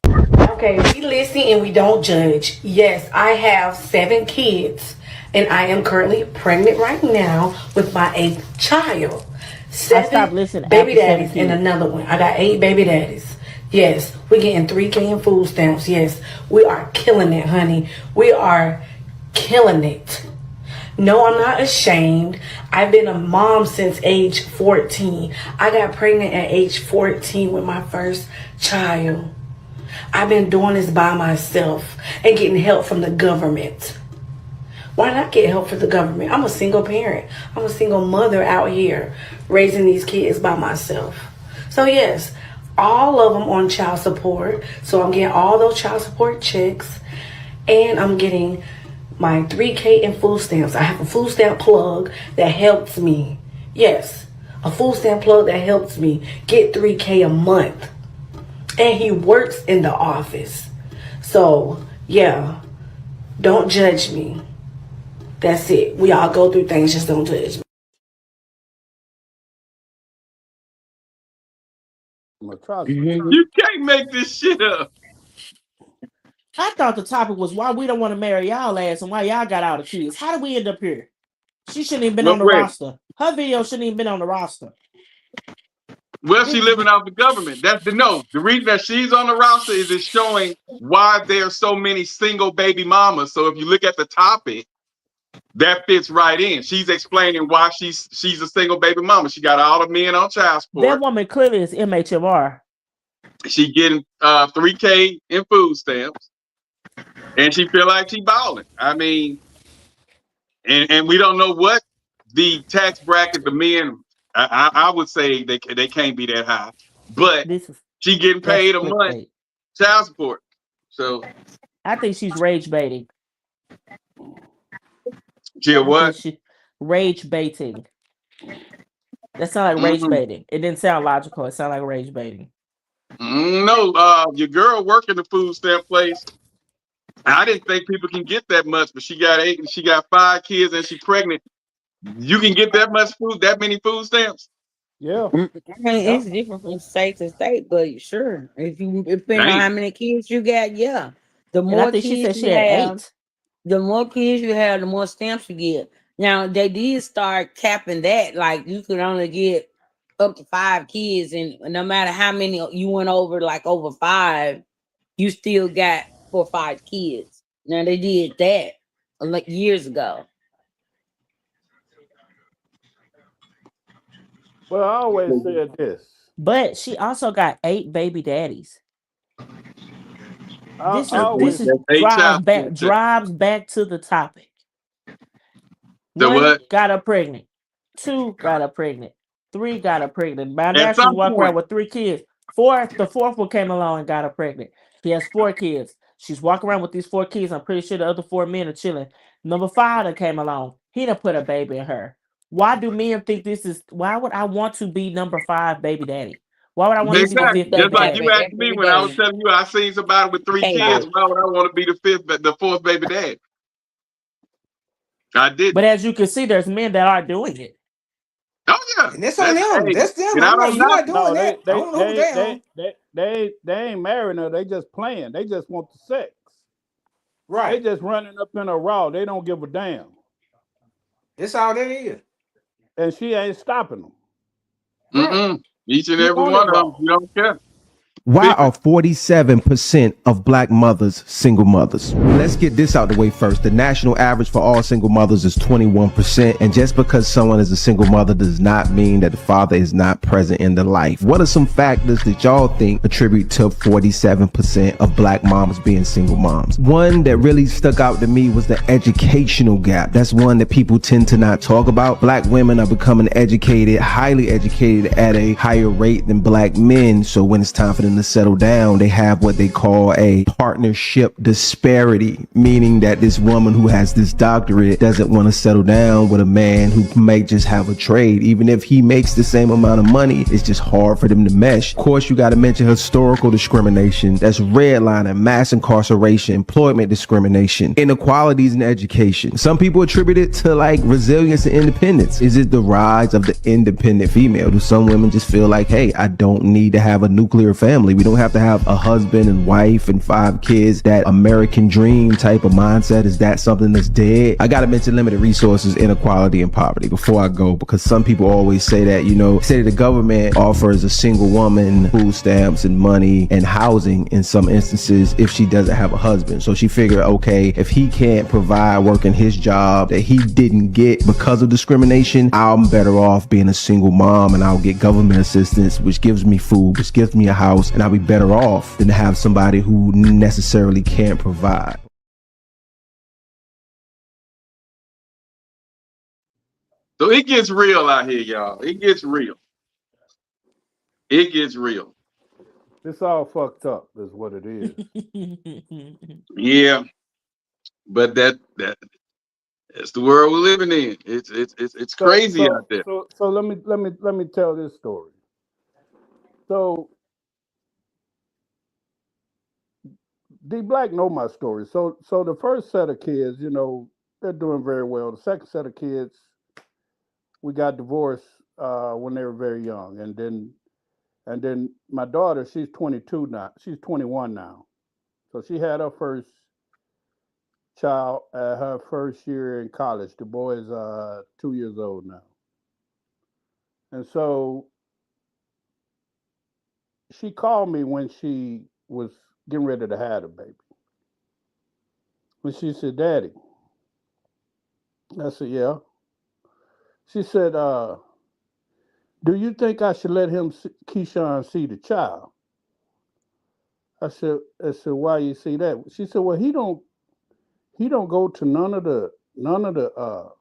Okay, we listen and we don't judge. Yes, I have 7 kids, and I am currently pregnant right now with my 8th child. I stopped 7 listening baby after 7 daddies and kids. another one. I got 8 baby daddies. Yes, we're getting 3K in food stamps. Yes, we are killing it, honey. We are killing it. No, I'm not ashamed. I've been a mom since age 14. I got pregnant at age 14 with my first child. I've been doing this by myself and getting help from the government. Why not get help from the government? I'm a single parent. I'm a single mother out here raising these kids by myself. So yes, all of them on child support. So I'm getting all those child support checks, and I'm getting my 3K in food stamps. I have a food stamp plug that helps me. Yes, a food stamp plug that helps me get 3K a month. And he works in the office. So, yeah, don't judge me. That's it. We all go through things, just don't judge me. You can't make this shit up. I thought the topic was why we don't want to marry y'all ass and why y'all got all the kids. How did we end up here? She shouldn't even been on the Wait. roster. Her video shouldn't even been on the roster. Well, she living off the government. That's the no. The reason that she's on the roster is it's showing why there are so many single baby mamas. So if you look at the topic, that fits right in. She's explaining why she's a single baby mama. She got all the men on child That support. woman clearly is MHMR. She getting 3K in food stamps, and she feel like she balling. I mean, and we don't know what the tax bracket the men. I would say they can't be that high, but she getting That's paid a month clickbait. child support. So I think she's rage baiting. What? Rage baiting. That sounds like rage baiting. It didn't sound logical. It sounded like rage baiting. No, your girl working the food stamp place. I didn't think people can get that much, but she got 8 and she got 5 kids and she pregnant. You can get that much food, that many food stamps? Yeah. I mean, it's different from state to state, but sure, if you depending on Dang. how many kids you got, yeah. The And I more think she said kids she you had have, 8. the more kids you have, the more stamps you get. Now they did start capping that, like you could only get up to 5 kids, and no matter how many you went over, like over 5, you still got 4 or 5 kids. Now they did that like years ago. Well, I always said this. But she also got 8 baby daddies. This is drives back to the topic. One got her pregnant. 2 got her pregnant. 3 got her pregnant. By now she's walking around with 3 kids. The fourth one came along and got her pregnant. She has 4 kids. She's walking around with these 4 kids. I'm pretty sure the other 4 men are chilling. Number 5 that came along. He done put a baby in her. Why do men think this is? Why would I want to be number 5 baby daddy? Why would I want to be the 5th baby Just like daddy? you asked me when I was telling you I seen somebody with 3 kids. Why would I want to be the 4th baby dad? I did. But as you can see, there's men that are doing it. Oh yeah, and that's on them. That's them. I'm like, you're not doing that. I don't know who they they ain't marrying her. They just playing. They just want the sex. Right. They just running up in a raw. They don't give a damn. That's all that is. And she ain't stopping them. Each and every one of them, you don't care. Why are 47% of black mothers single mothers? Let's get this out the way first. The national average for all single mothers is 21%. And just because someone is a single mother does not mean that the father is not present in their life. What are some factors that y'all think attribute to 47% of black moms being single moms? One that really stuck out to me was the educational gap. That's one that people tend to not talk about. Black women are becoming educated, highly educated at a higher rate than black men. So when it's time for them to settle down, they have what they call a partnership disparity, meaning that this woman who has this doctorate doesn't want to settle down with a man who may just have a trade. Even if he makes the same amount of money, it's just hard for them to mesh. Of course, you got to mention historical discrimination. That's redlining, mass incarceration, employment discrimination, inequalities in education. Some people attribute it to like resilience and independence. Is it the rise of the independent female? Do some women just feel like, hey, I don't need to have a nuclear family? We don't have to have a husband and wife and 5 kids. That American dream type of mindset, is that something that's dead? I gotta mention limited resources, inequality, and poverty before I go, because some people always say that, say that the government offers a single woman food stamps and money and housing in some instances if she doesn't have a husband. So she figured, okay, if he can't provide working his job that he didn't get because of discrimination, I'm better off being a single mom and I'll get government assistance, which gives me food, which gives me a house, and I'll be better off than to have somebody who necessarily can't provide. So it gets real out here, y'all. It gets real. It gets real. It's all fucked up, is what it is. Yeah, but that's the world we're living in. It's crazy out there. So let me tell this story. So D Black know my story. So the first set of kids, they're doing very well. The second set of kids, we got divorced when they were very young, and then my daughter, she's 22 now. She's 21 now. So she had her first child at her first year in college. The boy is 2 years old now, and so she called me when she was getting ready to have a baby. And she said, "Daddy," I said, "Yeah." She said, "Do you think I should let Keyshawn, see the child?" I said, "Why you see that?" She said, "Well, he don't go to none of the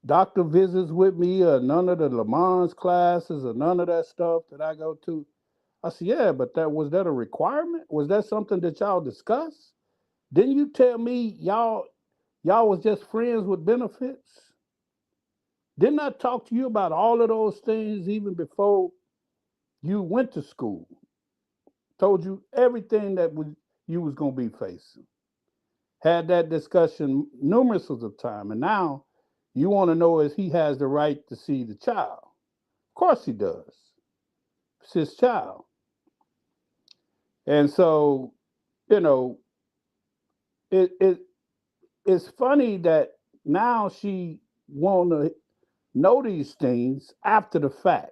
doctor visits with me, or none of the Le Mans classes, or none of that stuff that I go to." I said, "Yeah, but was that a requirement? Was that something that y'all discussed? Didn't you tell me y'all was just friends with benefits? Didn't I talk to you about all of those things even before you went to school? Told you everything that you was gonna be facing. Had that discussion numerous of times, and now you want to know if he has the right to see the child. Of course he does. It's his child. And so, you know, it's funny that now she want to know these things after the fact.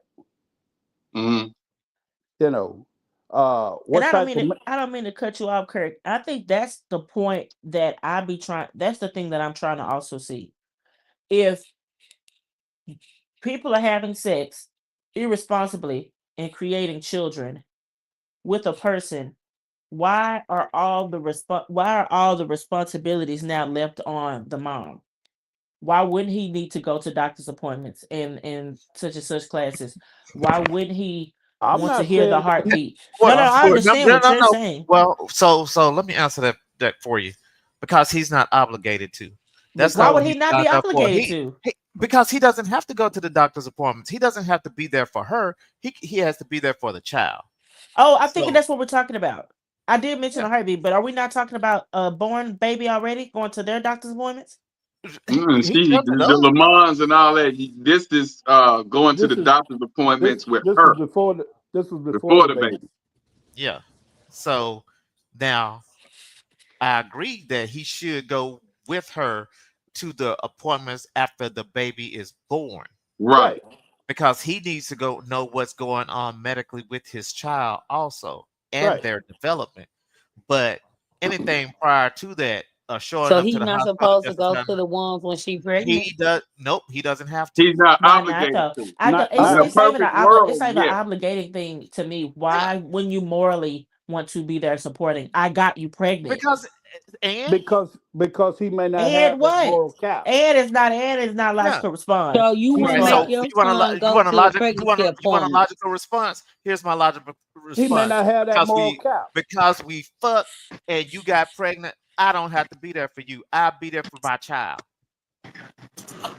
Mm-hmm. You know, And what type of I don't mean to cut you off, Kirk. I think that's the point that that's the thing that I'm trying to also see. If people are having sex irresponsibly and creating children with a person, why are all the responsibilities now left on the mom? Why wouldn't he need to go to doctor's appointments and such and such classes? Why wouldn't he I'm want to not hear the saying that heartbeat? Well, No, I no, understand no, what no, you're no. saying. Well, so let me answer that for you, because he's not obligated to. That's Why not would what he he not be signed up for. obligated to? Because he doesn't have to go to the doctor's appointments. He doesn't have to be there for her. He has to be there for the child. Oh, I think So that's what we're talking about. I did mention yeah, a heartbeat, but are we not talking about a born baby already going to their doctor's appointments? he See, go to the those. Le Mans and all that. This is going to this the is doctor's appointments with this was her before before the the baby. baby. Yeah. So now I agree that he should go with her to the appointments after the baby is born. Right. Right. because he needs to go know what's going on medically with his child also and their development. But anything prior to that, showing So up to he's the not hospital supposed to just to go tell to the ones when she pregnant. he does. Nope, he doesn't have to. He's not Why not obligated though? to. I don't, Not it's In a it's not even perfect it's world, not even yes. an obligating thing to me. Why wouldn't you morally want to be there supporting? I got you pregnant. Because because he may not And have that what? moral cap. And it's not Yeah. logical response. So you want to So make your you want son you go want a to the logic pregnancy you want a appointment? logical response? Here's my logical He may response. not have that moral cap. Because we fucked and you got pregnant, I don't have to be there for you. I'll be there for my child.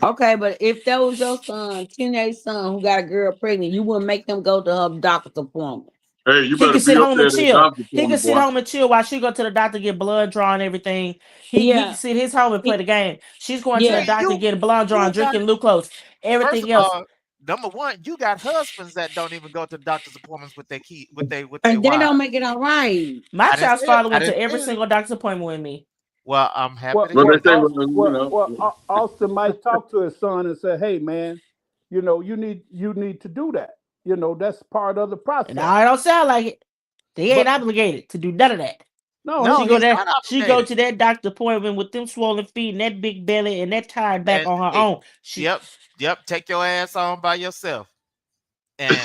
Okay, but if that was your son, teenage son who got a girl pregnant, you wouldn't make them go to her doctor's appointment. Hey, you He better can sit be up home there and at the chill. doctor's He can appointment, sit boy. home and chill while she go to the doctor get blood drawn and everything. He can sit his home and play the game. She's going to the doctor get a blood drawn, drinking glucose, First everything of else. all, number one, you got husbands that don't even go to doctor's appointments with their key with their And they wives. don't make it all right. My child's father went I to didn't every say single doctor's appointment with me. Well, I'm happy Well, to hear that. Austin might talk to his son and say, "Hey, man, you need to do that. That's part of the process." And I don't sound like it. They ain't obligated to do none of that. No, she go he's there. not She go obligated. to that doctor appointment with them swollen feet and that big belly and that tired back And, on her hey, own. Yep. Take your ass on by yourself, and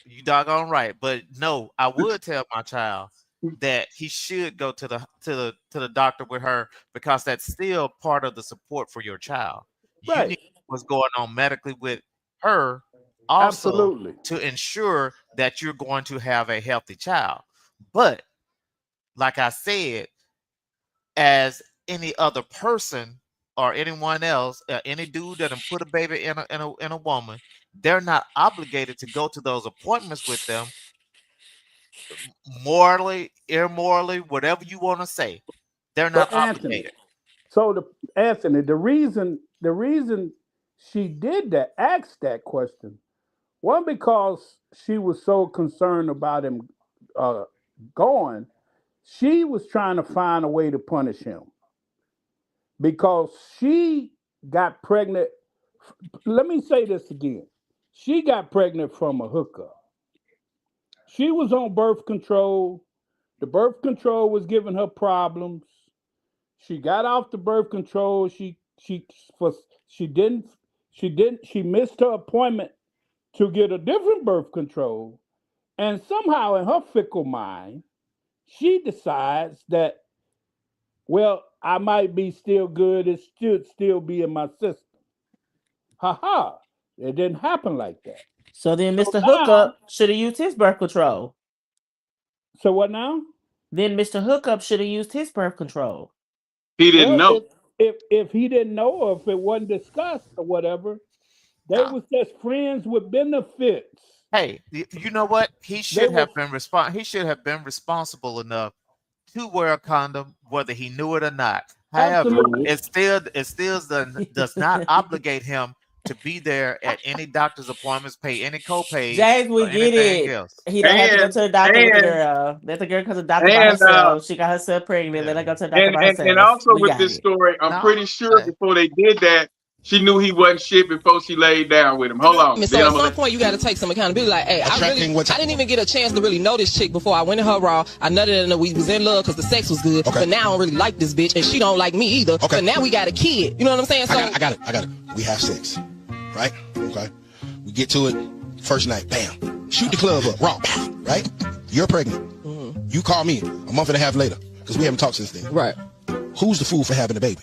you doggone right. But no, I would tell my child that he should go to the doctor with her because that's still part of the support for your child. You need to know what's going on medically with her, also Absolutely. to ensure that you're going to have a healthy child. But like I said, as any other person or anyone else, any dude that put a baby in a woman, they're not obligated to go to those appointments with them. Morally, immorally, whatever you want to say, they're not But Anthony, obligated. Anthony, the reason she did that, asked that question, one because she was so concerned about him going. She was trying to find a way to punish him because she got pregnant. Let me say this again. She got pregnant from a hookup. She was on birth control. The birth control was giving her problems. She got off the birth control. She missed her appointment to get a different birth control. And somehow in her fickle mind, she decides that, well, I might be still good. It should still be in my system. Ha. It didn't happen like that. So then Mr. Hookup should have used his birth control. So what now? Then Mr. Hookup should have used his birth control. He didn't know. If he didn't know, or if it wasn't discussed or whatever, they was just friends with benefits. Hey, you know what? He should have been responsible enough to wear a condom, whether he knew it or not. However, Absolutely. it still does not obligate him to be there at any doctor's appointments, pay any copay. James, we get it. Else. He don't have to go to the doctor with the girl. Let the girl come to the doctor by herself. She got herself pregnant. Let her go to the doctor by herself. And also with this story, I'm pretty sure before they did that, she knew he wasn't shit before she laid down with him. Hold on. So at some point, you got to take some accountability. Like, hey, I didn't even get a chance to really know this chick before I went in her raw. I nutted in her. We was in love because the sex was good. But now I don't really like this bitch, and she don't like me either. But now we got a kid. You know what I'm saying? So I got it. We have sex, right? Okay. We get to it. First night, bam. Shoot the club up, raw, right? You're pregnant. Mm-hmm. You call me a month and a half later because we haven't talked since then. Right. Who's the fool for having a baby?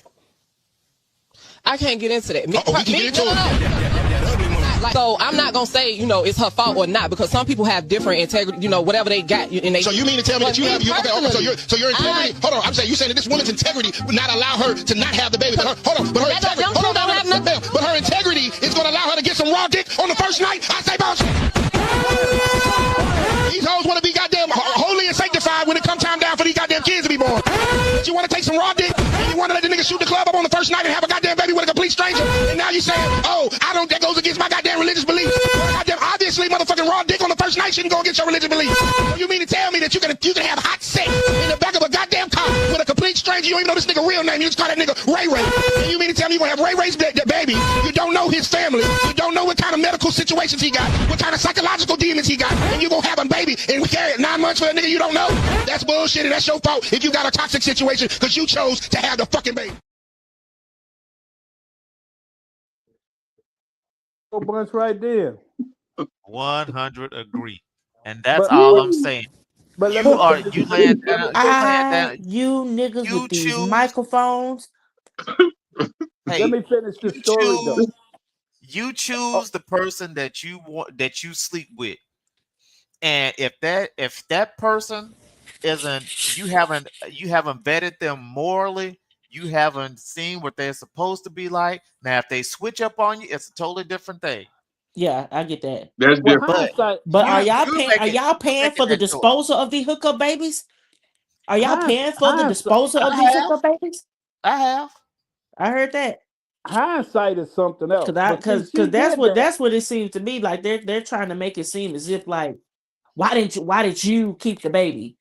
I can't get into that. We can get into it. So I'm not gonna say, it's her fault or not, because some people have different integrity, whatever they got. And they, so you mean to tell me that you have so your integrity? Hold on, I'm saying you saying that this woman's integrity would not allow her to not have the baby. But her integrity, but her integrity is gonna allow her to get some raw dick on the first night. I say bullshit. These hoes want to be goddamn holy and sanctified when it comes time down for these goddamn kids to be born. But you want to take some raw dick and you want to let the nigga shoot the club up on the first night and have a goddamn baby with a complete stranger. And now you saying, that goes against my goddamn religious beliefs. Goddamn, obviously, motherfucking raw dick on the first night shouldn't go against your religious beliefs. You mean to tell me that you can have hot sex in the back of a goddamn car with a complete stranger. You don't even know this nigga real name. You just call that nigga Ray Ray. And you mean to tell me you gonna have Ray Ray's baby? You don't know his family. You don't know what kind of medical situations he got, what kind of psychological demons he got, and you gonna have a baby and we carry it 9 months for a nigga you don't know? That's bullshit, and that's your fault if you got a toxic situation because you chose to have the fucking baby. A bunch right there. 100 agree, and that's all I'm saying. But you laying down. You niggas with these microphones. Hey, let me finish the story though. You choose the person that you want, that you sleep with, and if that person isn't, you haven't vetted them morally, you haven't seen what they're supposed to be like. Now, if they switch up on you, it's a totally different thing. Yeah, I get that. That's different. But are y'all paying for the disposal of the hookup babies? Are y'all paying for the disposal of these hookup babies? I have. I heard that. Hindsight is something else. Because that's what it seems to me like. They're trying to make it seem as if like, why did you keep the baby?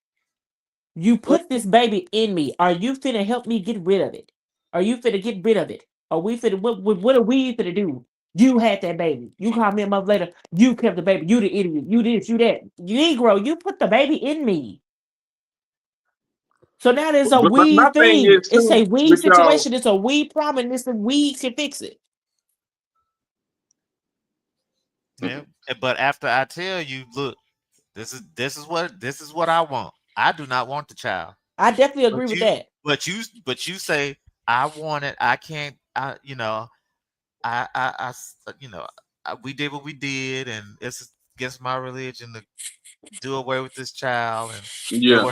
You put this baby in me. Are you finna help me get rid of it? Are you finna get rid of it? Are we finna what are we finna do? You had that baby. You called me a month later. You kept the baby. You the idiot. You this, you that. You Negro, you put the baby in me. So now there's a we thing. It's a we situation. It's a we problem. It's a we can fix it. Yeah, but after I tell you, look, this is what I want. I do not want the child. I definitely agree with that. But you say I want it. I can't. We did what we did, and it's against my religion to do away with this child, and it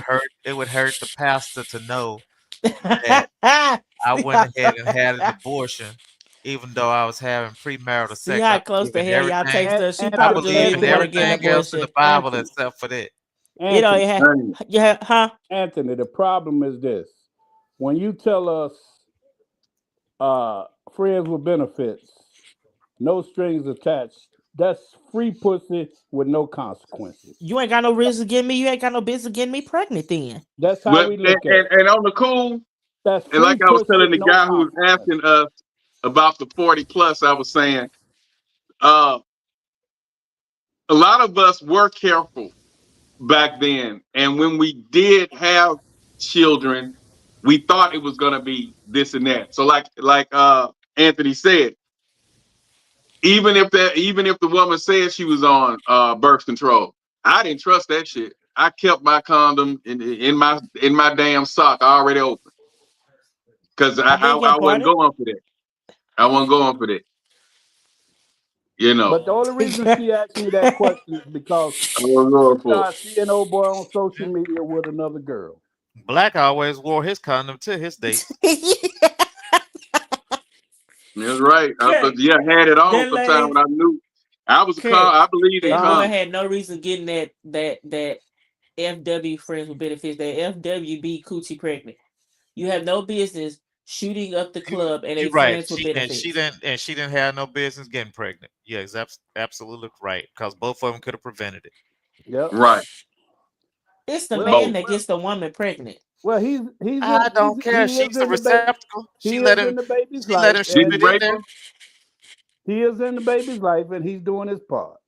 would hurt the pastor to know that I went ahead and had an abortion, even though I was having premarital sex. See how close to hell y'all takes us. She probably believe in everything else in the Bible except for that. Anthony, huh? Anthony, the problem is this: when you tell us friends with benefits, no strings attached, that's free pussy with no consequences. You ain't got no reason to get me. You ain't got no business getting me pregnant. Then that's how we look at it. And on the cool, that's and like I was telling the guy who was asking us about the 40 plus, I was saying, a lot of us were careful back then, and when we did have children, we thought it was going to be this and that. So like Anthony said, even if the woman said she was on birth control, I didn't trust that shit. I kept my condom in my damn sock already open because I wasn't going for that. I wasn't going for that. You know. But the only reason she asked me that question is because she started seeing old boy on social media with another girl. Black always wore his condom to his date. That's right. Had it on sometime when I knew I was I believed in I had no reason getting that FW friends with benefits, that FWB coochie pregnant. You have no business shooting up the club and friends with benefits. And she didn't have no business getting pregnant. Yeah, absolutely right. Because both of them could have prevented it. Yep. Right. It's the man that gets the woman pregnant. Well, he's. I don't care. She's the receptacle. She let him shoot it in there. He is in the baby's life, and he's doing his part.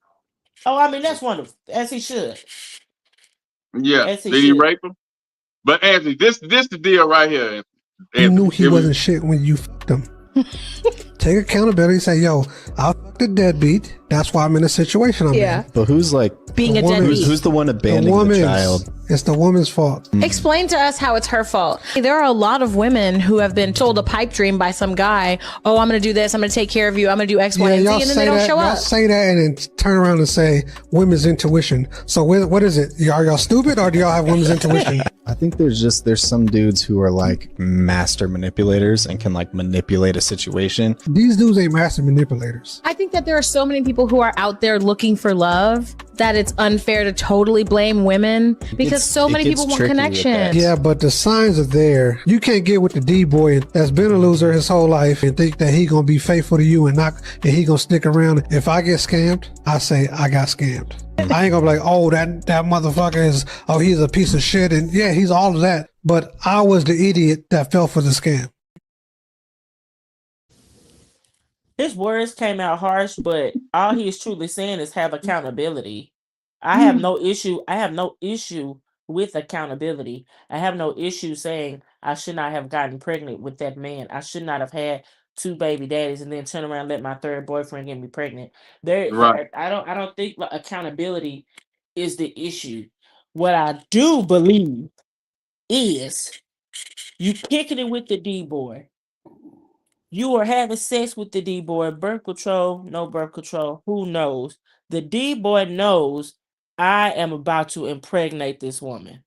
Oh, I mean that's wonderful, as he should. Yeah. Did he rape him? But Anthony, this the deal right here. Anthony. You knew he wasn't shit when you fucked him. Take accountability. Say, yo, I fucked a deadbeat. That's why I'm in a situation I'm in. But who's like being a deadbeat? Who's the one abandoning the child? It's the woman's fault. Explain to us how it's her fault. There are a lot of women who have been told a pipe dream by some guy. Oh, I'm going to do this. I'm going to take care of you. I'm going to do X, Y, and Z. And then they don't show up. Y'all say that and then turn around and say women's intuition. So what is it? Are y'all stupid or do y'all have women's intuition? I think there's some dudes who are like master manipulators and can like manipulate a situation. These dudes ain't master manipulators. I think that there are so many people who are out there looking for love that it's unfair to totally blame women because so many people want connection. Yeah, but the signs are there. You can't get with the D-boy that's been a loser his whole life and think that he gonna be faithful to you and he gonna stick around. If I get scammed, I say I got scammed. I ain't gonna be like, oh, that motherfucker is, oh, he's a piece of shit. And yeah, he's all of that. But I was the idiot that fell for the scam. His words came out harsh, but all he is truly saying is have accountability. I have no issue with accountability. I have no issue saying I should not have gotten pregnant with that man. I should not have had 2 baby daddies and then turn around and let my 3rd boyfriend get me pregnant. I don't think accountability is the issue. What I do believe is you kicking it with the D-boy. You are having sex with the D-boy. Birth control, no birth control. Who knows? The D-boy knows I am about to impregnate this woman.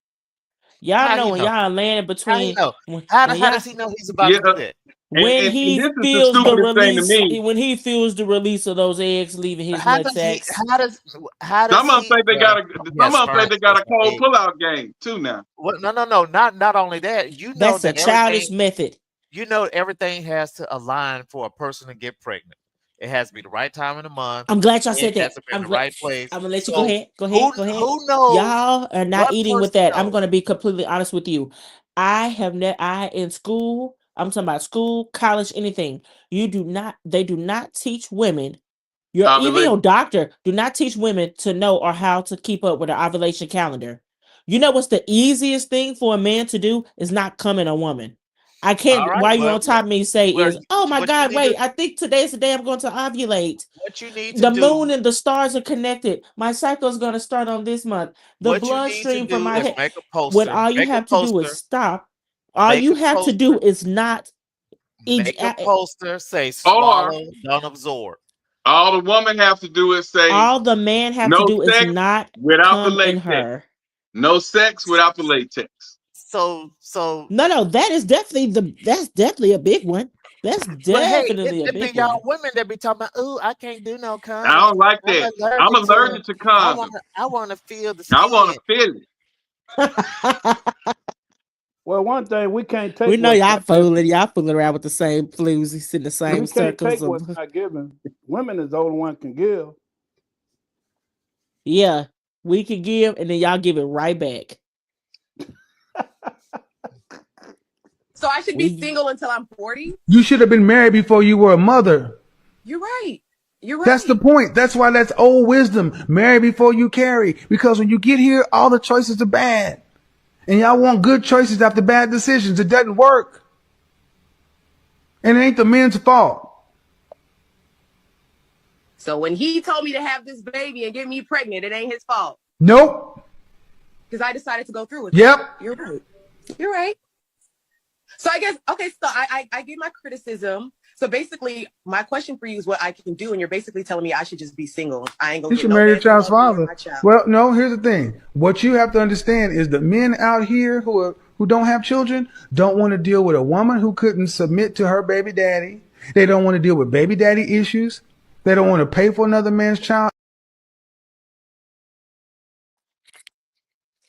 Y'all know when y'all landing between. How does he know he's about to do that? When he this is the feels the stupidest thing to release, me. when he feels the release of those eggs leaving his How nut does sacks. Some of them think they got a cold pullout game too now. Well, no. Not only that. You know That's a childish method. You know everything has to align for a person to get pregnant. It has to be the right time in the month. I'm glad y'all said It has that. to be in the right place. I'm gonna let you go ahead. Go ahead. Who knows? Y'all are not What eating with person that. I'm knows? gonna be completely honest with you. I in school. I'm talking about school, college, anything. They do not teach women. Even your doctor do not teach women to know or how to keep up with an ovulation calendar. You know what's the easiest thing for a man to do is not come in a woman. I can't. Right, why you on top of me say is, oh my God, wait! I think today's the day I'm going to ovulate. What you need to the do, moon and the stars are connected. My cycle is going to start on this month. The what you need bloodstream to from do my is head. make a poster. When all you Make a have to do is poster. stop. All Make you a have to do is not. Make a poster. Say swallow, don't absorb. All the woman have to do is say. All the man have to do is not without the come in latex. her. No sex without the latex. So no, that's definitely a big one. That's definitely it a big be y'all one. women that be talking about, oh, I can't do no condoms. I don't like that. I'm allergic to condoms. I want to feel the skin. I want to feel it. Well, one thing we can't take. We know y'all fooling around with the same floozies in the same we circles. Can't take what's not given. Women is the only one can give. Yeah, we can give, and then y'all give it right back. So I should be single until I'm 40? You should have been married before you were a mother. You're right. You're right. That's the point. That's why that's old wisdom. Marry before you carry. Because when you get here, all the choices are bad. And y'all want good choices after bad decisions. It doesn't work. And it ain't the men's fault. So when he told me to have this baby and get me pregnant, it ain't his fault. Nope. Because I decided to go through with it. You're right. You're right. So I guess, okay, so I give my criticism. So basically, my question for you is what I can do, and you're basically telling me I should just be single. I ain't gonna You get should no marry your man child's to love me or father. my child. Well, no, here's the thing. What you have to understand is the men out here who don't have children don't want to deal with a woman who couldn't submit to her baby daddy. They don't want to deal with baby daddy issues. They don't want to pay for another man's child.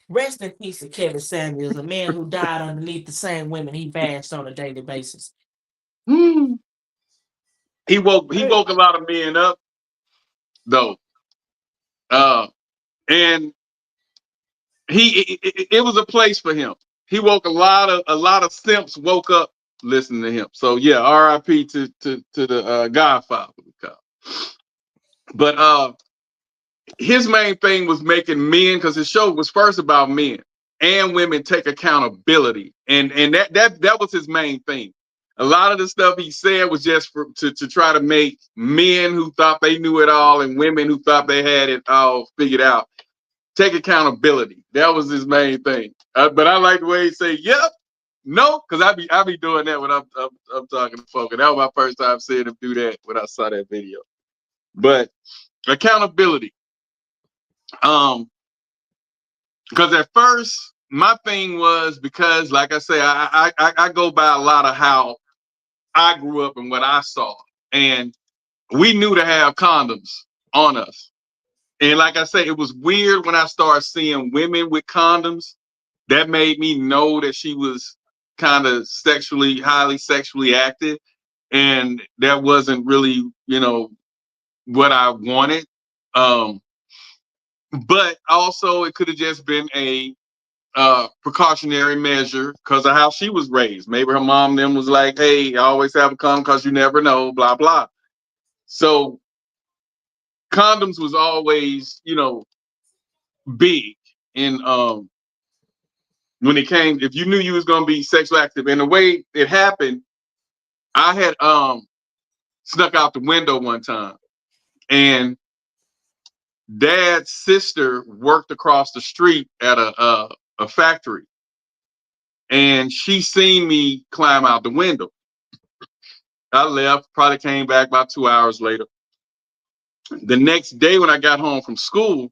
Rest in peace to Kevin Samuels, a man who died underneath the same women he bashed on a daily basis. He woke a lot of men up, though. And it was a place for him. He woke a lot of simps woke up listening to him. So yeah, R.I.P. to the Godfather. But his main thing was making men, because his show was first about men and women take accountability, and that was his main thing. A lot of the stuff he said was just to try to make men who thought they knew it all and women who thought they had it all figured out take accountability. That was his main thing. But I like the way he say, "Yep, no," because I be doing that when I'm talking to folk, and that was my first time seeing him do that when I saw that video. But accountability. Because at first my thing was, because like I say, I go by a lot of how I grew up and what I saw, and we knew to have condoms on us. And like I say, it was weird when I started seeing women with condoms. That made me know that she was kind of highly sexually active. And that wasn't really, what I wanted. But also it could have just been a precautionary measure because of how she was raised. Maybe her mom then was like, hey, always have a condom because you never know, blah, blah. So condoms was always, big in when it came, if you knew you was gonna be sexually active. And the way it happened, I had snuck out the window one time, and Dad's sister worked across the street at a factory, and she seen me climb out the window. I left, probably came back about 2 hours later. The next day when I got home from school,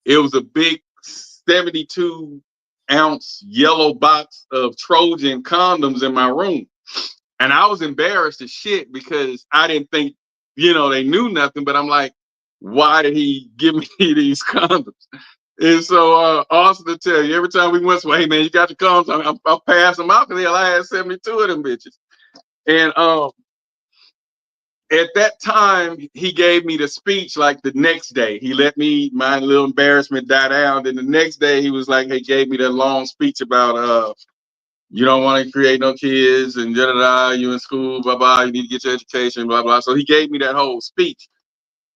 it was a big 72-ounce yellow box of Trojan condoms in my room. And I was embarrassed as shit because I didn't think, they knew nothing, but I'm like, why did he give me these condoms? And so Austin to tell you, every time we went, hey man, you got your condoms? I'll pass them out because I had 72 of them bitches. And at that time, he gave me the speech like the next day. He let my little embarrassment die down. Then the next day, he was like, hey, gave me that long speech about you don't want to create no kids and da-da-da, you in school, blah, blah, you need to get your education, blah, blah. So he gave me that whole speech.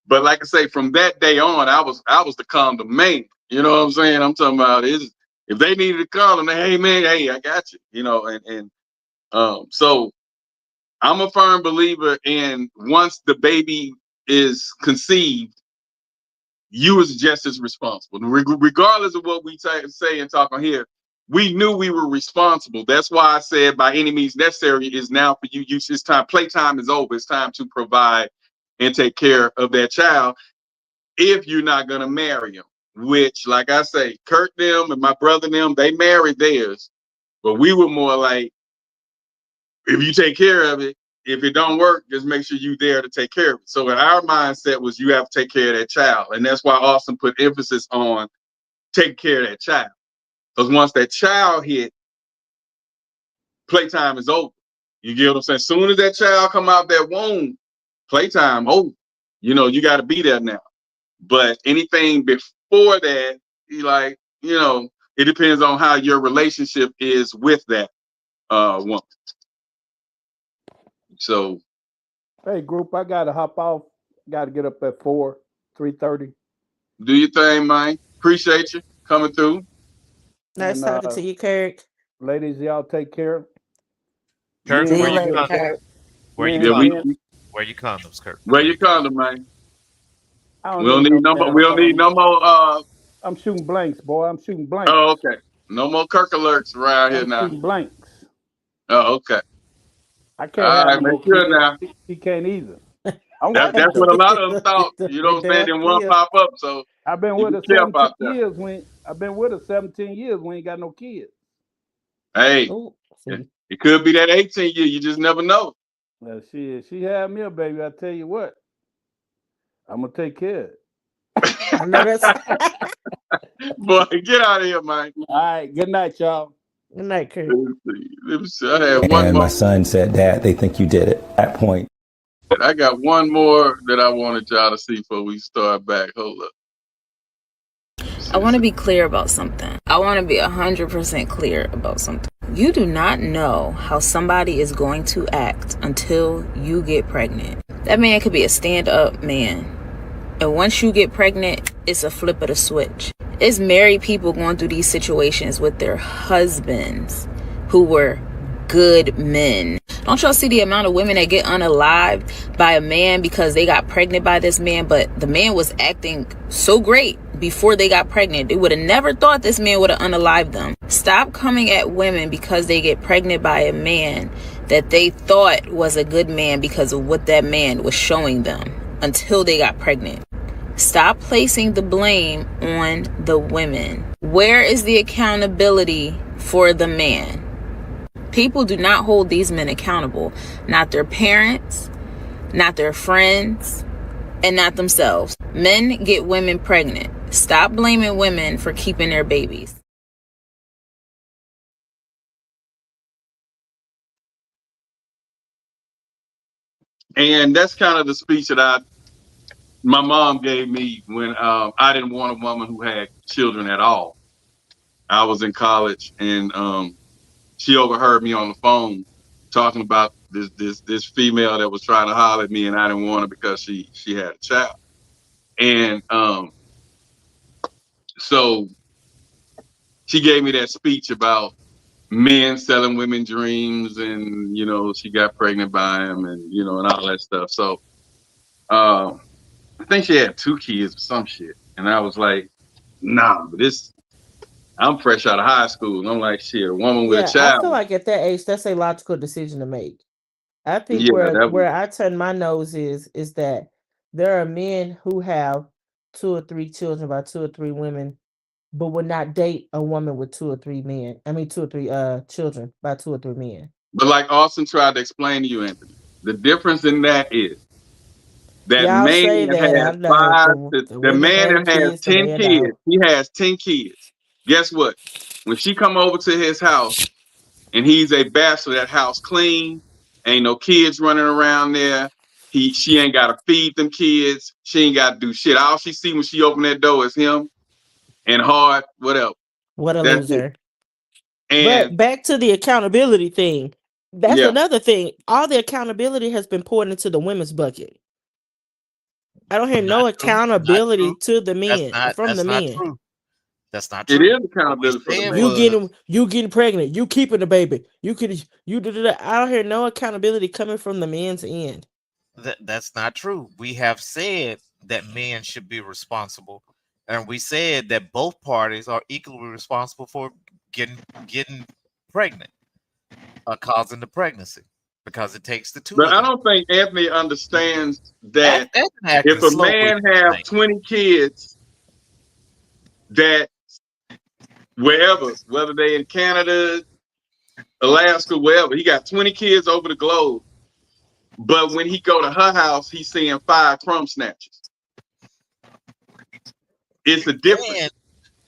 But like I say, from that day on, I was the condom man. You know what I'm saying? I'm talking about if they needed a condom, hey man, hey, I got you. So I'm a firm believer in once the baby is conceived, you is just as responsible. Regardless of what we say and talk on here, we knew we were responsible. That's why I said by any means necessary is now for you. It's time. Playtime is over. It's time to provide and take care of that child if you're not going to marry him, which, like I say, Kurt them and my brother them, they married theirs. But we were more like, if you take care of it, if it don't work, just make sure you're there to take care of it. So our mindset was you have to take care of that child. And that's why Austin put emphasis on taking care of that child. Because once that child hit, playtime is over. You get what I'm saying? As soon as that child come out that womb, playtime over. You got to be there now. But anything before that, it depends on how your relationship is with that woman. So, hey, group, I gotta hop off. Got to get up at 3:30. Do your thing, man. Appreciate you coming through. Nice talking to you, Kirk. Ladies, y'all take care. Kirk, See you later, Kirk. Where you condoms, Kirk? Where you condom, man? We don't need no more. I'm shooting blanks, boy. I'm shooting blanks. Oh, okay. No more Kirk alerts around here now. Shooting blanks. Oh, okay. I can't have no more kids. Now. He can't either. That's what a lot of them thought. You know what I'm saying? Then one pop up. So I've been with her 17 years I've been with her 17 years. We ain't got no kids. Hey, it could be that 18 year. You just never know. Well, she had me a baby. I tell you what, I'm gonna take care of it. I know that's. Boy, get out of here, man. All right. Good night, y'all. Good night, Kurt. And my son said, Dad, they think you did it. At that point. I got one more that I wanted y'all to see before we start back. Hold up. I want to be clear about something. I want to be 100% clear about something. You do not know how somebody is going to act until you get pregnant. That man could be a stand-up man. And once you get pregnant, it's a flip of the switch. It's married people going through these situations with their husbands who were good men. Don't y'all see the amount of women that get unalived by a man because they got pregnant by this man, but the man was acting so great before they got pregnant. They would have never thought this man would have unalived them. Stop coming at women because they get pregnant by a man that they thought was a good man because of what that man was showing them until they got pregnant. Stop placing the blame on the women. Where is the accountability for the man? People do not hold these men accountable. Not their parents, not their friends, and not themselves. Men get women pregnant. Stop blaming women for keeping their babies. And that's kind of the speech that my mom gave me when I didn't want a woman who had children at all. I was in college, and she overheard me on the phone talking about this female that was trying to holler at me, and I didn't want her because she had a child. And so she gave me that speech about men selling women dreams, and she got pregnant by him, and and all that stuff. So I think she had 2 kids or some shit, and I was like, nah, but I'm fresh out of high school, and I'm like, shit, a woman with a child. I feel like at that age, that's a logical decision to make. I think where I turn my nose is that there are men who have 2 or 3 children by 2 or 3 women, but would not date a woman with 2 or 3 men. I mean, 2 or 3 children by 2 or 3 men. But like Austin tried to explain to you, Anthony, the difference in that is that man has 5. The man that has 10 kids, he has 10 kids. Guess what? When she come over to his house and he's a bachelor, that house clean, ain't no kids running around there. She ain't got to feed them kids. She ain't got to do shit. All she see when she open that door is him and hard, whatever. What a loser. And but back to the accountability thing. That's another thing. All the accountability has been poured into the women's bucket. I don't hear no accountability to the men from the men. True. That's not true. It is accountability for the men. You getting pregnant. You keeping the baby. You I don't hear no accountability coming from the men's end. That's not true. We have said that men should be responsible, and we said that both parties are equally responsible for getting pregnant, causing the pregnancy, because it takes the two. But I don't think Anthony understands that if a man have 20 kids, that wherever, whether they in Canada, Alaska, wherever, he got 20 kids over the globe. But when he go to her house, he's seeing 5 crumb snatchers. It's a difference.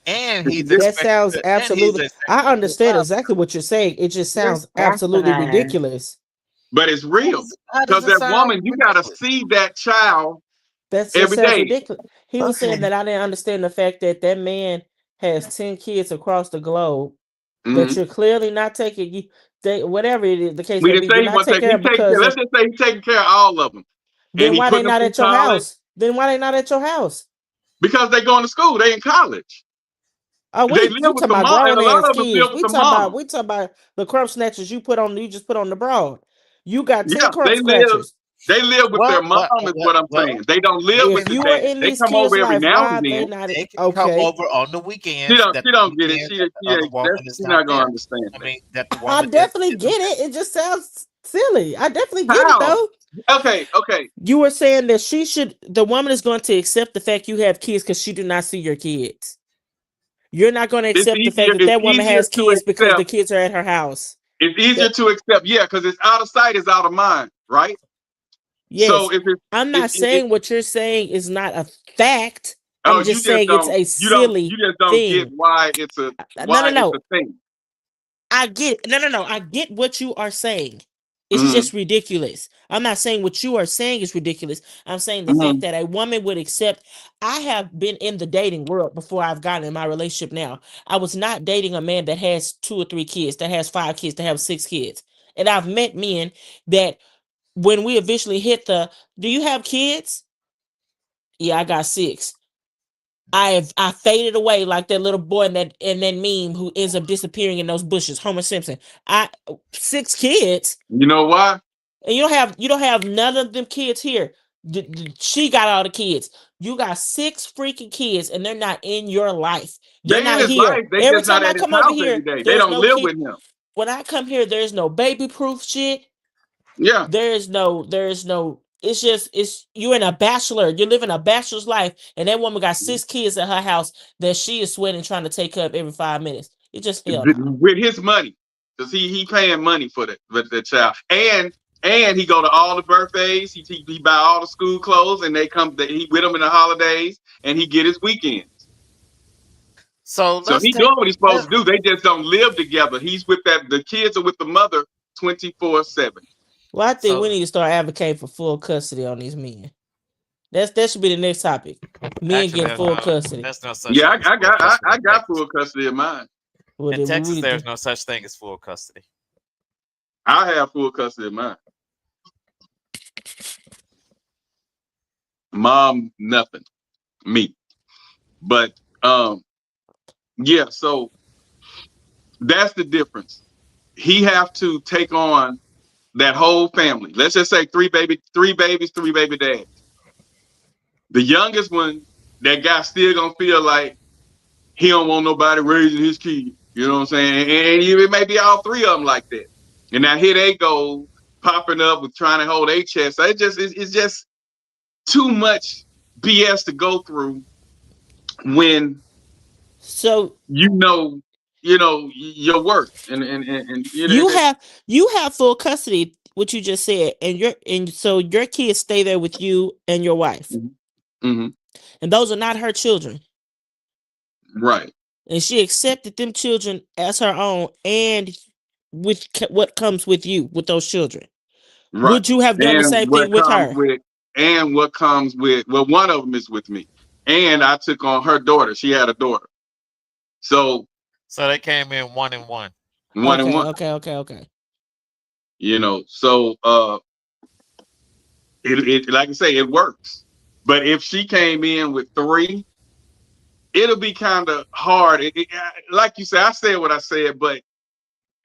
And that sounds absolutely. I understand exactly what you're saying. It just sounds absolutely ridiculous. But it's real, because that woman, you gotta see that child. That's every day. Ridiculous. He was saying that I didn't understand the fact that man has 10 kids across the globe. That you're clearly not taking. Whatever it is, the case may be, let's just say he's taking care of all of them. Then why they not at your house? Because they going to school. They in college. We talking about grown ass kids. We talking about the crumb snatchers you just put on the broad. You got 10 crumb snatchers. They live with their mom, is what I'm saying. They don't live with the dad. They come over every now and then. They can come over on the weekends. She don't get it. She's not going to understand. I mean, that the I definitely get it. It just sounds silly. I definitely get it, though. Okay. You were saying that the woman is going to accept the fact you have kids because she do not see your kids. You're not going to accept the fact that woman has kids because the kids are at her house. It's easier to accept, because it's out of sight is out of mind, right? Yes. So I'm not saying what you're saying is not a fact. I'm just saying it's a silly thing. You just don't get why it's a thing. I get it. No. I get what you are saying. It's just ridiculous. I'm not saying what you are saying is ridiculous. I'm saying the fact that a woman would accept. I have been in the dating world before I've gotten in my relationship now. I was not dating a man that has 2 or 3 kids, that has 5 kids, that have 6 kids. And I've met men that when we eventually hit do you have kids? Yeah, I got 6. I faded away like that little boy in that meme who ends up disappearing in those bushes, Homer Simpson. 6 kids. You know why? And you don't have none of them kids here. She got all the kids. You got 6 freaking kids, and they're not in your life. They're not here. Every time I come over here, they don't live with him. When I come here, there's no baby proof shit. Yeah. There's no. It's you're in a bachelor. You're living a bachelor's life, and that woman got 6 kids at her house that she is sweating trying to take up every 5 minutes. It just with his money, because he paying money for the child, and And he go to all the birthdays. He buy all the school clothes, and he with them in the holidays, and he get his weekends. So he doing what he's supposed to do. They just don't live together. He's with the kids are with the mother 24/7. Well, I think we need to start advocating for full custody on these men. That should be the next topic. Men get full custody. There's no such Yeah, thing as full custody I got full custody of mine. Well, in Texas, there's no such thing as full custody. I have full custody of mine. Mom, nothing. Me. But yeah, so that's the difference. He have to take on that whole family. Let's just say three babies, three baby dads. The youngest one, that guy still gonna feel like he don't want nobody raising his kid. You know what I'm saying? And it may be all three of them like that. And now here they go popping up with trying to hold their chest. It's just too much BS to go through when you know your worth and you have full custody, what you just said, and so your kids stay there with you and your wife. Mm-hmm. And those are not her children. Right. And she accepted them children as her own, and with what comes with you with those children. Right. Would you have done the same thing with her? And what comes with, well, one of them is with me. And I took on her daughter. She had a daughter. So they came in 1 and 1. 1 and 1. Okay. So it like I say, it works. But if she came in with 3, it'll be kind of hard. Like you said, I said what I said, but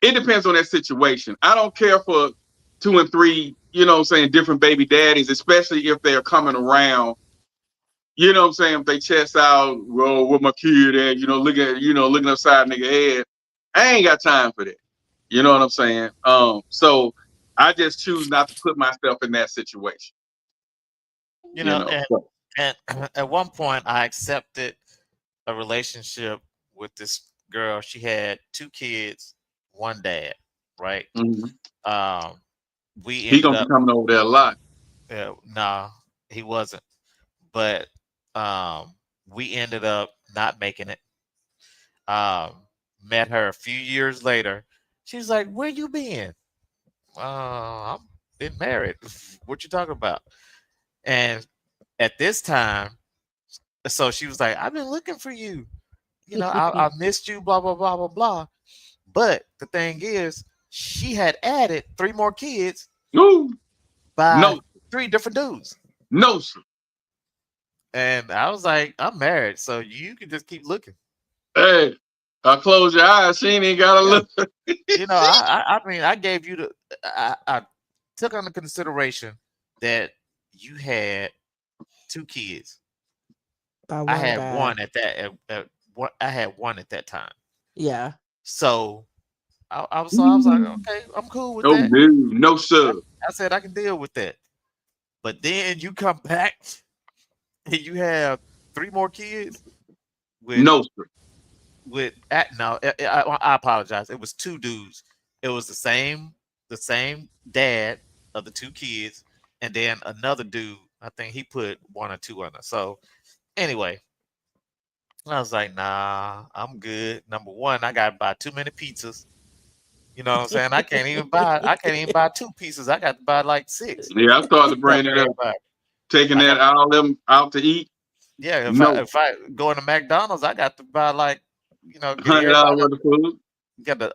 it depends on that situation. I don't care for 2 and 3, different baby daddies, especially if they're coming around. You know what I'm saying? If they chest out, well, where my kid at? Looking upside nigga head. I ain't got time for that. You know what I'm saying? So I just choose not to put myself in that situation. And at one point I accepted a relationship with this girl. She had 2 kids, 1 dad, right? Mm-hmm. He gonna be coming over there a lot. No, he wasn't. But we ended up not making it. Met her a few years later. She's like, "Where you been?" I've been married. What you talking about? And at this time, so she was like, "I've been looking for you. I missed you, blah, blah, blah, blah, blah." But the thing is, she had added 3 more kids by 3 different dudes. No, sir. And I was like, "I'm married, so you can just keep looking." Hey, I close your eyes. She ain't gotta look. I mean, I gave you I took under consideration that you had 2 kids. I had one at that. I had one at that time. Yeah. So I was like, okay, I'm cool with that. No, sir. I said I can deal with that. But then you come back and you have 3 more kids. No, sir. I apologize. It was 2 dudes. It was the same dad of the 2 kids, and then another dude. I think he put 1 or 2 on her. So anyway, I was like, nah, I'm good. Number one, I gotta buy too many pizzas. You know what I'm saying? I can't even buy 2 pieces. I got to buy like 6. Yeah, I started to bring that up. Taking that all them out to eat. Yeah, if I go into McDonald's, I got to buy like, $100 worth of food. Get a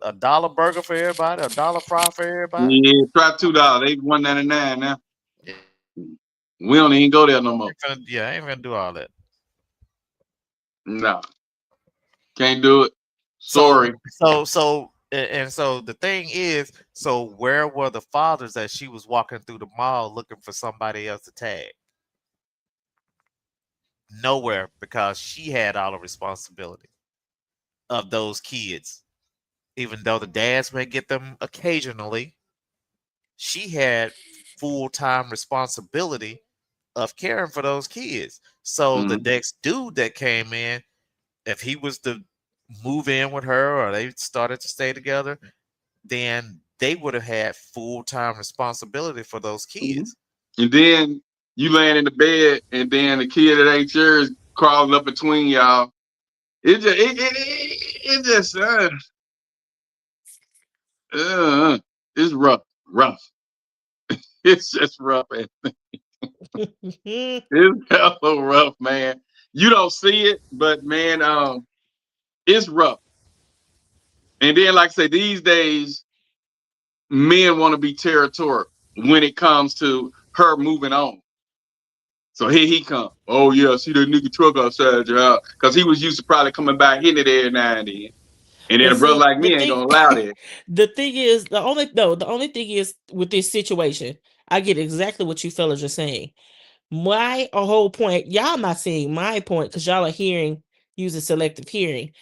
$1 burger for everybody, a $1 fry for everybody. Yeah, try $2. They $1.99 now. Yeah. We don't even go there no more. I ain't gonna do all that. No, can't do it. Sorry. So the thing is, so where were the fathers that she was walking through the mall looking for somebody else to tag? Nowhere, because she had all the responsibility of those kids. Even though the dads may get them occasionally, she had full-time responsibility of caring for those kids. So the next dude that came in, if he was to move in with her or they started to stay together, then they would have had full-time responsibility for those kids. And then you laying in the bed, and then the kid that ain't yours crawling up between y'all. It just it's rough. It's just rough. It's hella rough, man. You don't see it, but man, it's rough. And then, like I say, these days, men want to be territorial when it comes to her moving on. So here he come. Oh yeah, see that nigga truck outside your house, because he was used to probably coming by hitting it every now and then. And then But a brother see, like me ain't gonna allow that. the only thing is with this situation, I get exactly what you fellas are saying. My whole point, y'all not seeing my point because y'all are hearing using selective hearing.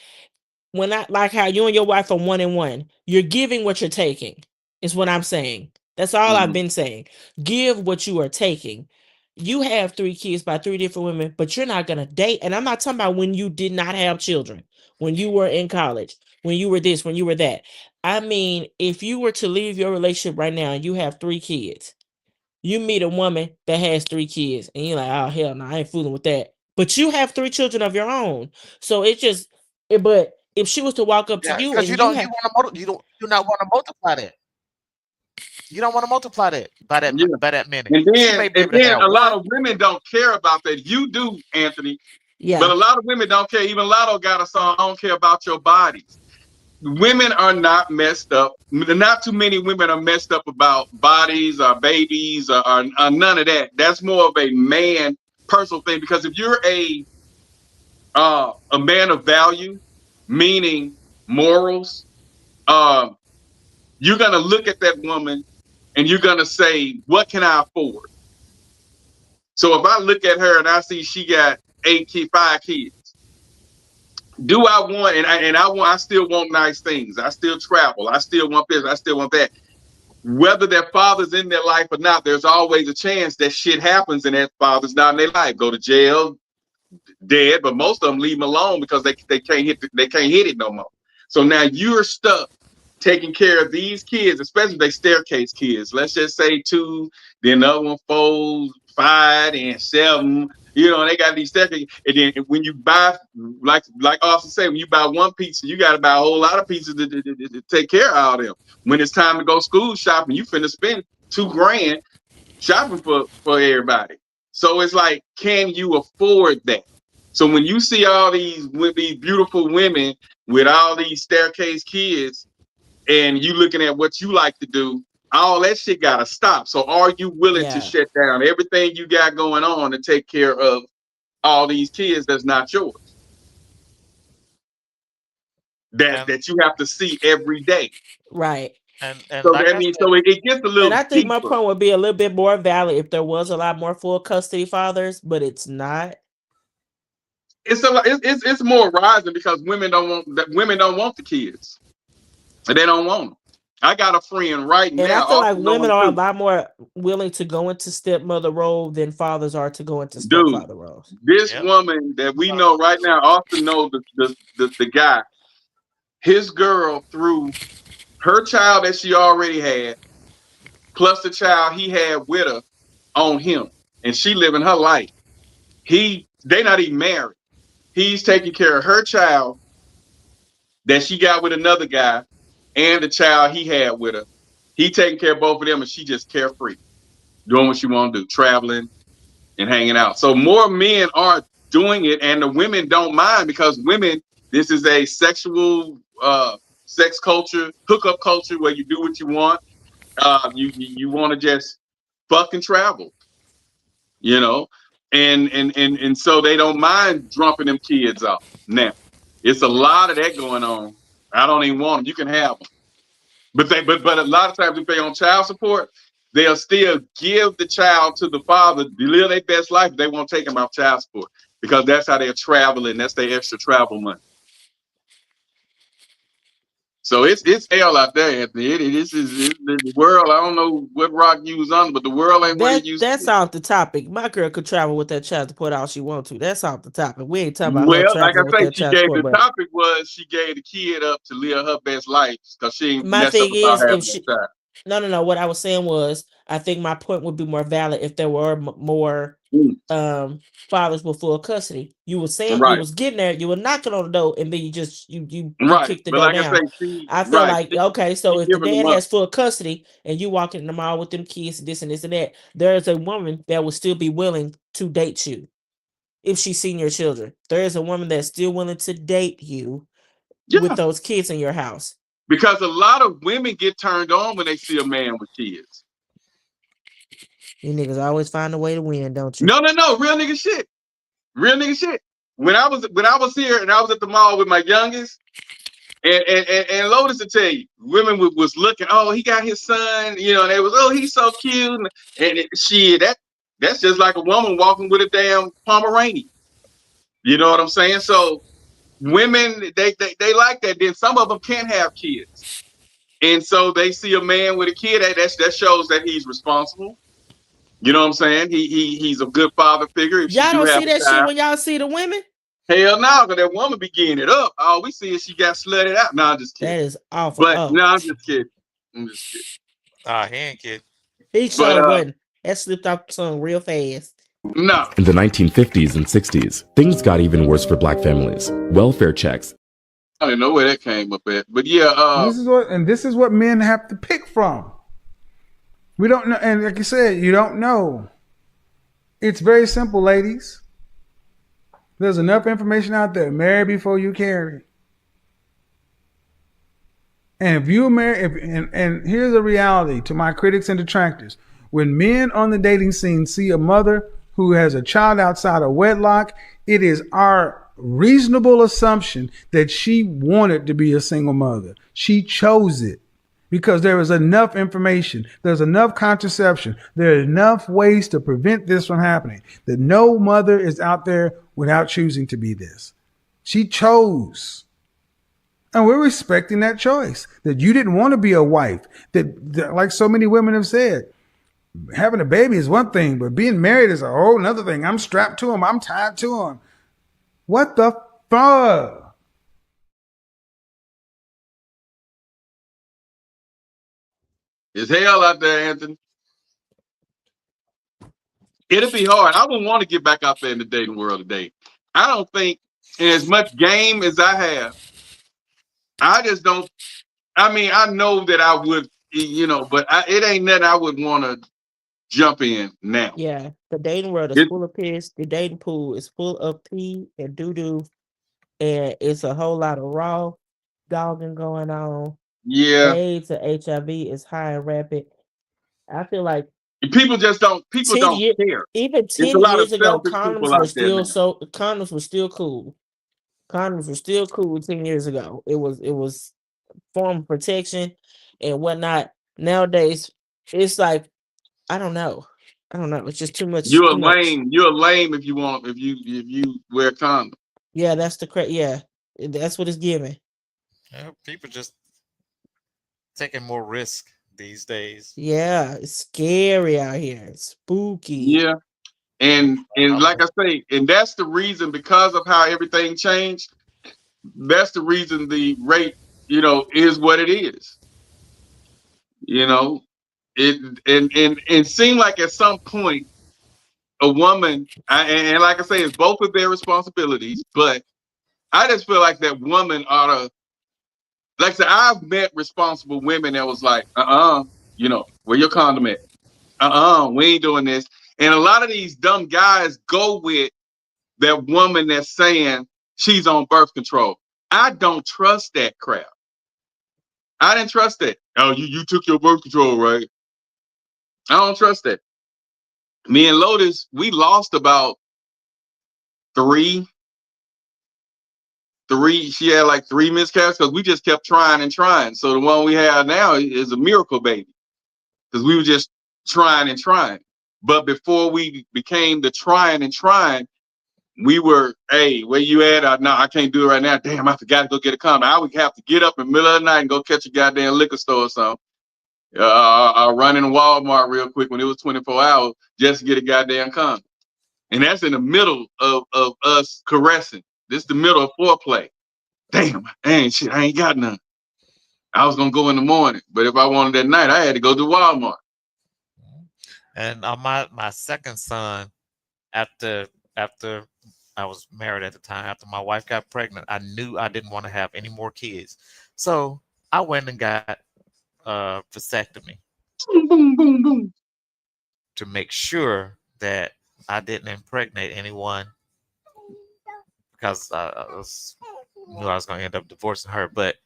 When I like how you and your wife are 1 and 1, you're giving what you're taking, is what I'm saying. That's all I've been saying. Give what you are taking. You have 3 kids by 3 different women, but you're not gonna date. And I'm not talking about when you did not have children, when you were in college, when you were this, when you were that. I mean, if you were to leave your relationship right now and you have 3 kids, you meet a woman that has 3 kids, and you're like, oh hell no, I ain't fooling with that. But you have 3 children of your own, so but if she was to walk up to you because and you don't do not want to multiply that. You don't want to multiply that by that minute. And She then, may be able to have a lot one. of women don't care about that. You do, Anthony. Yeah. But a lot of women don't care. Even Lotto got a song, I don't care about your bodies. Women are not messed up. Not too many women are messed up about bodies or babies or none of that. That's more of a man personal thing. Because if you're a man of value, meaning morals, you're gonna look at that woman and you're gonna say, what can I afford? So if I look at her and I see she got 5 kids, do I want, I still want nice things. I still travel. I still want this. I still want that. Whether their father's in their life or not, there's always a chance that shit happens and that father's not in their life. Go to jail, dead, but most of them leave them alone because they can't hit it no more. So now you're stuck taking care of these kids, especially they staircase kids. Let's just say 2, then the other one 4, 5, and 7. You know, and they got these staircase. And then when you buy, like Austin said, when you buy one pizza, you got to buy a whole lot of pizzas to take care of all them. When it's time to go school shopping, you finna spend $2,000 shopping for everybody. So it's like, can you afford that? So when you see all these beautiful women with all these staircase kids, and you looking at what you like to do, all that shit gotta stop. So are you willing to shut down everything you got going on to take care of all these kids that's not yours? That you have to see every day. Right. And so like that means, so it gets a little. And I think deeper. my point would be a little bit more valid if there was a lot more full custody fathers, but it's not. It's more rising because women don't want the kids. And they don't want them. I got a friend right now. And I feel like women are a too. lot more willing to go into stepmother role than fathers are to go into stepfather roles. This woman that we know right now also knows the guy. His girl threw her child that she already had, plus the child he had with her, on him. And she living her life. They not even married. He's taking care of her child that she got with another guy and the child he had with her. He taking care of both of them, and she just carefree, doing what she want to do, traveling and hanging out. So more men are doing it, and the women don't mind because women, this is a sexual sex culture, hookup culture where you do what you want. You want to just fucking travel, you know, and so they don't mind dropping them kids off. Now, it's a lot of that going on. I don't even want them. You can have them. But a lot of times if they're on child support, they'll still give the child to the father to live their best life. They won't take them off child support because that's how they're traveling. That's their extra travel money. So it's hell out there, Anthony. This is the world. I don't know what rock you was on, but the world ain't what it used to That's be. off the topic. My girl could travel with that child support all she want to. That's off the topic. We ain't talking about her Well, like I traveling with say, that child support. the topic was she gave the kid up to live her best life because she ain't My mess up thing about is, if having she, a child. no. What I was saying was, I think my point would be more valid if there were more fathers with full custody. You were saying you Right. was getting there, you were knocking on the door, and then you Right. kicked the But door like I down. say, she I feel right. like okay, so She if the giving them dad up. has full custody and you walking in the mall with them kids, this and this and that, there is a woman that will still be willing to date you if she's seen your children. There is a woman that's still willing to date you with those kids in your house. Because a lot of women get turned on when they see a man with kids. You niggas always find a way to win, don't you? No. Real nigga shit. Real nigga shit. When I was here and I was at the mall with my youngest, and Lotus to tell you, women was looking, oh, he got his son, you know, and they was, oh, he's so cute. And that's just like a woman walking with a damn Pomeranian. You know what I'm saying? So women, they like that. Then some of them can't have kids. And so they see a man with a kid that shows that he's responsible. You know what I'm saying? He's a good father figure. If she Y'all do don't have see a that shit child, when y'all see the women? hell no, because that woman be getting it up. All we see is she got slutted out. No, I'm just kidding. That is awful. But no, I'm just kidding. I'm just kidding. He ain't kidding. He sure wasn't. That slipped off the tongue real fast. No. In the 1950s and 60s, things got even worse for black families. Welfare checks. I don't know where that came up at, but yeah. This is what men have to pick from. We don't know, and like you said, you don't know. It's very simple, ladies. There's enough information out there. Marry before you carry. And if you marry, and here's a reality to my critics and detractors: when men on the dating scene see a mother who has a child outside of wedlock, it is our reasonable assumption that she wanted to be a single mother. She chose it because there is enough information. There's enough contraception. There are enough ways to prevent this from happening that no mother is out there without choosing to be this. She chose. And we're respecting that choice, that you didn't want to be a wife, that like so many women have said, having a baby is one thing, but being married is a whole nother thing. I'm strapped to him. I'm tied to him. What the fuck? It's hell out there, Anthony. It'll be hard. I wouldn't want to get back out there in the dating world today. I don't think, in as much game as I have, I just don't. I mean, I know that I would, you know, but it ain't nothing I would want to jump in now. Yeah, the dating world is full of piss. The dating pool is full of pee and doo-doo. And it's a whole lot of raw dogging going on. Yeah. AIDS and HIV is high and rapid. I feel like people don't care. Even There's 10 a lot of years ago, selfish people out there now. condoms were still cool. Condoms were still cool 10 years ago. It was form of protection and whatnot. Nowadays, it's like I don't know. It's just too much. You're too much. lame. You're lame if you wear condom. Yeah, that's the correct. Yeah, that's what it's giving. Yeah, people just taking more risk these days. Yeah, it's scary out here. It's spooky. Yeah. And like I say, and that's the reason, because of how everything changed, that's the reason the rate, you know, is what it is. You know, it seemed like at some point a woman, and like I say, it's both of their responsibilities, but I just feel like that woman ought to, like I said, I've met responsible women that was like, you know, where your condom at? We ain't doing this. And a lot of these dumb guys go with that woman that's saying she's on birth control. I don't trust that crap. I didn't trust that. Oh, you took your birth control, right? I don't trust that. Me and Lotus, we lost about three. She had like 3 miscarriages because we just kept trying and trying. So the one we have now is a miracle baby because we were just trying and trying. But before we became the trying and trying, we were, hey, where you at? No, I can't do it right now. Damn, I forgot to go get a condom. I would have to get up in the middle of the night and go catch a goddamn liquor store or something. I run in Walmart real quick when it was 24 hours just to get a goddamn condom. And that's in the middle of us caressing. This is the middle of foreplay. Damn, shit, I ain't got none. I was gonna go in the morning, but if I wanted at night, I had to go to Walmart. And my second son, after I was married at the time, after my wife got pregnant, I knew I didn't want to have any more kids. So I went and got vasectomy. Boom, boom, boom, boom. To make sure that I didn't impregnate anyone, because I knew I was going to end up divorcing her, but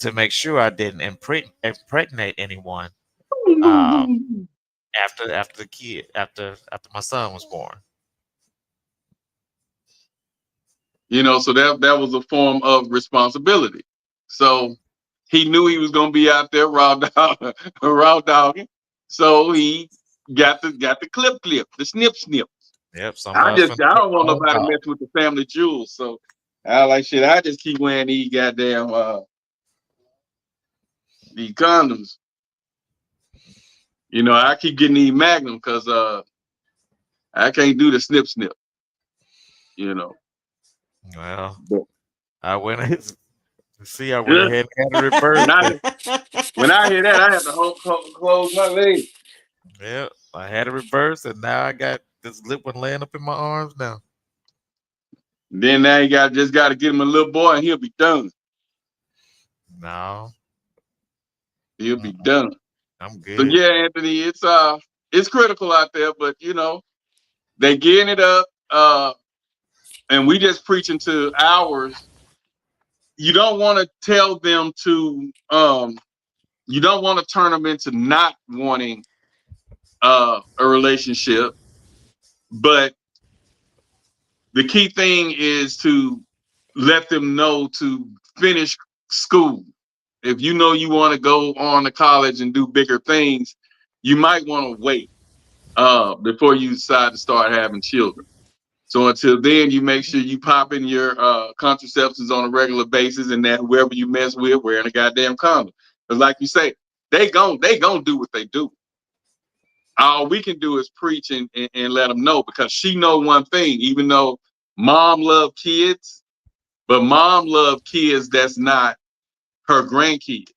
to make sure I didn't impregnate anyone after the kid, after my son was born. You know, so that was a form of responsibility. So he knew he was going to be out there raw dogging. So he got the clip, the snip. Yep. I don't want nobody messing with the family jewels. So I just keep wearing these goddamn these condoms. You know, I keep getting these Magnum because I can't do the snip. You know. Well, I went ahead and had a reverse. When I hear that, I have to close my legs. Yeah, I had a reverse, and now I got this lip one laying up in my arms now. Then now you just got to get him a little boy, and he'll be done. No, he'll be done. I'm good. So yeah, Anthony, it's critical out there, but you know, they getting it up, and we just preaching to ours. You don't want to tell them to, you don't want to turn them into not wanting a relationship, but the key thing is to let them know to finish school. If you know you want to go on to college and do bigger things, you might want to wait before you decide to start having children. So until then, you make sure you pop in your contraceptives on a regular basis, and that whoever you mess with wearing a goddamn condom. Because like you say, they gon' do what they do. All we can do is preach and let them know, because she know one thing, even though mom love kids, but mom love kids that's not her grandkid.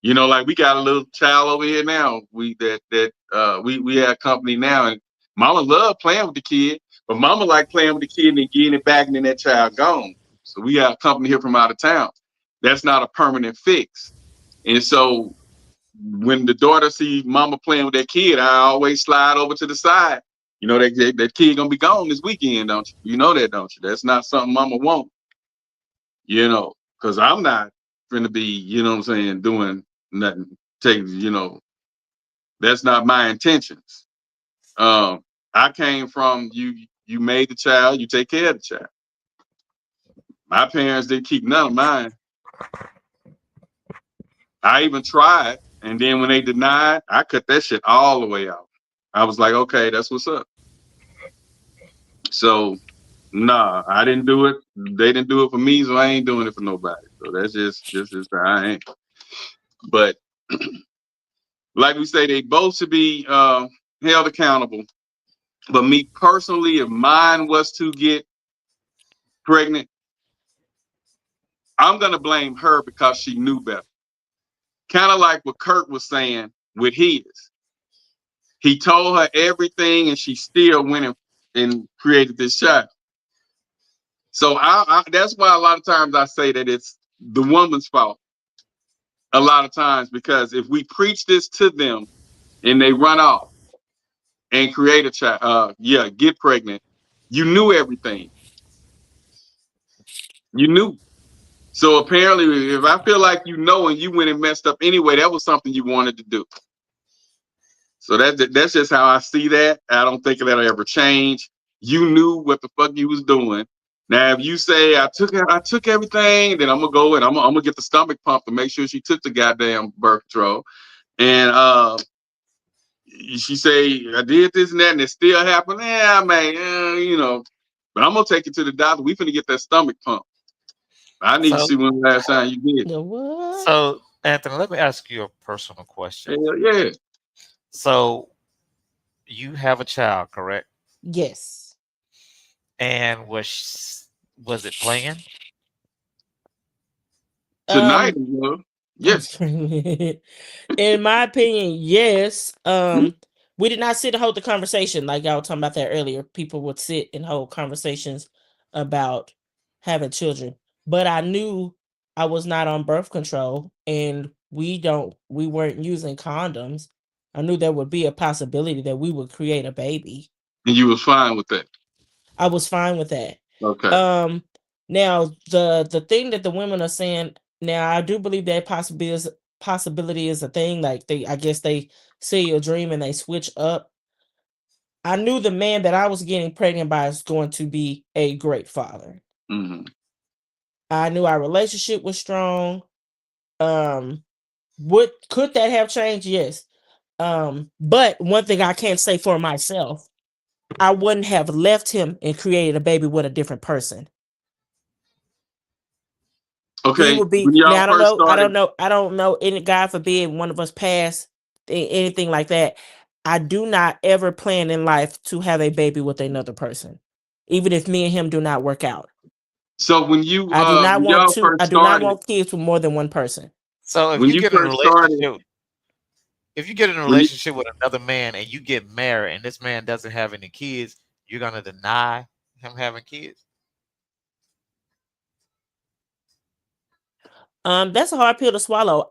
You know, like we got a little child over here now. We have company now, and mama love playing with the kid, but mama like playing with the kid and then getting it back and then that child gone. So we got company here from out of town. That's not a permanent fix. And so when the daughter see mama playing with that kid, I always slide over to the side. You know, that kid gonna be gone this weekend, don't you? You know that, don't you? That's not something mama want. You know, because I'm not gonna be, you know what I'm saying, doing nothing. You know, that's not my intentions. I came from you made the child, you take care of the child. My parents didn't keep none of mine. I even tried, and then when they denied, I cut that shit all the way out. I was like, okay, that's what's up. So nah, I didn't do it. They didn't do it for me, so I ain't doing it for nobody. So that's just how I ain't. But like we say, they both should be held accountable. But me personally, if mine was to get pregnant, I'm gonna blame her because she knew better. Kind of like what Kurt was saying with his. He told her everything, and she still went and created this child. So that's why a lot of times I say that it's the woman's fault. A lot of times, because if we preach this to them and they run off and create a child, get pregnant, you knew everything. You knew. So apparently, if I feel like you know and you went and messed up anyway, that was something you wanted to do. So that's just how I see that. I don't think that'll ever change. You knew what the fuck you was doing. Now, if you say I took everything, then I'm gonna go and I'm gonna get the stomach pump to make sure she took the goddamn birth control. And she say, I did this and that, and it still happened. Yeah, man, you know. But I'm gonna take you to the doctor. We finna get that stomach pump. I need to see when the last time you did. So, Anthony, let me ask you a personal question. Hell yeah. So, you have a child, correct? Yes. And was it playing? Tonight, yes. In my opinion, yes. We did not sit and hold the conversation like I was talking about that earlier. People would sit and hold conversations about having children, but I knew I was not on birth control, and we weren't using condoms. I knew there would be a possibility that we would create a baby. And you was fine with that. I was fine with that. Okay. Now the thing that the women are saying now, I do believe that possibility is a thing. Like I guess they see a dream and they switch up. I knew the man that I was getting pregnant by is going to be a great father. Mm-hmm. I knew our relationship was strong. Could that have changed? Yes. But one thing I can't say for myself, I wouldn't have left him and created a baby with a different person. Okay. He would be now. I don't know. Any God forbid one of us pass anything like that. I do not ever plan in life to have a baby with another person, even if me and him do not work out. So when you I do not want to. I do not started, want kids with more than one person. So if when you get in a first started, relationship, if you get in a relationship with another man and you get married and this man doesn't have any kids, you're gonna deny him having kids? That's a hard pill to swallow.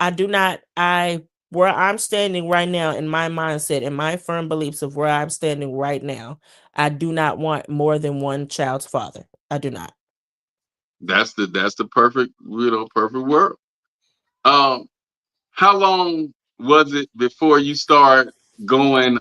Where I'm standing right now in my mindset and my firm beliefs of where I'm standing right now, I do not want more than one child's father. I do not. That's the perfect, perfect world. How long was it before you start going?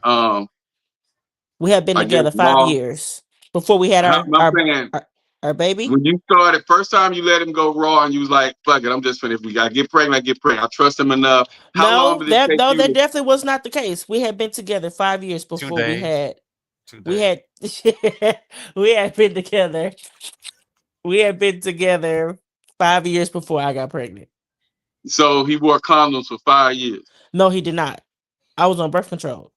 We have been together 5 years before we had our baby. When you started, first time you let him go raw, and you was like, "Fuck it, I'm just finna. If we gotta get pregnant, I get pregnant. I trust him enough." How long did it take you? That definitely was not the case. We had been together 5 years before we had. We had we had been together. We had been together 5 years before I got pregnant. So he wore condoms for 5 years. No, he did not. I was on birth control.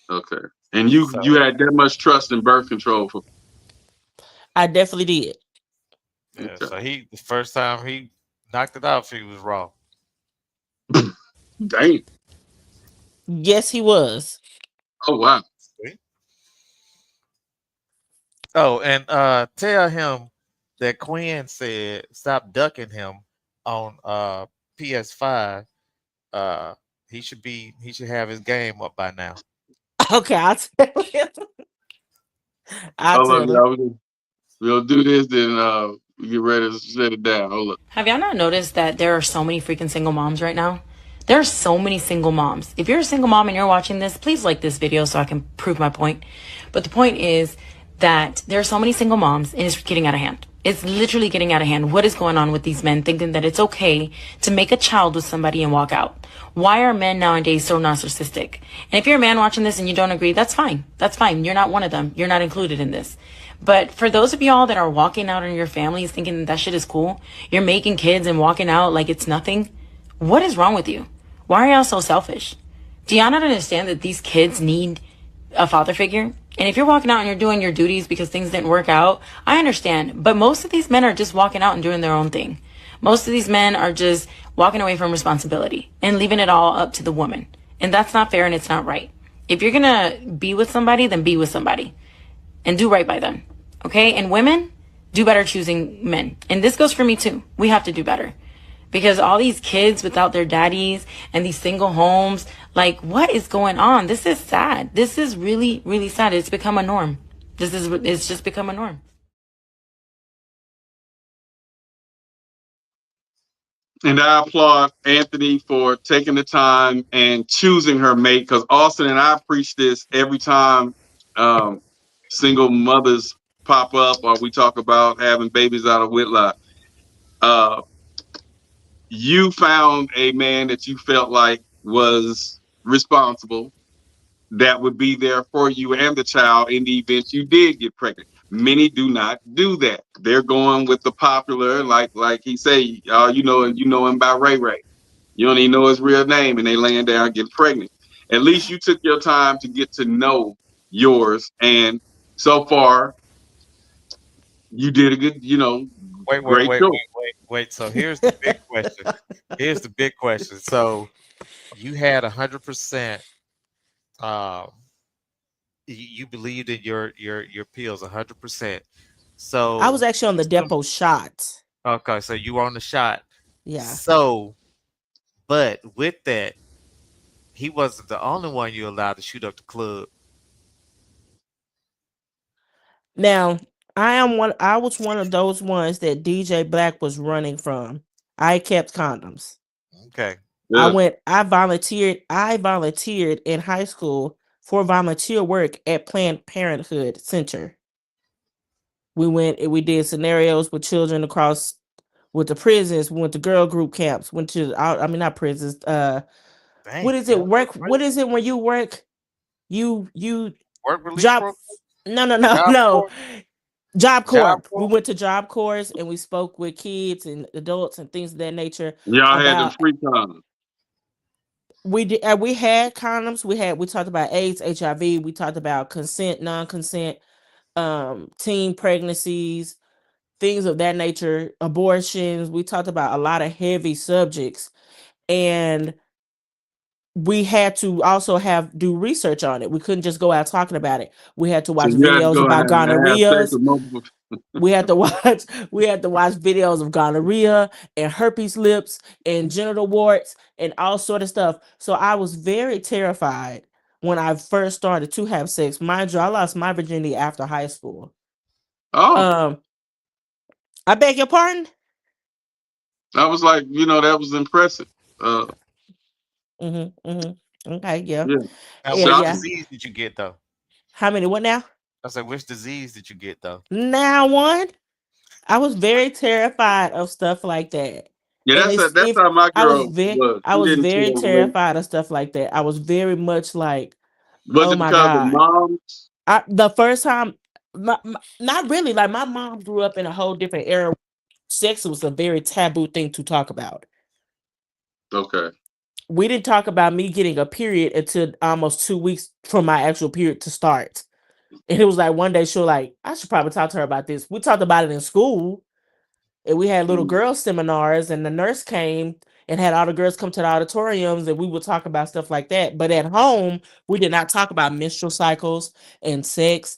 Okay, and you had that much trust in birth control for. I definitely did. Yeah, so the first time he knocked it off, he was raw. Dang. Yes, he was. Oh wow. Sweet. Oh, and tell him that Quinn said stop ducking him on PS5. He should have his game up by now. Okay, I'll tell him. We'll do this, then we get ready to set it down. Hold up. Have y'all not noticed that there are so many freaking single moms right now? There are so many single moms. If you're a single mom and you're watching this, please like this video so I can prove my point. But the point is that there are so many single moms and it's getting out of hand. It's literally getting out of hand. What is going on with these men thinking that it's okay to make a child with somebody and walk out? Why are men nowadays so narcissistic? And if you're a man watching this and you don't agree, that's fine. That's fine. You're not one of them. You're not included in this. But for those of y'all that are walking out on your families thinking that shit is cool, you're making kids and walking out like it's nothing. What is wrong with you? Why are y'all so selfish? Do y'all not understand that these kids need a father figure? And if you're walking out and you're doing your duties because things didn't work out, I understand. But most of these men are just walking out and doing their own thing. Most of these men are just walking away from responsibility and leaving it all up to the woman. And that's not fair and it's not right. If you're going to be with somebody, then be with somebody. And do right by them. Okay? And women, do better choosing men. And this goes for me too. We have to do better. Because all these kids without their daddies and these single homes, like, what is going on? This is sad. This is really, really sad. It's become a norm. It's just become a norm. And I applaud Anthony for taking the time and choosing her mate, because Austin and I preach this every time single mothers pop up or we talk about having babies out of wedlock. You found a man that you felt like was responsible, that would be there for you and the child in the event you did get pregnant. Many do not do that. They're going with the popular, like he say, you know him by Ray Ray. You don't even know his real name, and they laying down and get pregnant. At least you took your time to get to know yours, and so far you did a good, great job. Wait. So here's the big question. Here's the big question. So you had 100%. You believed in your pills 100%. I was So actually on the depot shot. okay, so you were on the shot. Yeah. So, but with that, he wasn't the only one you allowed to shoot up the club. Now, I was one of those ones that DJ Black was running from. I kept condoms. Okay. I Yeah. volunteered in high school for volunteer work at Planned Parenthood Center. We did scenarios with children across with the prisons. We went to girl group camps, went to not prisons. Dang, What is it? girl, Work. What is it when you work? You work release job. program? Job No. corps? Job Job Corps. We corps? went to Job Corps and we spoke with kids and adults and things of that nature Y'all had them about. free condoms. We did. We had condoms. We talked about AIDS, HIV. We talked about consent, non-consent, teen pregnancies, things of that nature, abortions. We talked about a lot of heavy subjects, and we had to also do research on it. We couldn't just go out talking about it. We had to So watch you had to videos go about and have sex gonorrheas. with multiple. We had to watch videos of gonorrhea and herpes lips and genital warts and all sort of stuff. So I was very terrified when I first started to have sex. Mind you, I lost my virginity after high school. Oh, I beg your pardon? I was like, that was impressive. Okay, yeah. Yeah. Now, Yeah, which yeah. disease did you get though? How many? What now? I said, which disease did you get though? Now one. I was very terrified of stuff like that. Yeah, And that's how my girl was. I She was didn't very tell me. terrified of stuff like that. I was very much like, Was oh it my because of God. moms? The first time, not really. Like my mom grew up in a whole different era. Sex was a very taboo thing to talk about. Okay. We didn't talk about me getting a period until almost 2 weeks from my actual period to start. And it was like one day she was like, I should probably talk to her about this. We talked about it in school, and we had little girl seminars, and the nurse came and had all the girls come to the auditoriums, and we would talk about stuff like that. But at home, we did not talk about menstrual cycles and sex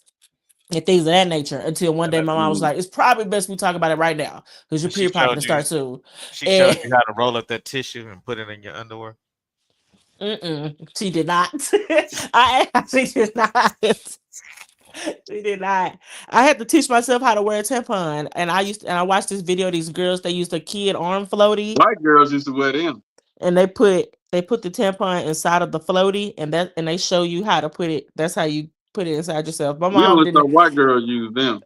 and things of that nature until one day my mom was like, it's probably best we talk about it right now because your And she period probably showed gonna you. start soon. She And showed you how to roll up that tissue and put it in your underwear. she did not. I actually did not. She did not. I had to teach myself how to wear a tampon, and I watched this video of these girls. They used a kid arm floaty, White girls used to wear them. and they put the tampon inside of the floaty, and they show you how to put it. That's how you put it inside yourself. My We mom only saw didn't. white girls use them.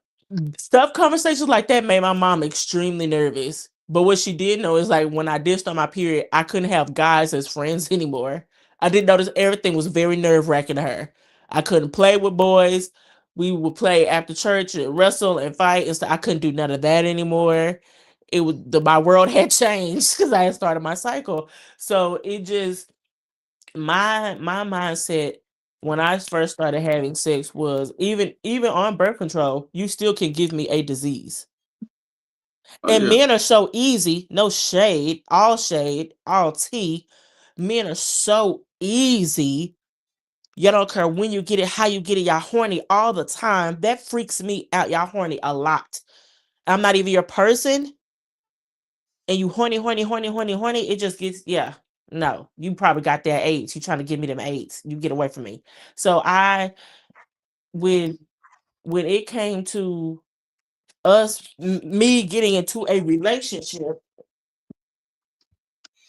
Stuff conversations like that made my mom extremely nervous. But what she did know is like when I did start my period, I couldn't have guys as friends anymore. I didn't notice everything was very nerve wracking to her. I couldn't play with boys. We would play after church and wrestle and fight and stuff. I couldn't do none of that anymore. My world had changed because I had started my cycle. So it just my mindset when I first started having sex was even on birth control, you still can give me a disease. Oh, And yeah. men are so easy, no shade, all tea. Men are so easy. You don't care when you get it, how you get it, y'all horny all the time. That freaks me out. Y'all horny a lot. I'm not even your person, and you horny. It just gets, yeah. No, you probably got that AIDS. You trying to give me them AIDS. You get away from me. So when it came to me getting into a relationship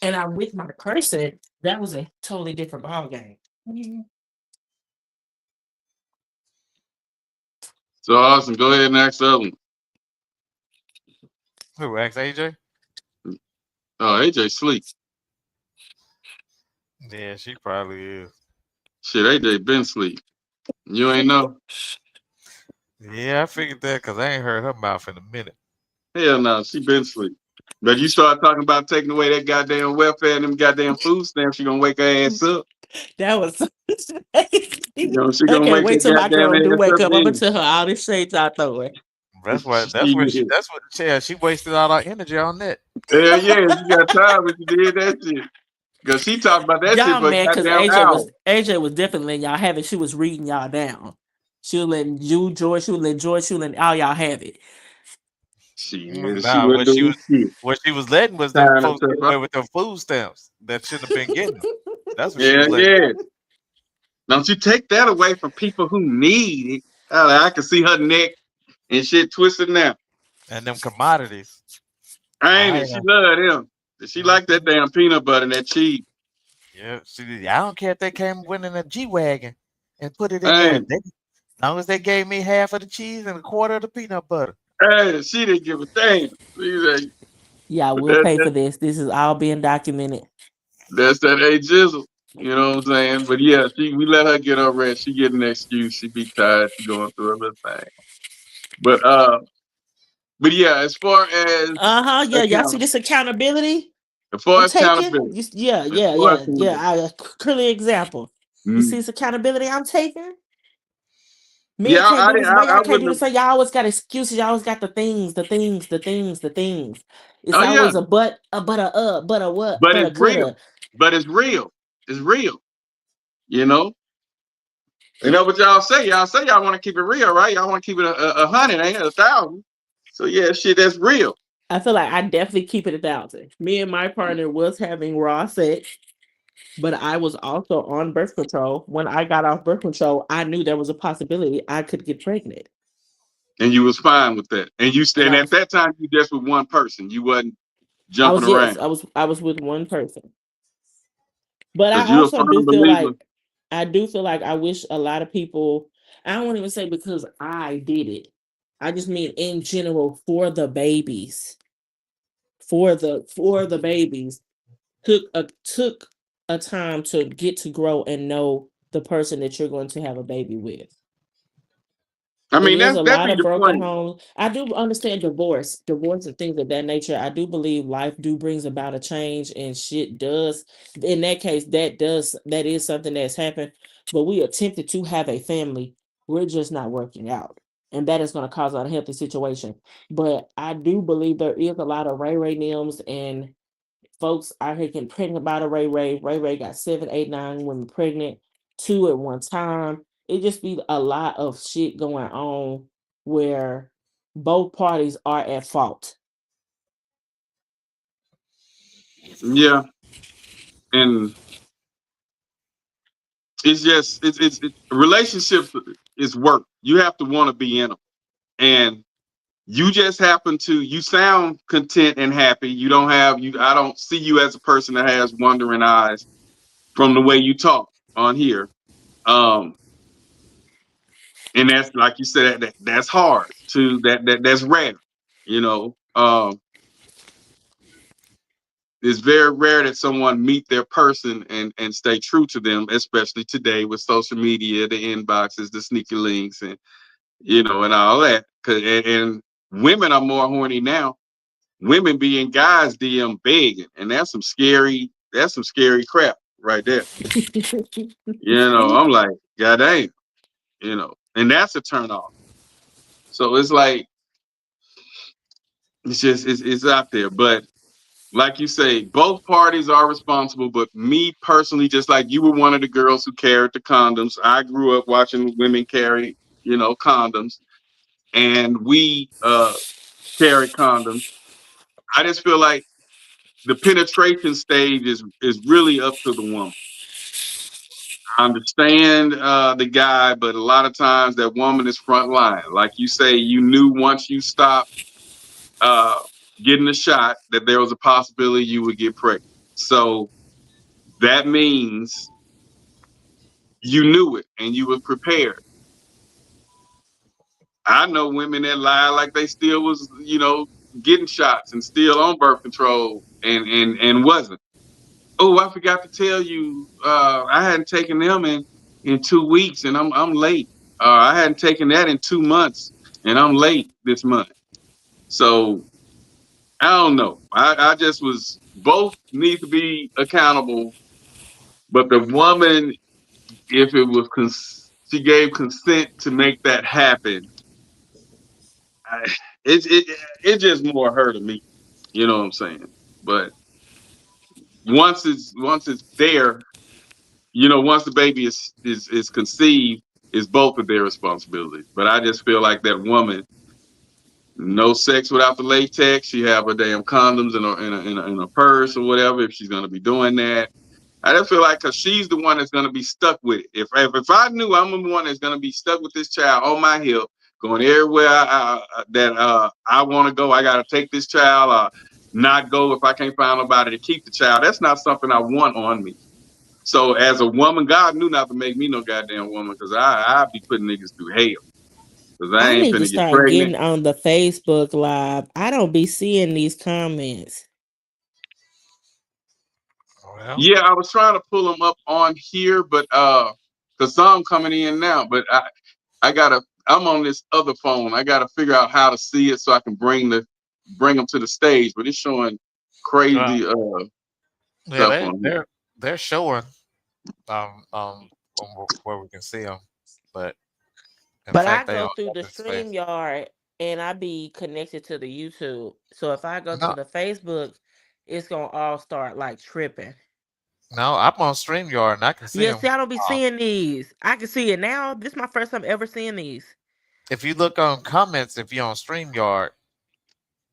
and I'm with my person, that was a totally different ball game. So awesome. Go ahead and ask the other one. Who asked AJ? Oh, AJ sleep. Yeah, she probably is. Shit, AJ been sleep. You ain't know? Yeah, I figured that because I ain't heard her mouth in a minute. Hell no, she been sleep. But you start talking about taking away that goddamn welfare and them goddamn food stamps, she gonna wake her ass up. That was You know, she I gonna can't wake her wait till my goddamn girl do ass wake up up. I'm gonna then. tell her all this shades I throw her. That's what. Shit. That's what. Yeah, she wasted all her energy on that. Hell yeah, you got time when you did that shit. Cause she talked about that shit Y'all for a mad because goddamn hour. AJ was definitely letting y'all have it. She was reading y'all down. She was letting you, George, she was letting George, she was letting all y'all have it. Shit, she Nah, wasn't doing shit. what she was letting was them Tying folks herself get away up. with them food stamps that shouldn't have been getting them. That's what she Yeah, was letting. yeah. Don't you take that away from people who need it. I can see her neck and shit twisted now. And them commodities. Ain't I it? ain't She know. love them. She like that damn peanut butter and that cheese. Yeah, see, I don't care if they came went in a G wagon and put it in there. Ain't As long as they gave me half of the cheese and a quarter of the peanut butter. hey, she didn't give a damn. She's like, Y'all but will pay for this. This is all being documented. that's that A Jizzle. You know what I'm saying? But yeah, we let her get her rest. She get an excuse. She be tired. She going through her little thing. But yeah, as far as Yeah, y'all see accountability, this accountability as far I'm as taking? accountability, Yeah, as yeah, far as yeah, yeah. accountability. Clearly example. You see Mhm. this accountability I'm taking? Men Yeah, can't I do didn't. this. Why I y'all can't do wouldn't this? have. So y'all always got excuses. Y'all always got the things, the things, the things, the things. It's Oh yeah, always a but, but a what, but but a it's real. coulda. But it's real. It's real. You know. You know what y'all say? Y'all say y'all want to keep it real, right? Y'all want to keep it a hundred, ain't it? 1,000. So yeah, shit, that's real. I feel like I definitely keep it 1,000. Me and my partner was having raw sex, but I was also on birth control. When I got off birth control, I knew there was a possibility I could get pregnant. And you was fine with that. And you And and at that time you just with one person. You wasn't I jumping was yes, around I was with one person. But I because you're a also do firm feel believer. like I wish a lot of people, I don't want to even say because I did it. I just mean in general for the babies. For the babies took a time to get to grow and know the person that you're going to have a baby with. I It mean, is a that lot be of the broken point. homes. I do understand divorce and things of that nature. I do believe life do brings about a change and shit does. In that case, that is something that's happened. But we attempted to have a family. We're just not working out. And that is going to cause an unhealthy situation. But I do believe there is a lot of Ray Nims and folks out here getting pregnant by the Ray Ray. Ray Ray got 7, 8, 9 women pregnant, 2 at one time. It just be a lot of shit going on where both parties are at fault. Yeah, and it's just relationships is work. You have to want to be in them, and you just happen to. You sound content and happy. You don't have you. I don't see you as a person that has wandering eyes from the way you talk on here. Um, and that's like you said that's hard to that's rare. You know, it's very rare that someone meet their person and stay true to them, especially today with social media, the inboxes, the sneaky links, and and all that. And women are more horny now. Women being guys DM begging, and that's some scary crap right there. I'm like, God damn, and that's a turn off. So it's like it's out there, but like you say, both parties are responsible. But me personally, just like you were one of the girls who carried the condoms, I grew up watching women carry, condoms, and we carried condoms. I just feel like the penetration stage is really up to the woman. I understand the guy, but a lot of times that woman is front line. Like you say, you knew once you stopped uh, getting a shot that there was a possibility you would get pregnant. So that means you knew it and you were prepared. I know women that lie like they still was, getting shots and still on birth control and wasn't. Oh, I forgot to tell you, I hadn't taken them, and in 2 weeks, and I'm late. I hadn't taken that in 2 months, and I'm late this month. So I don't know. I just was both need to be accountable, but the woman, if it was she gave consent to make that happen, I, it just more her to me. You know what I'm saying? But once it's there, once the baby is conceived, it's both of their responsibilities. But I just feel like that woman, no sex without the latex. She have her damn condoms in a purse or whatever if she's gonna be doing that. I just feel like because she's the one that's gonna be stuck with it. If I knew I'm the one that's gonna be stuck with this child on my hip, going everywhere I want to go, I gotta take this child. Not go if I can't find nobody to keep the child. That's not something I want on me. So as a woman, God knew not to make me no goddamn woman because I'd be putting niggas through hell because I I ain't need to finna get start pregnant. getting on the Facebook Live. I don't be seeing these comments. Well, Yeah, I was trying to pull them up on here, but cause some coming in now, but I'm on this other phone. I gotta figure out how to see it so I can bring them to the stage. But it's showing crazy yeah, stuff they on here. they're showing where we can see them, but in But I fact, they go on through the Topis' face. StreamYard and I be connected to the YouTube. So if I go to No, the Facebook, it's gonna all start like tripping. no, I'm on StreamYard and I can see Yeah, them. see, I don't be seeing these. I can see it now. This is my first time ever seeing these. If you look on comments, if you're on StreamYard,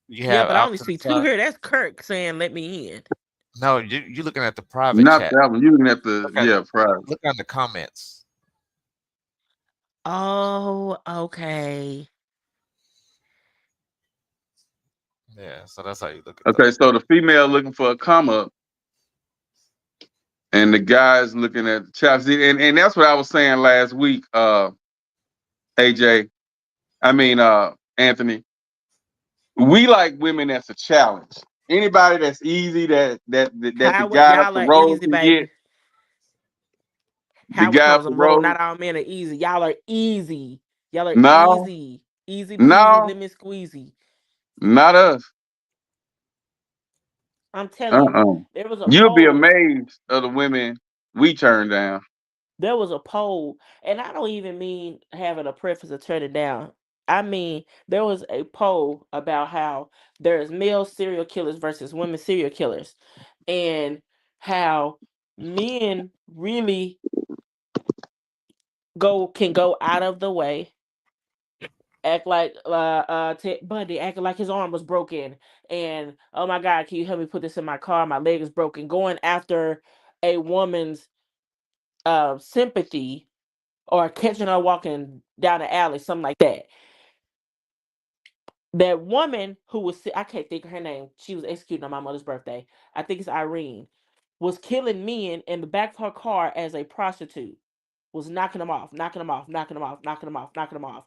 you Yeah, have but I out only to the see two side. here. That's Kirk saying "Let me in." No, you looking at the private Not chat. that one. You looking at the Look at private. look on the comments. Oh, okay. Yeah, so that's how you look at Okay, those. so the female looking for a come up, and the guy's looking at the child. See, and that's what I was saying last week. AJ, I mean Anthony. We like women that's a challenge. Anybody that's easy that the Howard, guy up y'all the are road easy, can get. baby. The Howard guy up comes the on the road. Not road. all men are easy. Y'all are easy. Y'all are No, easy. Easy peasy, no, lemon squeezy. not us. I'm telling you, there was a You'll be poll. amazed of the women we turn down. There was a poll, and I don't even mean having a preference to turn it down. I mean, there was a poll about how there's male serial killers versus women serial killers, and how men really can go out of the way, act like Ted Bundy, acting like his arm was broken, and oh my God, can you help me put this in my car? My leg is broken. Going after a woman's sympathy or catching her walking down the alley, something like that. That woman who was, I can't think of her name. She was executed on my mother's birthday. I think it's Irene. Was killing men in the back of her car as a prostitute. Was knocking them off, knocking them off, knocking them off, knocking them off, knocking them off.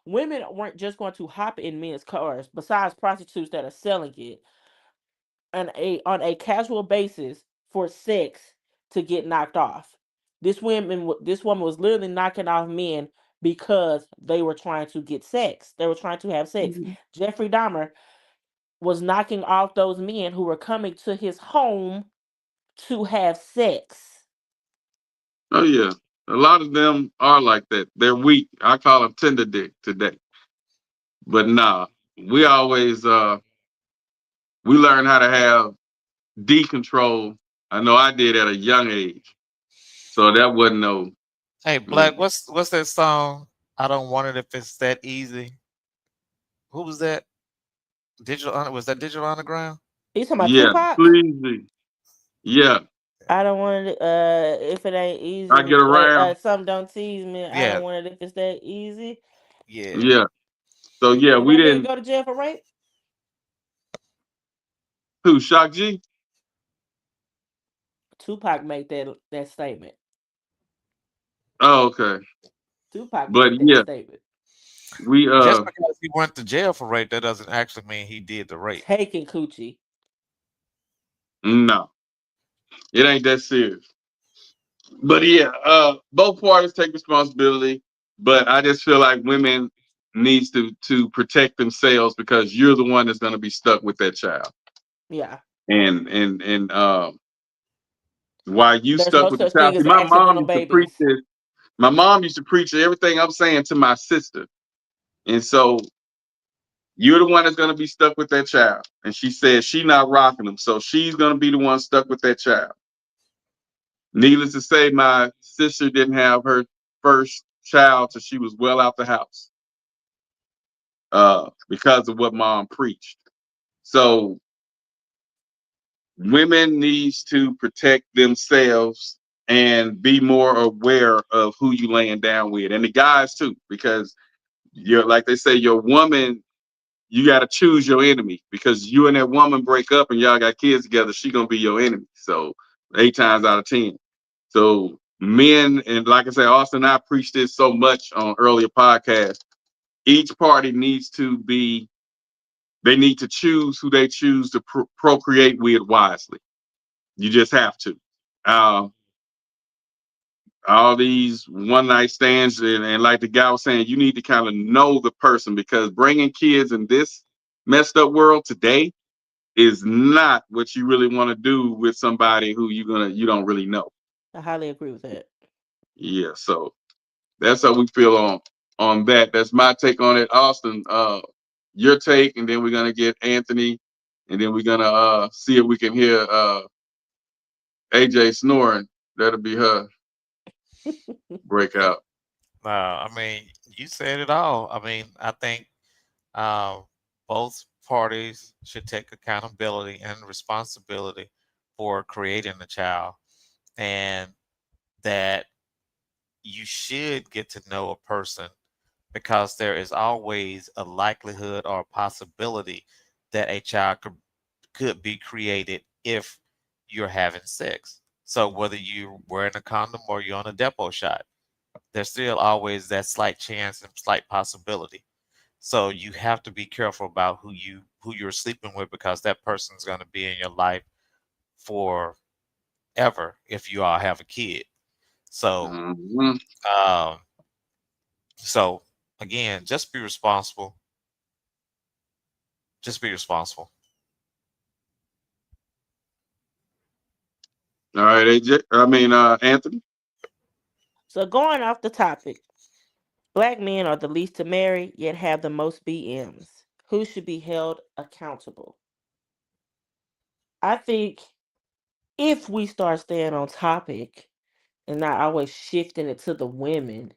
Women weren't just going to hop in men's cars, besides prostitutes that are selling it on a casual basis for sex to get knocked off. This woman was literally knocking off men because they were trying to get sex. They were trying to have sex. Jeffrey Dahmer was knocking off those men who were coming to his home to have sex. Oh yeah, a lot of them are like that. They're weak. I call them tender dick today. But nah, we always we learn how to have D control. I know I did at a young age, so that wasn't no. Hey, Black, what's that song? I don't want it if it's that easy. Who was that? Was that Digital Underground? You talking about Yeah, Tupac? please. Yeah, I don't want it if it ain't I easy. get around. Some don't tease me. I Yeah, don't want it if it's that easy. yeah. Yeah. So yeah, Did we that nigga didn't. go to jail for rape? Who? Shock G? Tupac made that statement. Oh, okay. Tupac But made that yeah, statement. we Just because he went to jail for rape, that doesn't actually mean he did the rape. Taking coochie. no, it ain't that serious. But yeah, both parties take responsibility. But I just feel like women needs to protect themselves because you're the one that's going to be stuck with that child. Yeah. And while you There's stuck no with the such child, thing see, as my mom accidental used to preach babies. this. My mom used to preach everything I'm saying to my sister, and so you're the one that's going to be stuck with that child. And she said she not rocking them, so she's going to be the one stuck with that child. Needless to say, my sister didn't have her first child till she was well out the house, because of what mom preached. So women needs to protect themselves and be more aware of who you laying down with, and the guys too, because you're like they say, your woman, you got to choose your enemy because you and that woman break up and y'all got kids together, she gonna be your enemy. So 8 times out of 10. So men, and like I said, Austin and I preached this so much on earlier podcasts. Each party needs to be, they need to choose who they choose to procreate with wisely. You just have to. All these one night stands, and like the guy was saying, you need to kind of know the person because bringing kids in this messed up world today is not what you really want to do with somebody who you don't really know. I highly agree with that. Yeah, so that's how we feel on that. That's my take on it. Austin, your take, and then we're gonna get Anthony, and then we're gonna see if we can hear AJ snoring. That'll be her breakout. I mean, you said it all. I mean, I think uh, both parties should take accountability and responsibility for creating the child, and that you should get to know a person because there is always a likelihood or a possibility that a child could be created if you're having sex. So whether you're wearing a condom or you're on a depot shot, there's still always that slight chance and slight possibility. So you have to be careful about who you're sleeping with because that person's going to be in your life forever if you all have a kid. So, um, so again, just be responsible. Just be responsible. All right, AJ. Anthony. So going off the topic, black men are the least to marry, yet have the most BMs. Who should be held accountable? I think if we start staying on topic and not always shifting it to the women,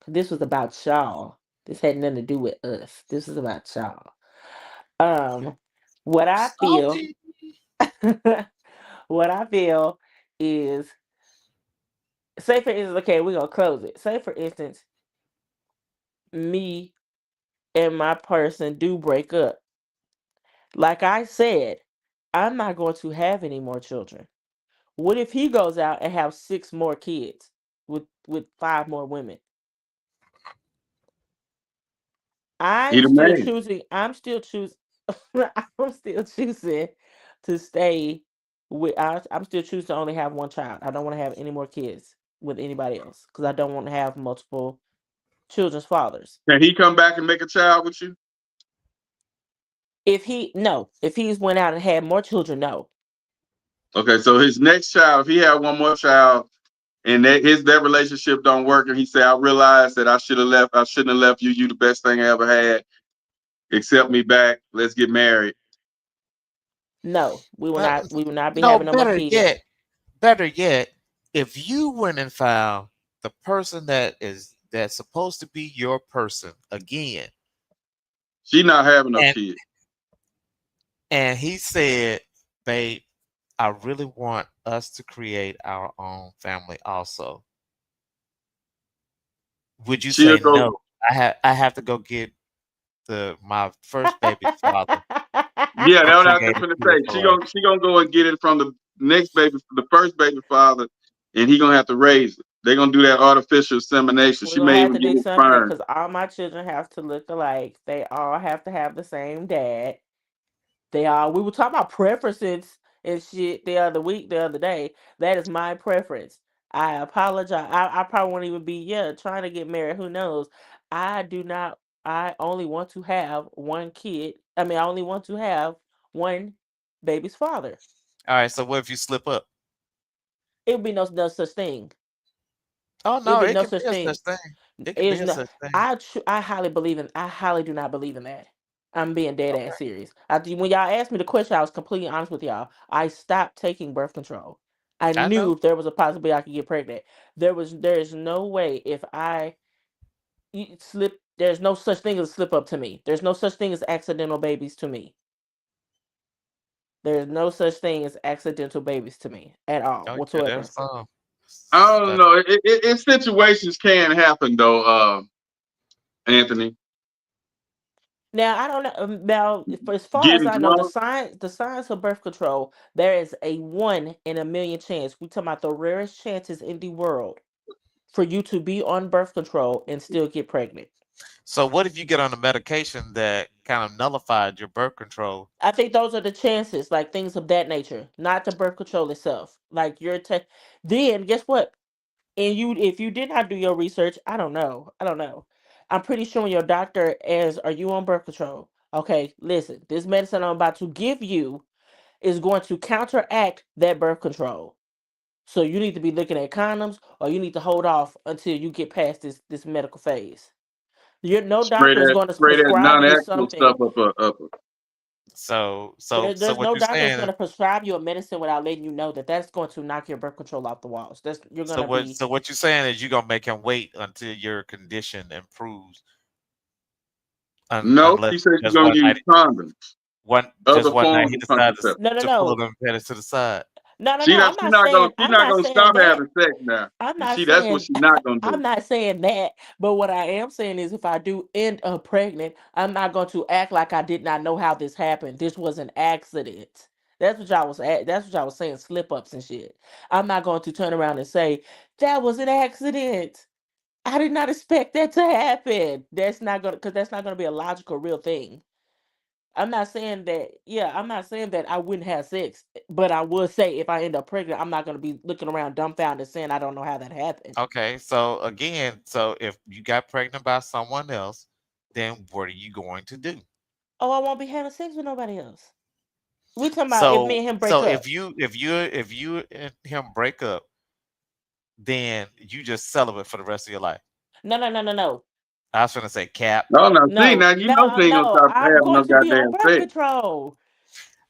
this was about y'all. This had nothing to do with us. This is about y'all. What I feel, Salty. what I feel is, say for instance, okay, we're gonna close it. Say for instance, me and my person do break up. Like I said, I'm not going to have any more children. What if he goes out and have 6 more kids with 5 more women? He I'm the still man. choosing. I'm still choosing. I'm still choosing to stay with. I'm still choosing to only have one child. I don't want to have any more kids with anybody else because I don't want to have multiple children's fathers. Can he come back and make a child with you? If he's went out and had more children, no. Okay, so his next child, if he had one more child, and that relationship don't work, and he say, "I realized that I should have left. I shouldn't have left you. You the best thing I ever had. Accept me back. Let's get married." No, we will Uh, not. We will not be no, having no more kids. better yet, if you went and found the person that's supposed to be your person again, She not having no and kid. and he said, "Babe, I really want us to create our own family also." Would you She'll say go. no? I have to go get my first baby's father Yeah, to that's what I was create just a gonna kid say. for us. She gonna go and get it from the next baby, the first baby father, and he gonna have to raise it. They're gonna do that artificial insemination. We're She gonna may have even to get do it something sperm. because all my children have to look alike. They all have to have the same dad. They all. We were talking about preferences and shit the other day. That is my preference. I apologize. I probably won't even be trying to get married. Who knows? I do not. I only want to have one kid. I mean, I only want to have one baby's father. All right. So what if you slip up? It would be no such thing. Oh It would no, be it no can such be a thing. such thing. It can be Is a no. such thing. I highly believe in. I highly do not believe in that. I'm being dead Okay. ass serious. When y'all asked me the question, I was completely honest with y'all. I stopped taking birth control. I I knew know. if there was a possibility I could get pregnant. There is no way if I slip. There's no such thing as slip up to me. There's no such thing as accidental babies to me. There's no such thing as accidental babies to me at all Oh yeah, whatsoever. there's I don't that's know. Situations can happen though, Anthony. Now I don't know. Now, as far as Getting I know, drunk. the science of birth control, there is a 1 in a million chance. We talking about the rarest chances in the world for you to be on birth control and still get pregnant. So what if you get on a medication that kind of nullified your birth control? I think those are the chances, like things of that nature, not the birth control itself. Like then guess what? And if you did not do your research, I don't know. I don't know. I'm pretty sure when your doctor asks, "Are you on birth control?" Okay, listen. This medicine I'm about to give you is going to counteract that birth control. So you need to be looking at condoms, or you need to hold off until you get past this medical phase. No doctor is going to Spray that prescribe you non-actual something. stuff up. So There's what no you're doctor that's saying going to prescribe you a medicine without letting you know that that's going to knock your birth control off the walls. You're going to be. so what you're saying is you're gonna make him wait until your condition improves, No, unless she said she's just gonna one use night, condoms, just other one night forms he of decided contraception. to No, no, pull no, them pennies to the side. no, no, She no. not she not gonna she's I'm not not gonna saying stop that. having sex now. I'm You not see, that's what saying she's not gonna I'm do. not saying that, but what I am saying is if I do end up pregnant, I'm not going to act like I did not know how this happened. This was an accident. That's what y'all was saying, slip ups and shit. I'm not going to turn around and say that was an accident. I did not expect that to happen. That's not gonna because that's not gonna be a logical real thing. I'm not saying that I wouldn't have sex, but I would say if I end up pregnant, I'm not gonna be looking around dumbfounded saying I don't know how that happened. Okay, so again, so if you got pregnant by someone else, then what are you going to do? Oh, I won't be having sex with nobody else. We talking about if me So and him break so up. if you and him break up, then you just celibate for the rest of your life. No, no, no, no, no. I was gonna say cap. Oh no, see No, now you know no, she ain't gonna no. stop I'm having going no to be on goddamn birth sex. control.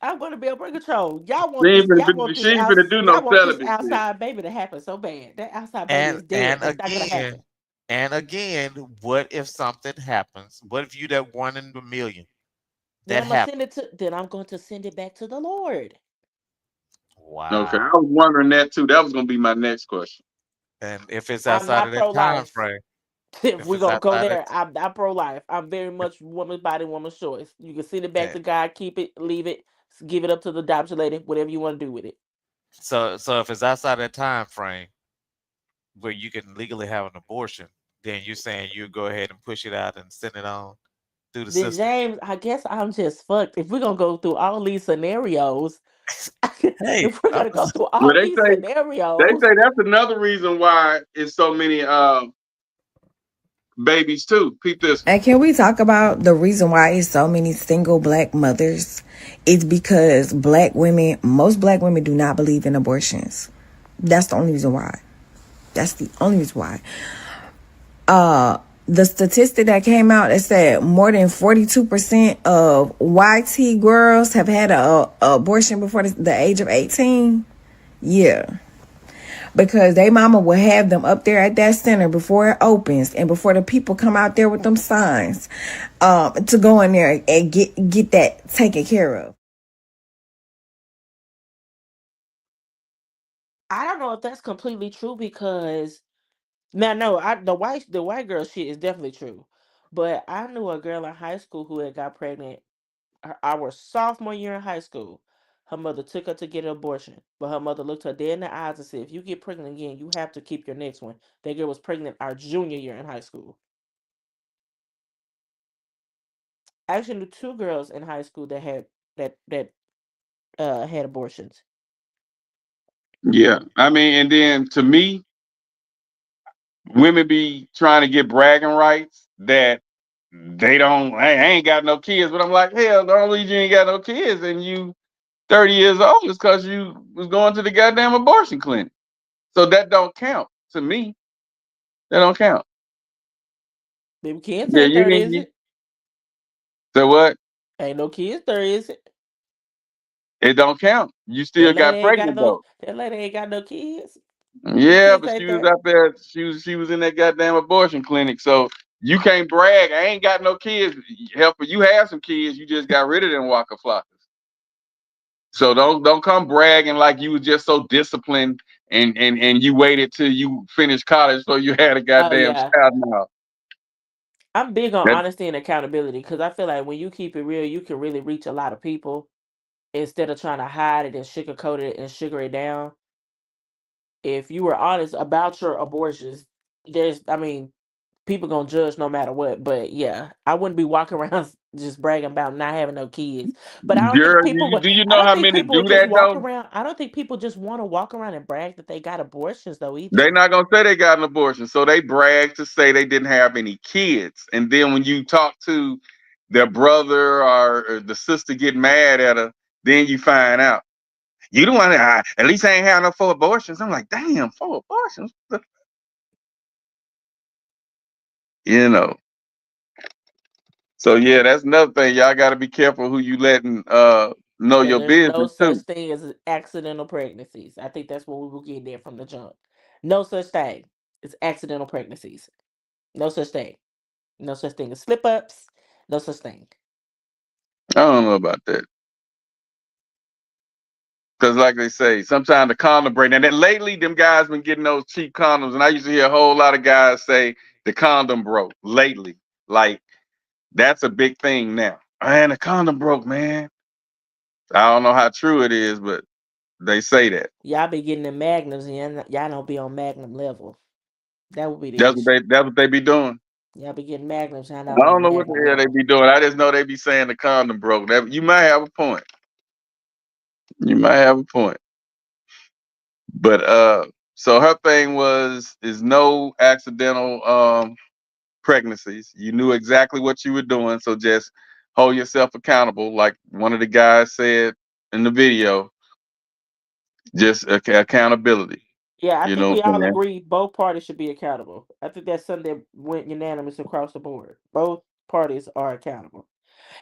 I'm going to be on birth control. She ain't finna do no Y'all want this celibacy. outside baby to happen so bad. That outside baby And is dead. and That's not gonna again, happen. and again, what if something happens? What if you that 1 in a million Then that I'm gonna send happens? it to. Then I'm going to send it back to the Lord. Okay, I Wow. was wondering that too. That was gonna be my next question. And if it's I'm outside not of that pro time life. frame, If if we're it's gonna go outside of there, I'm pro life. I'm very much woman's body, woman's choice. You can send it back that, to God, keep it, leave it, give it up to the adoption lady, whatever you want to do with it. so if it's outside of that time frame where you can legally have an abortion, then you're saying you go ahead and push it out and send it on through the Then system. James, I guess I'm just fucked. If we're gonna go through all these scenarios, Hey, if we're gonna go through Well, all these they scenarios, say that's another reason why it's so many babies too. Peep this. And can we talk about the reason why it's so many single black mothers? It's because most black women do not believe in abortions. That's the only reason why. That's the only reason why. The statistic that came out, it said more than 42% of YT girls have had a abortion before the age of 18. Yeah. Because they mama will have them up there at that center before it opens and before the people come out there with them signs to go in there and get that taken care of. I don't know if that's completely true because now no, the white girl shit is definitely true. But I knew a girl in high school who had got pregnant our sophomore year in high school. Her mother took her to get an abortion, but her mother looked her dead in the eyes and said, "If you get pregnant again, you have to keep your next one." That girl was pregnant our junior year in high school. I actually knew two girls in high school that had abortions. Yeah, I mean, and then to me, women be trying to get bragging rights that they don't. I ain't got no kids, but I'm like, hell, the only reason you ain't got no kids and you 30 years old is because you was going to the goddamn abortion clinic. So that don't count to me. That don't count. Them kids Yeah, ain't you 30, need. is it? So what? Ain't no kids 30, is it? It don't count. You That still lady got ain't got pregnant no. though. That lady ain't got no kids. Them Yeah, kids but ain't she was 30. out there. She was in that goddamn abortion clinic. So you can't brag. I ain't got no kids. Help, you have some kids. You just got rid of them Waka Flockas. So don't come bragging like you was just so disciplined and you waited till you finished college so you had a Oh goddamn yeah. child now. I'm big on That honesty and accountability because I feel like when you keep it real, you can really reach a lot of people instead of trying to hide it and sugarcoat it and sugar it down. If you were honest about your abortions, I mean, people gonna judge no matter what. But yeah, I wouldn't be walking around just bragging about not having no kids. But I don't think girl, people would. do you I know don't how think many people would do just that walk though? around. I don't think people just want to walk around and brag that they got abortions though either. They not gonna say they got an abortion, so they brag to say they didn't have any kids. And then when you talk to their brother or the sister get mad at her, then you find out. You don't want to. At least I ain't had no 4 abortions. I'm like, damn, 4 abortions. You know. So yeah, that's another thing. Y'all got to be careful who you letting know And your there's no business such too. thing as accidental pregnancies. I think that's what we will get there from the jump. No such thing. It's accidental pregnancies. No such thing. No such thing as slip ups. No such thing. I don't know about that. Because like they say, sometimes the condom break. And then lately, them guys been getting those cheap condoms, and I used to hear a whole lot of guys say the condom broke lately. Like that's a big thing now. Man, the condom broke, man. I don't know how true it is, but they say that. Y'all be getting the magnums and y'all don't be on magnum level. That would be the That's what issue. they be doing. Y'all be getting magnums and I not don't on know what the magnum hell they level. be doing. I just know they be saying the condom broke. That you might have a point. You might have a point. But so her thing is no accidental pregnancies. You knew exactly what you were doing, so just hold yourself accountable. Like one of the guys said in the video, just accountability. Yeah, I You think know we what I'm all saying? agree both parties should be accountable. I think that's something that went unanimous across the board. Both parties are accountable.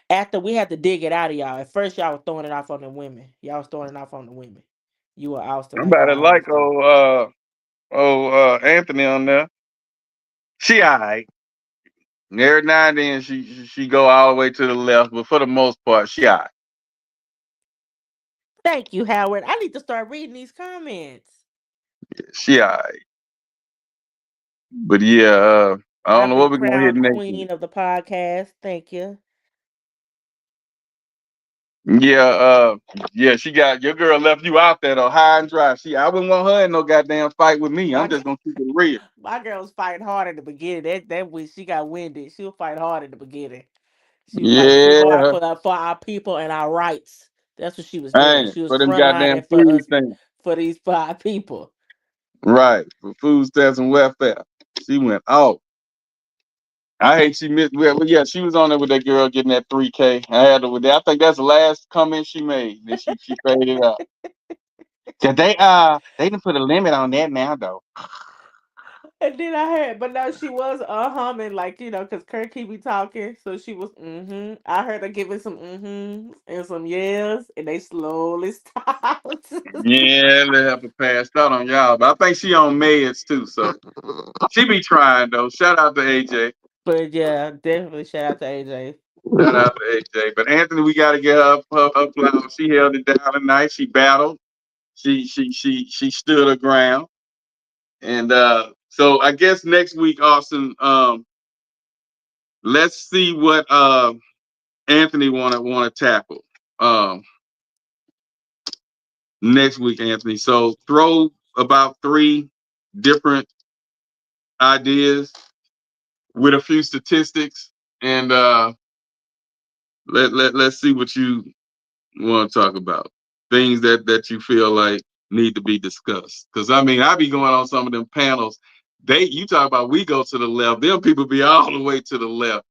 After we had to dig it out of y'all. At first, y'all was throwing it off on the women. Y'all was throwing it off on the women. You and Austin, like Somebody y'all always like do. Anthony on there. She alright. Every now and then she go all the way to the left, but for the most part, she alright. Thank you, Howard. I need to start reading these comments. She alright. But yeah, I don't I've know been what we're gonna hit crowned next week. queen of the podcast. Thank you. Yeah, yeah, she got your girl left you out there though, high and dry. I wouldn't want her in no goddamn fight with me. I'm My just gonna keep it real. my girl was fighting hard in the beginning. That when she got winded, she was fighting hard in the beginning. She was going out Yeah, for our people and our rights. That's what she was doing. ain't She was for them goddamn frontlining for food us, things. for our people. Right, for food stamps and welfare. She went off. I hate she missed. Well, yeah, she was on there with that girl getting that 3K. I had her with that. I think that's the last comment she made. Then she faded out. Cause they didn't put a limit on that now though. And then I heard, but no, she was humming like because Kurt keep be talking, so she was I heard her giving some and some yes, and they slowly stopped. Yeah, they have to pass out on y'all. But I think she on meds too, so she be trying though. Shout out to AJ. But yeah, definitely shout out to AJ. Shout out to AJ. But Anthony, we gotta get her flowers. She held it down tonight. She battled. She stood her ground. And so I guess next week, Austin, let's see what Anthony wanna tackle. Um Next week, Anthony. So throw about 3 different ideas with a few statistics and let's see what you want to talk about. Things that you feel like need to be discussed. Because I mean, I be going on some of them panels You talk about we go to the left. Them people be all the way to the left,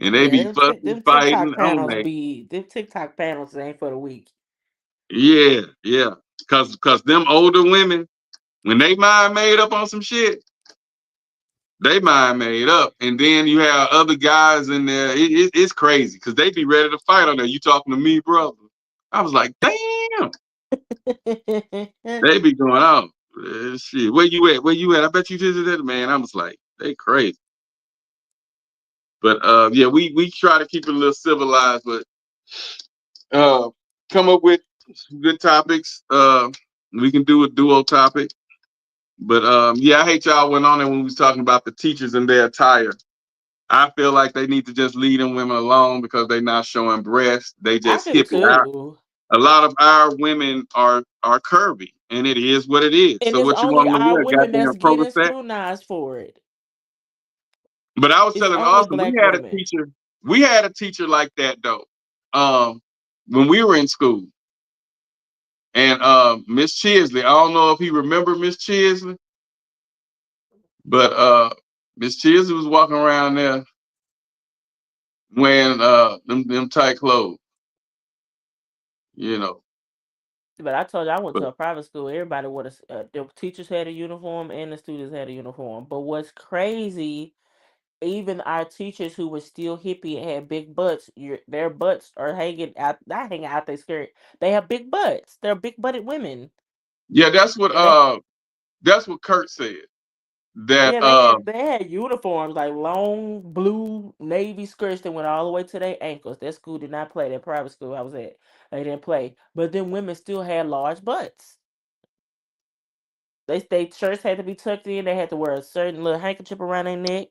and they be fucking them fighting TikTok on panels they. them TikTok panels ain't for the weak. Yeah, yeah. Cause them older women, when they mind made up on some shit, they mind made up. And then you have other guys in there. It's crazy because they be ready to fight on there. You talking to me, brother? I was like, damn. They be going out. Shit. Where you at? Where you at? I bet you visited, man. I was like, they crazy. But yeah, we try to keep it a little civilized, but come up with good topics. We can do a duo topic. But yeah, I hate y'all went on there when we was talking about the teachers and their attire. I feel like they need to just leave them women alone because they're not showing breasts. They I just do hippie. too. A lot of our women are curvy, and it is what it is. And So it's what you only want them to our wear? women Goddamn that's getting protest? scrutinized for it. But I was It's telling only Austin, black women. we had a teacher like that though. When we were in school. And Miss Chisley, I don't know if he remember Miss Chisley, but Miss Chisley was walking around there wearing them tight clothes, you know. But I told you I went But to a private school. Everybody the teachers had a uniform and the students had a uniform. But what's crazy, even our teachers who were still hippie and had big butts, their butts are hanging out, not hanging out their skirt. They have big butts. They're big butted women. yeah, And they that's what Kurt said. That yeah, they had uniforms like long blue navy skirts that went all the way to their ankles. That school did not play. That private school I was at, they didn't play. But then women still had large butts. They shirts had to be tucked in. They had to wear a certain little handkerchief around their neck.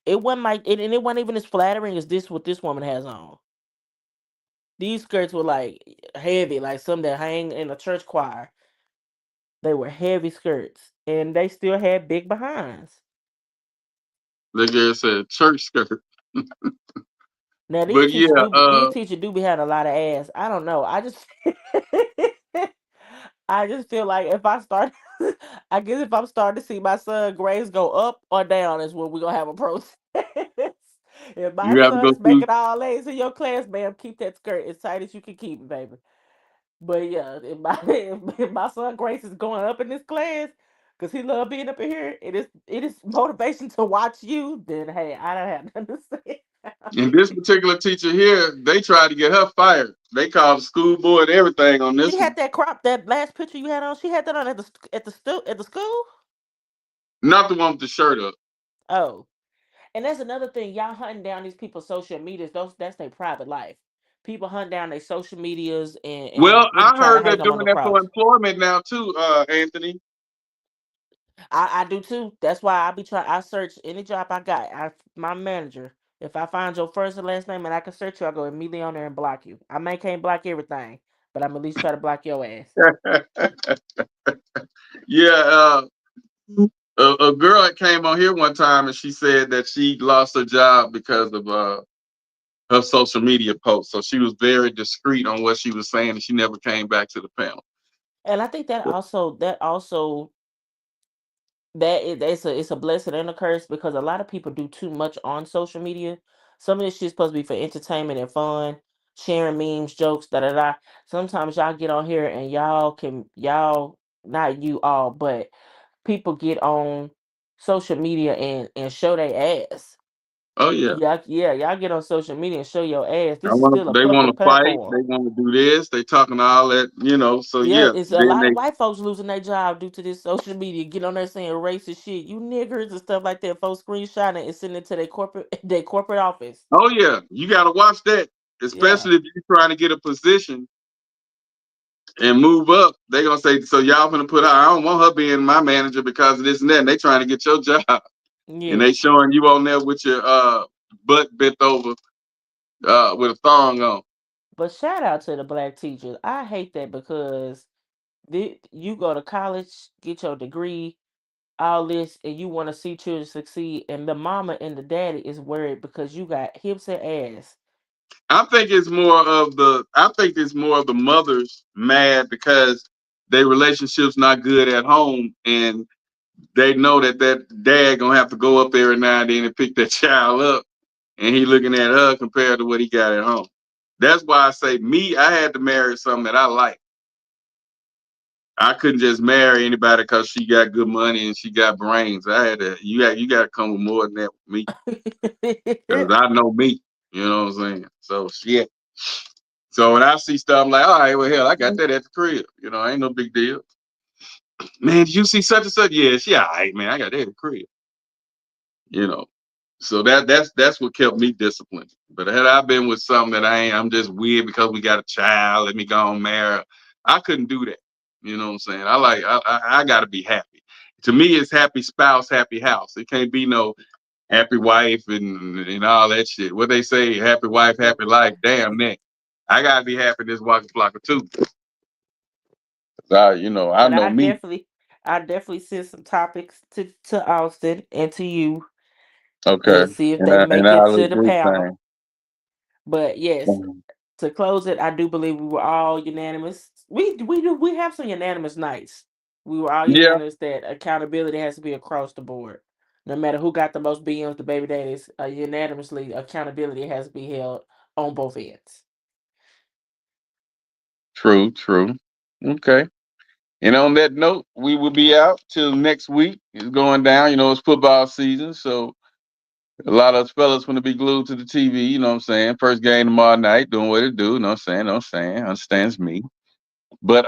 It wasn't like and it wasn't even as flattering as what this woman has on. These skirts were like heavy, like some that hang in a church choir. They were heavy skirts, and they still had big behinds. the girl said church skirt. Now But yeah, these teachers do be having a lot of ass. I don't know. I just I just feel like if I start I guess if I'm starting to see my son grades go up or down is when we're gonna have a protest. If my you have to son go is through. making all A's in your class, ma'am, keep that skirt as tight as you can keep it, baby. But yeah, if my son Grace is going up in this class because he love being up in here, it is motivation to watch you. Then hey, I don't have nothing to say. And this particular teacher here, they tried to get her fired. They called the school board and everything on She this one. had that last picture you had on. She had that on at the school. Not the one with the shirt up. Oh, and that's another thing. Y'all hunting down these people's social medias. That's their private life. People hunt down their social medias and Well, really I try to heard hang they're them on doing the that for cross. employment now too, Anthony. I do too. That's why I be trying. I search any job I got. My manager. If I find your first and last name and I can search you, I go immediately on there and block you. I may can't block everything, but I'm at least try to block your ass. Yeah, a girl that came on here one time and she said that she lost her job because of her social media posts. So she was very discreet on what she was saying, and she never came back to the panel. And I think it's a blessing and a curse because a lot of people do too much on social media. Some of this shit's supposed to be for entertainment and fun, sharing memes, jokes, da da da. Sometimes y'all get on here and y'all not you all, but people get on social media and show their ass. Oh yeah. Y'all get on social media and show your ass. This is still a They want public to fight. platform. They want to do this. They talking all that, So Yeah, yeah. it's a Then lot of they. white folks losing their job due to this social media. Get on there saying racist shit, you niggers and stuff like that. Folks screenshotting it and sending it to their corporate office. Oh yeah, you got to watch that, Yeah, especially if you're trying to get a position and move up. They gonna say, so y'all gonna put her. I don't want her being my manager because of this and that. And they trying to get your job, and they yes. showing you on there with your butt bent over with a thong on. But shout out to the black teachers. I hate that because you go to college, get your degree, all this, and you want to see children succeed, and the mama and the daddy is worried because you got hips and ass. I think it's more of the mothers mad because their relationship's not good at home, and they know that dad gonna have to go up every now and then and pick that child up, and he looking at her compared to what he got at home. That's why I say I had to marry something that I like. I couldn't just marry anybody because she got good money and she got brains. I had to. You got to come with more than that with me, because I know me. You know what I'm saying? So shit. So when I see stuff, I'm like, all right, well, hell, I got that at the crib. You know, ain't no big deal. Man, did you see such and such? Yeah, she all right, man. I got that at the crib. You know. So that's what kept me disciplined. But had I been with something that I'm just weird because we got a child, let me go and marry, I couldn't do that. You know what I'm saying? I gotta be happy. To me, it's happy spouse, happy house. It can't be no happy wife and all that shit. What they say, happy wife, happy life. Damn that. I gotta be happy this walking blocker too. I know me. I definitely sent some topics to Austin and to you. Okay. And see if they make it I'll to do the panel. same. But yes, to close it, I do believe we were all unanimous. We have some unanimous nights. We were all unanimous that accountability has to be across the board. No matter who got the most BMs, the baby daddies, unanimously accountability has to be held on both ends. True. Okay. And on that note, we will be out till next week. It's going down. You know, it's football season, so a lot of us fellas going to be glued to the TV. You know what I'm saying? First game tomorrow night, doing what it do. You know what I'm saying? Understands me. But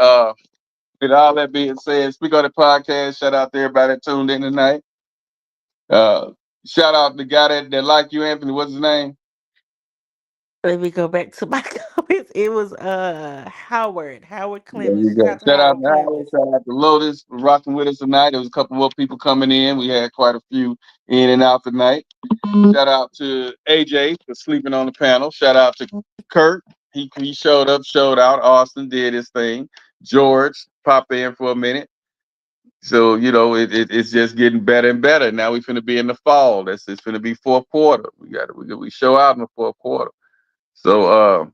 with all that being said, speak on the podcast. Shout out to everybody that tuned in tonight. Shout out the guy that liked you, Anthony. What's his name? Let me go back to my comments. It was Howard Clemens. Shout out to Howard. Shout out to Lotus for rocking with us tonight. There was a couple more people coming in. We had quite a few in and out tonight. Shout out to AJ for sleeping on the panel. Shout out to Kurt. He showed up, showed out. Austin did his thing. George popped in for a minute. So, you know, it's just getting better and better. Now we're finna be in the fall. It's finna be fourth quarter. We show out in the fourth quarter. So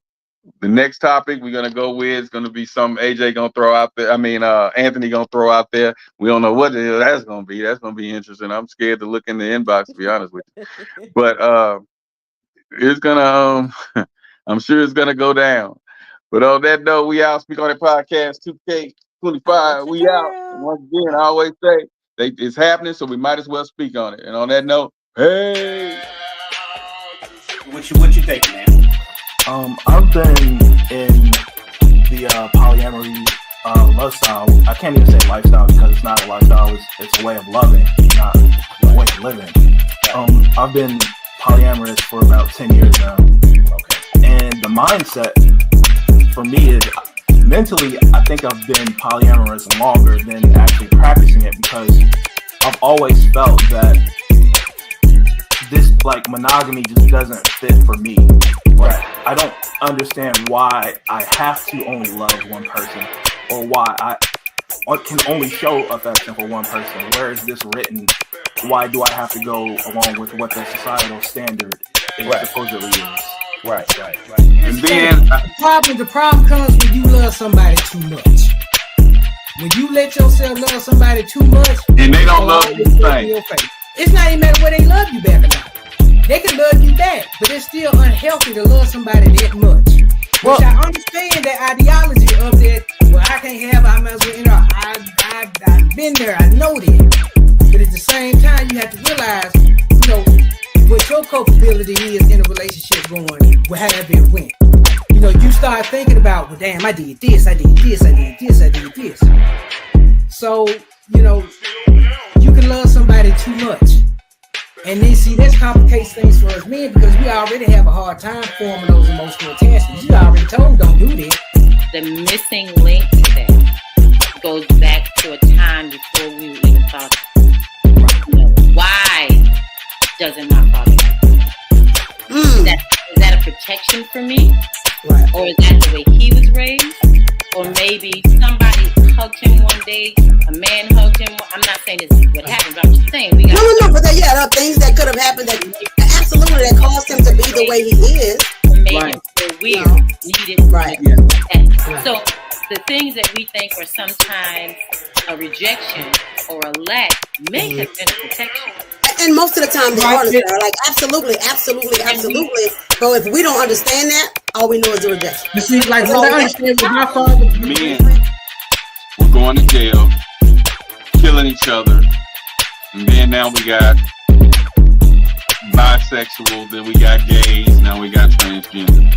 the next topic we're gonna go with is gonna be something AJ gonna throw out there. I mean, Anthony gonna throw out there. We don't know what the hell that's gonna be. That's gonna be interesting. I'm scared to look in the inbox, to be honest with you. But it's gonna. I'm sure it's gonna go down. But on that note, we out. Speak on the podcast 2K25. We out. And once again, I always say it's happening, so we might as well speak on it. And on that note, hey. What you think, man? I've been in the polyamory lifestyle. I can't even say lifestyle because it's not a lifestyle. It's a way of loving, not a way of living. I've been polyamorous for about 10 years now. Okay. And the mindset for me is mentally, I think I've been polyamorous longer than actually practicing it, because I've always felt that this monogamy just doesn't fit for me. Right. I don't understand why I have to only love one person, or why I can only show affection for one person. Where is this written? Why do I have to go along with what the societal standard supposedly is? Right. And then the problem comes when you love somebody too much. When you let yourself love somebody too much, and they don't love you the same. It's not even matter whether they love you back or not. They can love you back, but it's still unhealthy to love somebody that much. Which I understand that ideology of that. Well, I can't have. I might as well. I've been there. I know that. But at the same time, you have to realize, what your culpability is in a relationship going. Well, however it went. You start thinking about, well, damn, I did this. So, you can love somebody too much. And then, see, this complicates things for us men, because we already have a hard time forming those emotional attachments. You already told them, don't do this. The missing link to that goes back to a time before we even thought, why doesn't my father like that? Is that a protection for me? Right. Or is that the way he was raised? Or maybe somebody hugged him one day, a man hugged him. I'm not saying this is what happened, but I'm just saying we got but there are things that could have happened that absolutely that caused him to be the way he is. Made him feel weird, needed. Right. So the things that we think are sometimes a rejection or a lack may have been a protection. And most of the time they are, like absolutely. So if we don't understand that, all we know is the rejection. You see, like what I understand with my father, men were going to jail, killing each other, and then now we got bisexual, then we got gays, now we got transgender.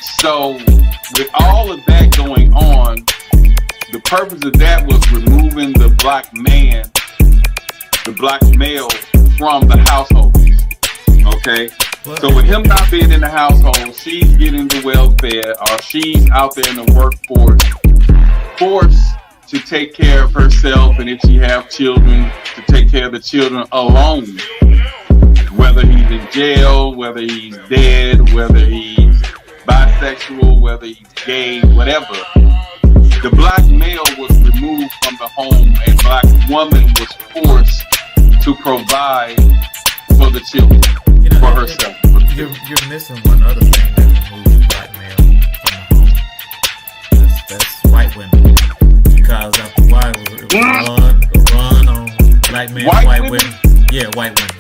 So with all of that going on, the purpose of that was removing the black man, the black male from the household. Okay? So with him not being in the household, she's getting the welfare, or she's out there in the workforce, forced to take care of herself, and if she have children, to take care of the children alone. Whether he's in jail, whether he's dead, whether he's bisexual, whether he's gay, whatever. The black male was removed from the home, and black woman was forced to provide for the children, for herself. You're missing one other thing that removes black male from the home. That's white women. Because after a while, it was a run on black men, white women. Yeah, white women.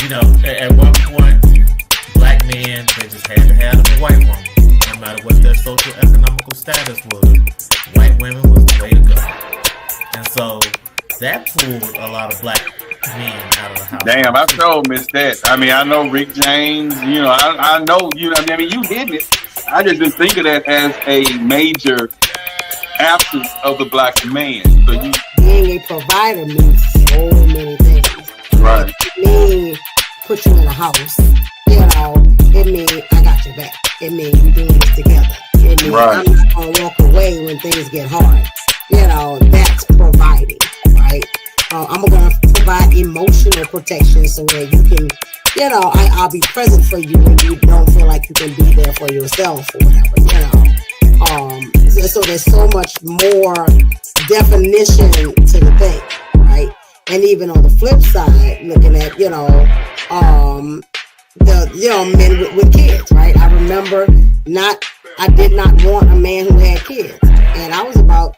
You know, at one point, black men, they just had to have a white woman. No matter what their social economical status was, white women was the way to go. And so that pulled a lot of black men out of the house. Damn, I sure missed that. I mean, I know Rick James, you know, I know, you know, I mean, you did it. I just didn't think of that as a major absence of the black man. So you being a provider means so many things. Right. It means put you in a house. You know, it means I got your back. It means we're doing this together. It means I'm not gonna walk away when things get hard. You know, that's providing, right? I'm gonna provide emotional protection so that you can, you know, I'll be present for you when you don't feel like you can be there for yourself or whatever, you know. So there's so much more definition to the thing, right? And even on the flip side, looking at, you know, men with kids, right? I remember I did not want a man who had kids, and I was about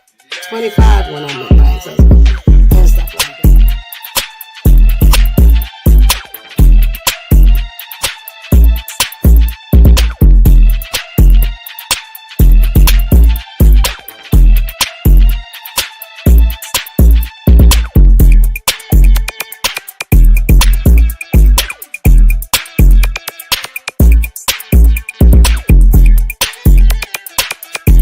25 when I met my ex-husband.